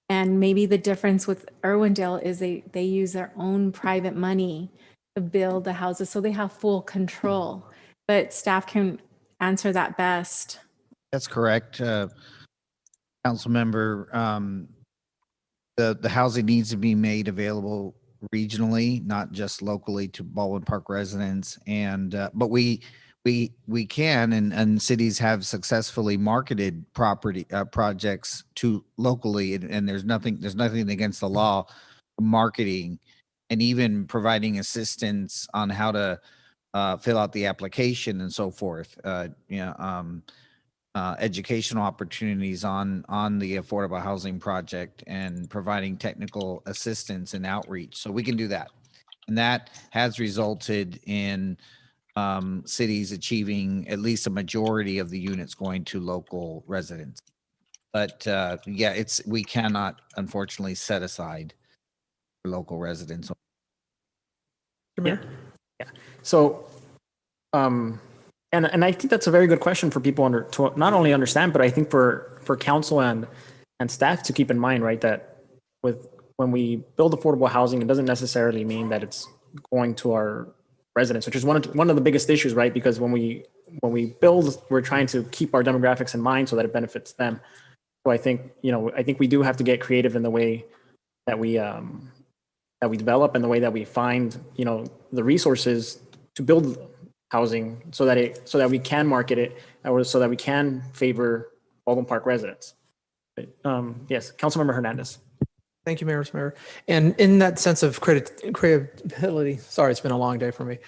And maybe the difference with Irwindale is they use their own private money to build the houses, so they have full control. But staff can answer that best. That's correct, Council Member. The housing needs to be made available regionally, not just locally to Baldwin Park residents. And but we can, and cities have successfully marketed property projects to locally, and there's nothing against the law marketing and even providing assistance on how to fill out the application and so forth. Educational opportunities on the affordable housing project, and providing technical assistance and outreach. So we can do that. And that has resulted in cities achieving at least a majority of the units going to local residents. But yeah, we cannot unfortunately set aside for local residents. Yeah. So, and I think that's a very good question for people to not only understand, but I think for council and staff to keep in mind, right? That when we build affordable housing, it doesn't necessarily mean that it's going to our residents, which is one of the biggest issues, right? Because when we build, we're trying to keep our demographics in mind so that it benefits them. So I think we do have to get creative in the way that we develop, and the way that we find the resources to build housing so that we can market it, or so that we can favor Baldwin Park residents. Yes, Councilmember Hernandez. Thank you, Mayor. And in that sense of creativity, sorry, it's been a long day for me.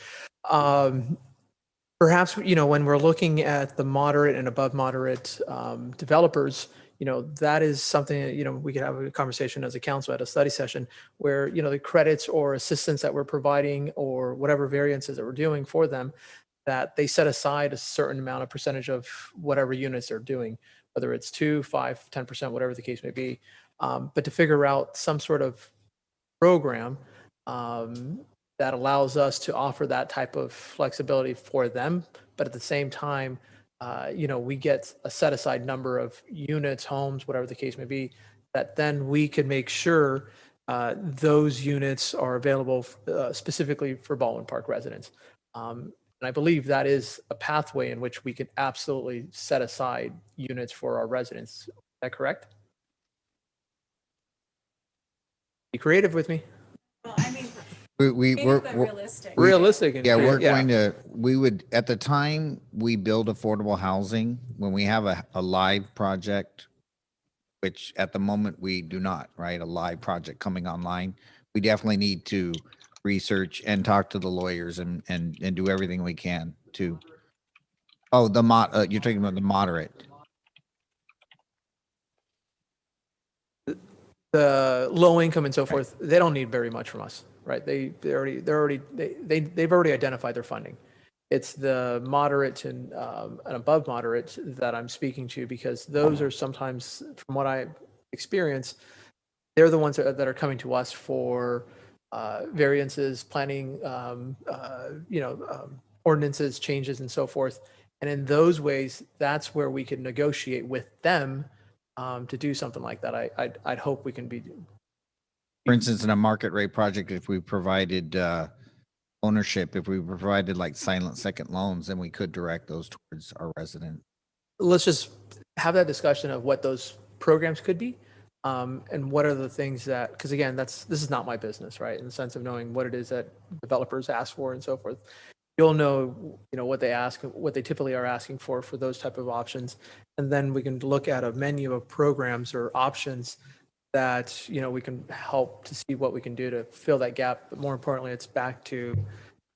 Perhaps, when we're looking at the moderate and above moderate developers, that is something that, we could have a conversation as a council at a study session where, the credits or assistance that we're providing, or whatever variances that we're doing for them, that they set aside a certain amount of percentage of whatever units they're doing, whether it's 2, 5, 10%, whatever the case may be. But to figure out some sort of program that allows us to offer that type of flexibility for them, but at the same time, we get a set aside number of units, homes, whatever the case may be, that then we can make sure those units are available specifically for Baldwin Park residents. And I believe that is a pathway in which we can absolutely set aside units for our residents. Is that correct? Be creative with me. Well, I mean, we're realistic. Yeah, we would, at the time we build affordable housing, when we have a live project, which at the moment we do not, right? A live project coming online. We definitely need to research and talk to the lawyers and do everything we can to. Oh, you're talking about the moderate. The low income and so forth, they don't need very much from us, right? They've already identified their funding. It's the moderate and above moderate that I'm speaking to, because those are sometimes, from what I experience, they're the ones that are coming to us for variances, planning, ordinances, changes, and so forth. And in those ways, that's where we can negotiate with them to do something like that. I'd hope we can be. For instance, in a market rate project, if we provided ownership, if we provided like silent second loans, then we could direct those towards our resident. Let's just have that discussion of what those programs could be, and what are the things that, because again, this is not my business, right? In the sense of knowing what it is that developers ask for and so forth. You'll know, what they ask, what they typically are asking for those type of options, and then we can look at a menu of programs or options that we can help to see what we can do to fill that gap. But more importantly, it's back to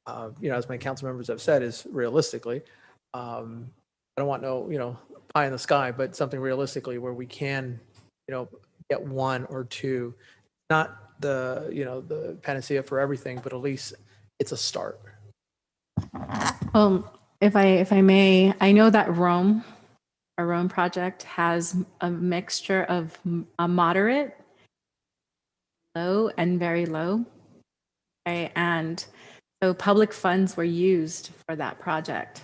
as my council members have said, is realistically, I don't want no pie in the sky, but something realistically where we can get one or two, not the panacea for everything, but at least it's a start. If I may, I know that Rome project has a mixture of a moderate, low, and very low. Okay? And so public funds were used for that project.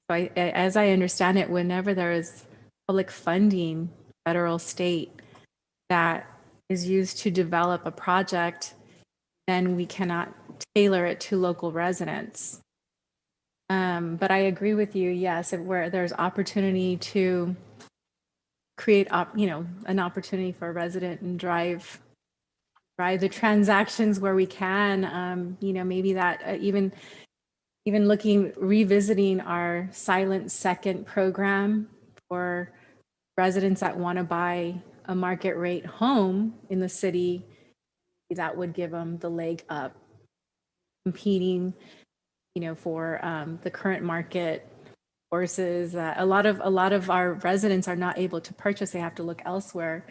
So as I understand it, whenever there is public funding, federal, state, that is used to develop a project, then we cannot tailor it to local residents. But I agree with you, yes, where there's opportunity to create an opportunity for a resident and drive the transactions where we can, maybe that even revisiting our silent second program for residents that want to buy a market rate home in the city, that would give them the leg up competing for the current market forces. A lot of our residents are not able to purchase. They have to look elsewhere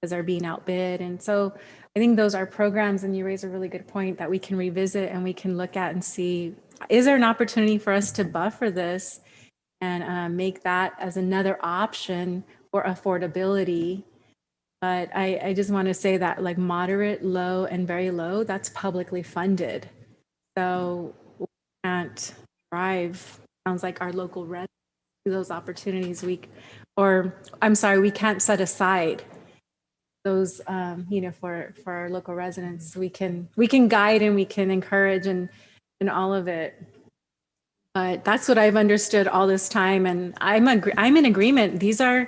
because they're being outbid. And so I think those are programs, and you raise a really good point, that we can revisit and we can look at and see, is there an opportunity for us to buffer this and make that as another option for affordability. But I just want to say that like moderate, low, and very low, that's publicly funded. So we can't drive, sounds like our local residents to those opportunities. We can't set aside those, for our local residents. We can guide and we can encourage and all of it. But that's what I've understood all this time, and I'm in agreement. These are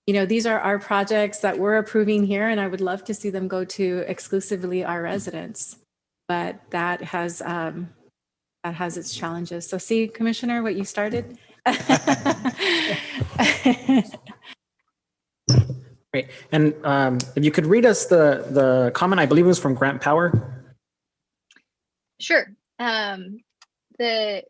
our projects that we're approving here, and I would love to see them go to exclusively our residents. But that has its challenges. So see, Commissioner, what you started. Great. And if you could read us the comment, I believe it was from Grant Power. Sure. The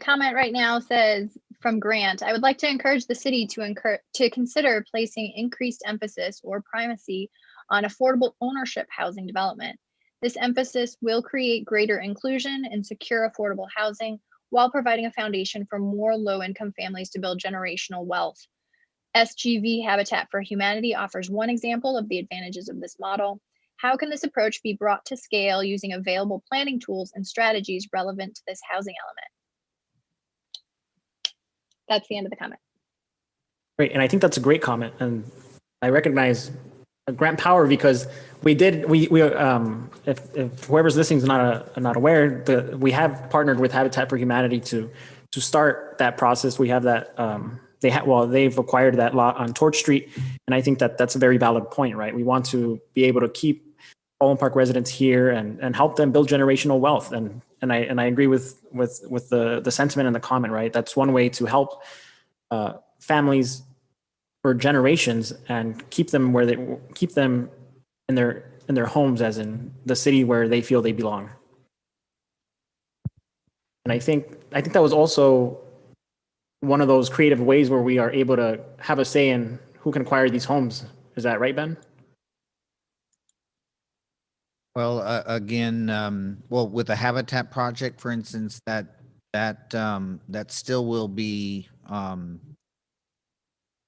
comment right now says, from Grant, I would like to encourage the city to consider placing increased emphasis or primacy on affordable ownership housing development. This emphasis will create greater inclusion and secure affordable housing while providing a foundation for more low-income families to build generational wealth. SGV Habitat for Humanity offers one example of the advantages of this model. How can this approach be brought to scale using available planning tools and strategies relevant to this housing element? That's the end of the comment. Great, and I think that's a great comment, and I recognize Grant Power because if whoever's listening is not aware, we have partnered with Habitat for Humanity to start that process. We have that they've acquired that lot on Torch Street, and I think that's a very valid point, right? We want to be able to keep Baldwin Park residents here and help them build generational wealth, and I agree with the sentiment and the comment, right? That's one way to help families for generations and keep them in their homes, as in the city where they feel they belong. And I think that was also one of those creative ways where we are able to have a say in who can acquire these homes. Is that right, Ben? Well, again, well, with the Habitat project, for instance, that still will be,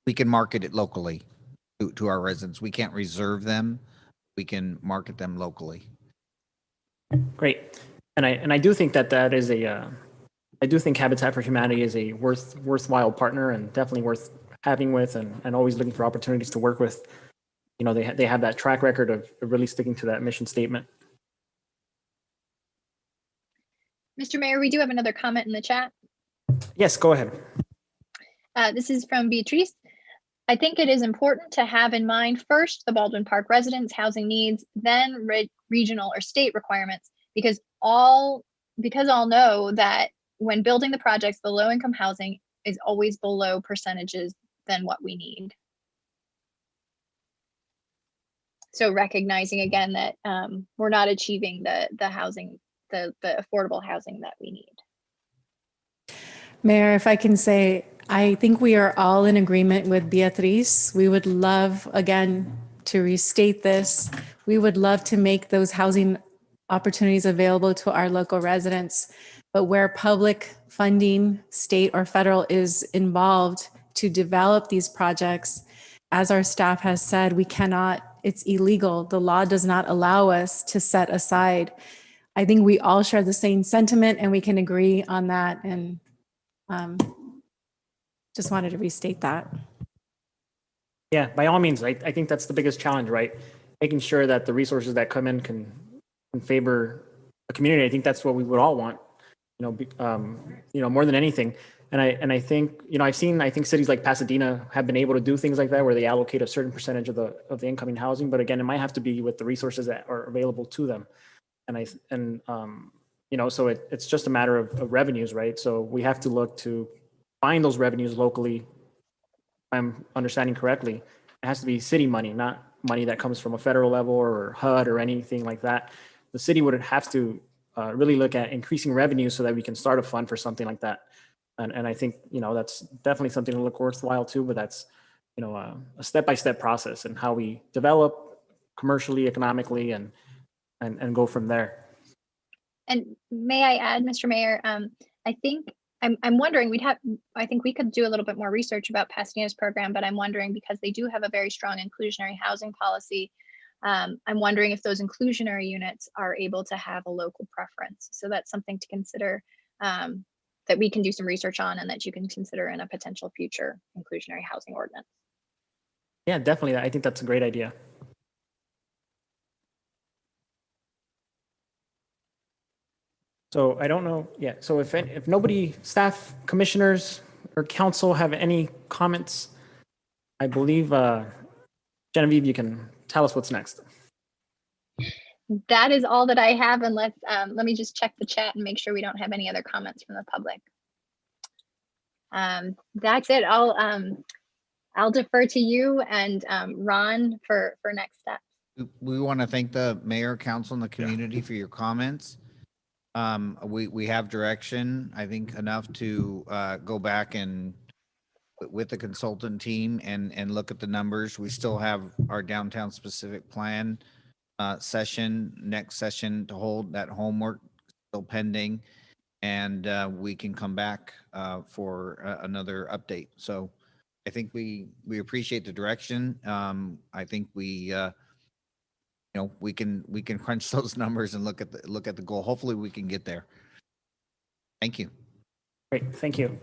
we can market it locally to our residents. We can't reserve them. We can market them locally. Great. And I do think that is I do think Habitat for Humanity is a worthwhile partner and definitely worth having with, and always looking for opportunities to work with. You know, they have that track record of really sticking to that mission statement. Mr. Mayor, we do have another comment in the chat. Yes, go ahead. This is from Beatrice. I think it is important to have in mind first the Baldwin Park residents' housing needs, then regional or state requirements, because all know that when building the projects, the low-income housing is always below percentages than what we need. So recognizing again that we're not achieving the housing, the affordable housing that we need. Mayor, if I can say, I think we are all in agreement with Beatriz. We would love, again, to restate this. We would love to make those housing opportunities available to our local residents. But where public funding, state or federal, is involved to develop these projects, as our staff has said, we cannot, it's illegal. The law does not allow us to set aside. I think we all share the same sentiment and we can agree on that. And just wanted to restate that. Yeah, by all means, I think that's the biggest challenge, right? Making sure that the resources that come in can favor the community. I think that's what we would all want, more than anything. And I think, I think cities like Pasadena have been able to do things like that, where they allocate a certain percentage of the incoming housing. But again, it might have to be with the resources that are available to them. So it's just a matter of revenues, right? So we have to look to find those revenues locally. If I'm understanding correctly, it has to be city money, not money that comes from a federal level or HUD or anything like that. The city would have to really look at increasing revenue so that we can start a fund for something like that. And I think, that's definitely something to look worthwhile too, but that's, a step-by-step process and how we develop commercially, economically, and go from there. And may I add, Mr. Mayor, I think I'm wondering, I think we could do a little bit more research about Pasadena's program, but I'm wondering, because they do have a very strong inclusionary housing policy, I'm wondering if those inclusionary units are able to have a local preference. So that's something to consider, that we can do some research on and that you can consider in a potential future inclusionary housing ordinance. Yeah, definitely. I think that's a great idea. So I don't know. Yeah. So if nobody, staff, commissioners, or council have any comments, I believe, Genevieve, you can tell us what's next. That is all that I have, unless, let me just check the chat and make sure we don't have any other comments from the public. That's it. I'll defer to you and Ron for next steps. We want to thank the mayor, council, and the community for your comments. We have direction, I think, enough to go back and with the consultant team and look at the numbers. We still have our downtown specific plan next session to hold. That homework still pending, and we can come back for another update. So I think we appreciate the direction. I think we can crunch those numbers and look at the goal. Hopefully we can get there. Thank you. Great, thank you.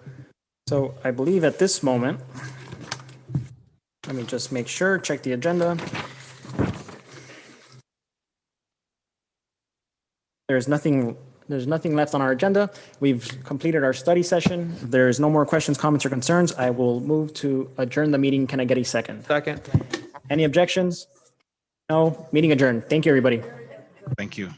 So I believe at this moment, let me just make sure, check the agenda. There's nothing left on our agenda. We've completed our study session. There's no more questions, comments, or concerns. I will move to adjourn the meeting. Can I get a second? Second. Any objections? No, meeting adjourned. Thank you, everybody. Thank you.